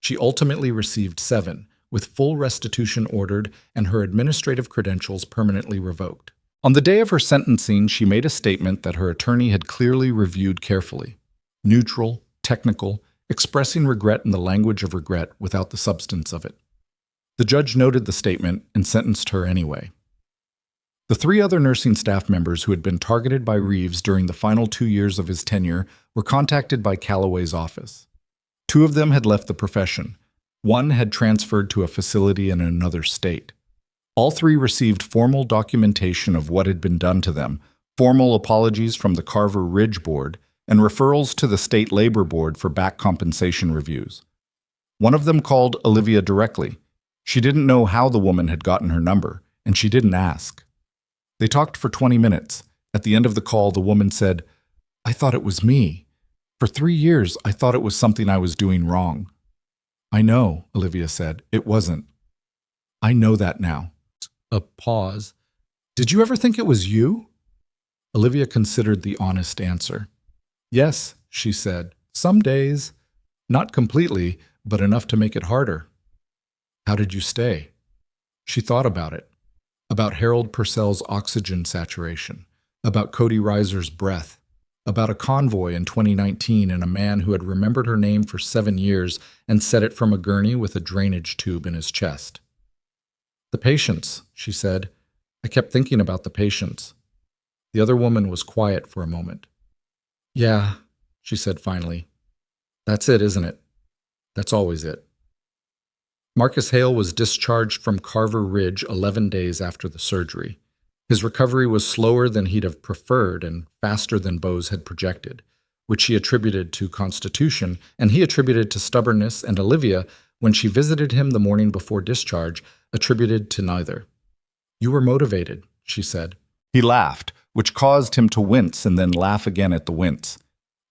She ultimately received 7, with full restitution ordered and her administrative credentials permanently revoked. On the day of her sentencing, she made a statement that her attorney had clearly reviewed carefully. Neutral, technical, expressing regret in the language of regret without the substance of it. The judge noted the statement and sentenced her anyway. The 3 other nursing staff members who had been targeted by Reeves during the final 2 years of his tenure were contacted by Calloway's office. 2 of them had left the profession. 1 had transferred to a facility in another state. All 3 received formal documentation of what had been done to them, formal apologies from the Carver Ridge Board, and referrals to the State Labor Board for back compensation reviews. One of them called Olivia directly. She didn't know how the woman had gotten her number, and she didn't ask. They talked for 20 minutes. At the end of the call, the woman said, "I thought it was me. For 3 years, I thought it was something I was doing wrong." "I know," Olivia said. "It wasn't. I know that now." A pause. "Did you ever think it was you?" Olivia considered the honest answer. "Yes," she said. "Some days. Not completely, but enough to make it harder." "How did you stay?" She thought about it. About Harold Purcell's oxygen saturation. About Cody Reiser's breath. About a convoy in 2019 and a man who had remembered her name for 7 years and said it from a gurney with a drainage tube in his chest. "The patients," she said. "I kept thinking about the patients." The other woman was quiet for a moment. "Yeah," she said finally. "That's it, isn't it? That's always it." Marcus Hale was discharged from Carver Ridge 11 days after the surgery. His recovery was slower than he'd have preferred and faster than Bose had projected, which she attributed to constitution, and he attributed to stubbornness, and Olivia, when she visited him the morning before discharge, attributed to neither. "You were motivated," she said. He laughed, which caused him to wince and then laugh again at the wince.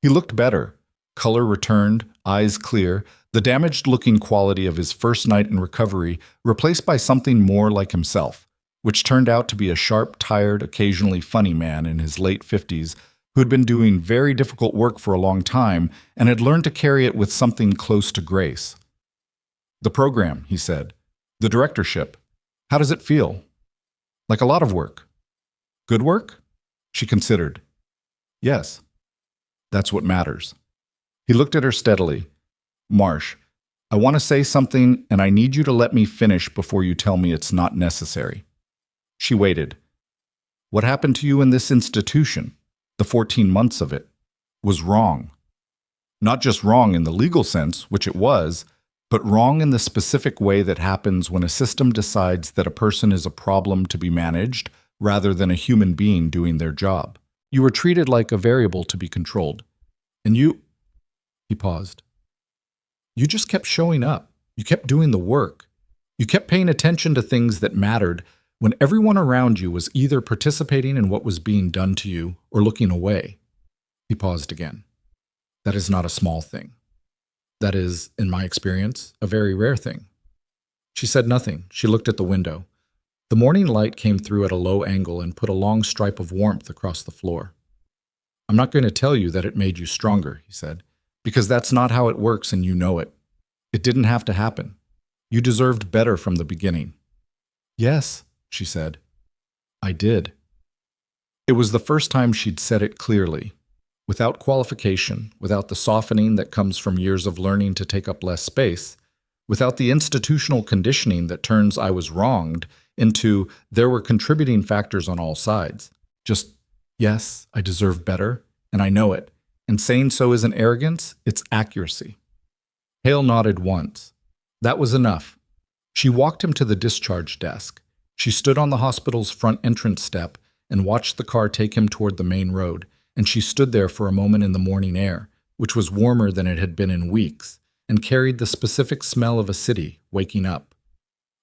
He looked better. Color returned, eyes clear, the damaged-looking quality of his first night in recovery replaced by something more like himself, which turned out to be a sharp, tired, occasionally funny man in his late 50s who had been doing very difficult work for a long time and had learned to carry it with something close to grace. "The program," he said. "The directorship. How does it feel?" "Like a lot of work." "Good work?" She considered. "Yes. That's what matters." He looked at her steadily. "Marsh, I want to say something, and I need you to let me finish before you tell me it's not necessary." She waited. "What happened to you in this institution, the 14 months of it, was wrong. Not just wrong in the legal sense, which it was, but wrong in the specific way that happens when a system decides that a person is a problem to be managed rather than a human being doing their job. You were treated like a variable to be controlled. And you—" He paused. "You just kept showing up. You kept doing the work. You kept paying attention to things that mattered when everyone around you was either participating in what was being done to you or looking away." He paused again. "That is not a small thing. That is, in my experience, a very rare thing." She said nothing. She looked at the window. The morning light came through at a low angle and put a long stripe of warmth across the floor. "I'm not going to tell you that it made you stronger," he said, "because that's not how it works and you know it. It didn't have to happen. You deserved better from the beginning. Yes, she said. I did. It was the first time she'd said it clearly, without qualification, without the softening that comes from years of learning to take up less space, without the institutional conditioning that turns "I was wronged" into "there were contributing factors on all sides." Just, yes, I deserve better, and I know it, and saying so isn't arrogance, it's accuracy. Hale nodded once. That was enough. She walked him to the discharge desk. She stood on the hospital's front entrance step and watched the car take him toward the main road, and she stood there for a moment in the morning air, which was warmer than it had been in weeks, and carried the specific smell of a city waking up.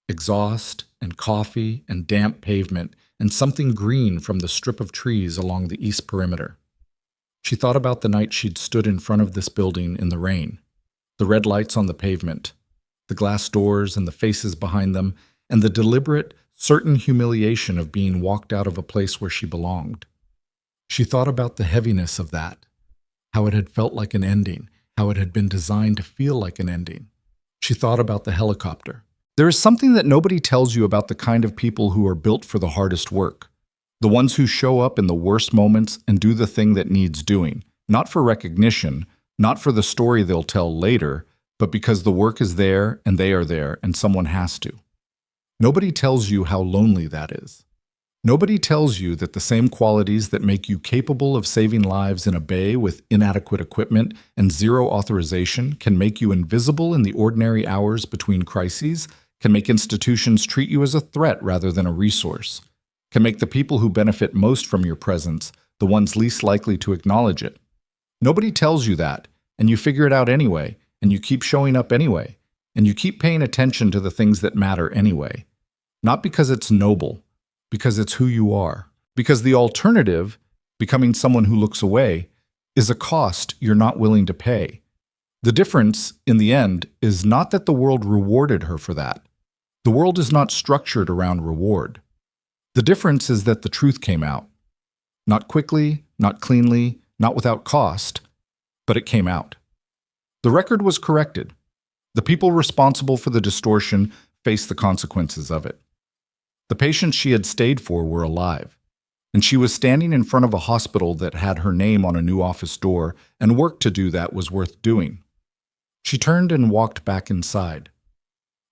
Exhaust and coffee and damp pavement and something green from the strip of trees along the east perimeter. She thought about the night she'd stood in front of this building in the rain, the red lights on the pavement, the glass doors and the faces behind them, and the deliberate, certain humiliation of being walked out of a place where she belonged. She thought about the heaviness of that, how it had felt like an ending, how it had been designed to feel like an ending. She thought about the helicopter. There is something that nobody tells you about the kind of people who are built for the hardest work, the ones who show up in the worst moments and do the thing that needs doing, not for recognition, not for the story they'll tell later, but because the work is there and they are there and someone has to. Nobody tells you how lonely that is. Nobody tells you that the same qualities that make you capable of saving lives in a bay with inadequate equipment and zero authorization can make you invisible in the ordinary hours between crises, can make institutions treat you as a threat rather than a resource, can make the people who benefit most from your presence the ones least likely to acknowledge it. Nobody tells you that, and you figure it out anyway, and you keep showing up anyway, and you keep paying attention to the things that matter anyway. Not because it's noble, because it's who you are. Because the alternative, becoming someone who looks away, is a cost you're not willing to pay. The difference, in the end, is not that the world rewarded her for that. The world is not structured around reward. The difference is that the truth came out. Not quickly, not cleanly, not without cost, but it came out. The record was corrected. The people responsible for the distortion faced the consequences of it. The patients she had stayed for were alive, and she was standing in front of a hospital that had her name on a new office door, and work to do that was worth doing. She turned and walked back inside.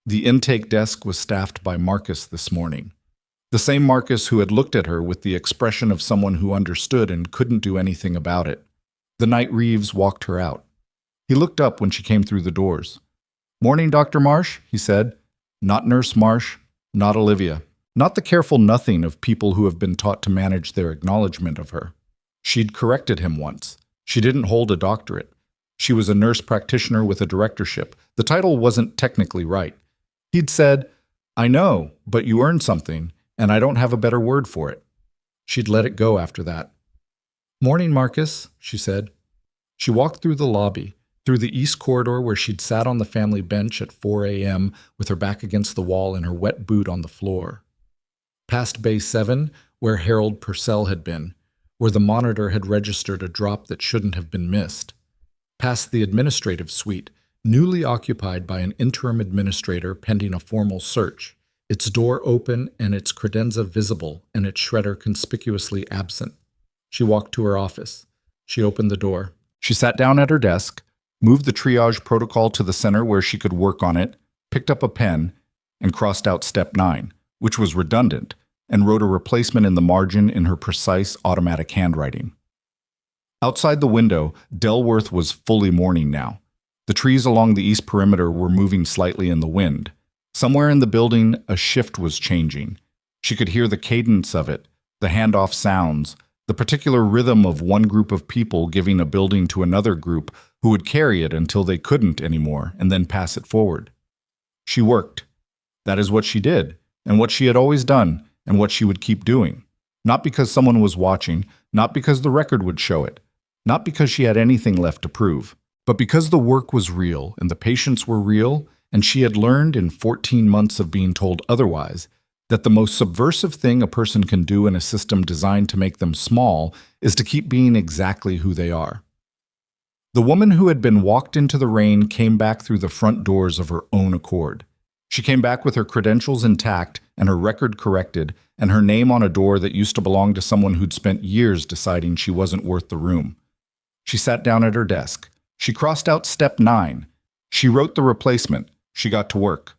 The intake desk was staffed by Marcus this morning, the same Marcus who had looked at her with the expression of someone who understood and couldn't do anything about it. The night Reeves walked her out. He looked up when she came through the doors. "Morning, Dr. Marsh," he said. Not Nurse Marsh, not Olivia. Not the careful nothing of people who have been taught to manage their acknowledgement of her. She'd corrected him once. She didn't hold a doctorate. She was a nurse practitioner with a directorship. The title wasn't technically right. He'd said, "I know, but you earned something, and I don't have a better word for it." She'd let it go after that. "Morning, Marcus," she said. She walked through the lobby, through the east corridor where she'd sat on the family bench at 4 a.m. with her back against the wall and her wet boot on the floor. Past Bay 7, where Harold Purcell had been, where the monitor had registered a drop that shouldn't have been missed. Past the administrative suite, newly occupied by an interim administrator pending a formal search, its door open and its credenza visible and its shredder conspicuously absent. She walked to her office. She opened the door. She sat down at her desk, moved the triage protocol to the center where she could work on it, picked up a pen, and crossed out step 9, which was redundant, and wrote a replacement in the margin in her precise automatic handwriting. Outside the window, Delworth was fully morning now. The trees along the east perimeter were moving slightly in the wind. Somewhere in the building, a shift was changing. She could hear the cadence of it, the handoff sounds, the particular rhythm of one group of people giving a building to another group who would carry it until they couldn't anymore and then pass it forward. She worked. That is what she did, and what she had always done, and what she would keep doing. Not because someone was watching, not because the record would show it, not because she had anything left to prove, but because the work was real and the patients were real, and she had learned in 14 months of being told otherwise that the most subversive thing a person can do in a system designed to make them small is to keep being exactly who they are. The woman who had been walked into the rain came back through the front doors of her own accord. She came back with her credentials intact and her record corrected and her name on a door that used to belong to someone who'd spent years deciding she wasn't worth the room. She sat down at her desk. She crossed out step 9. She wrote the replacement. She got to work.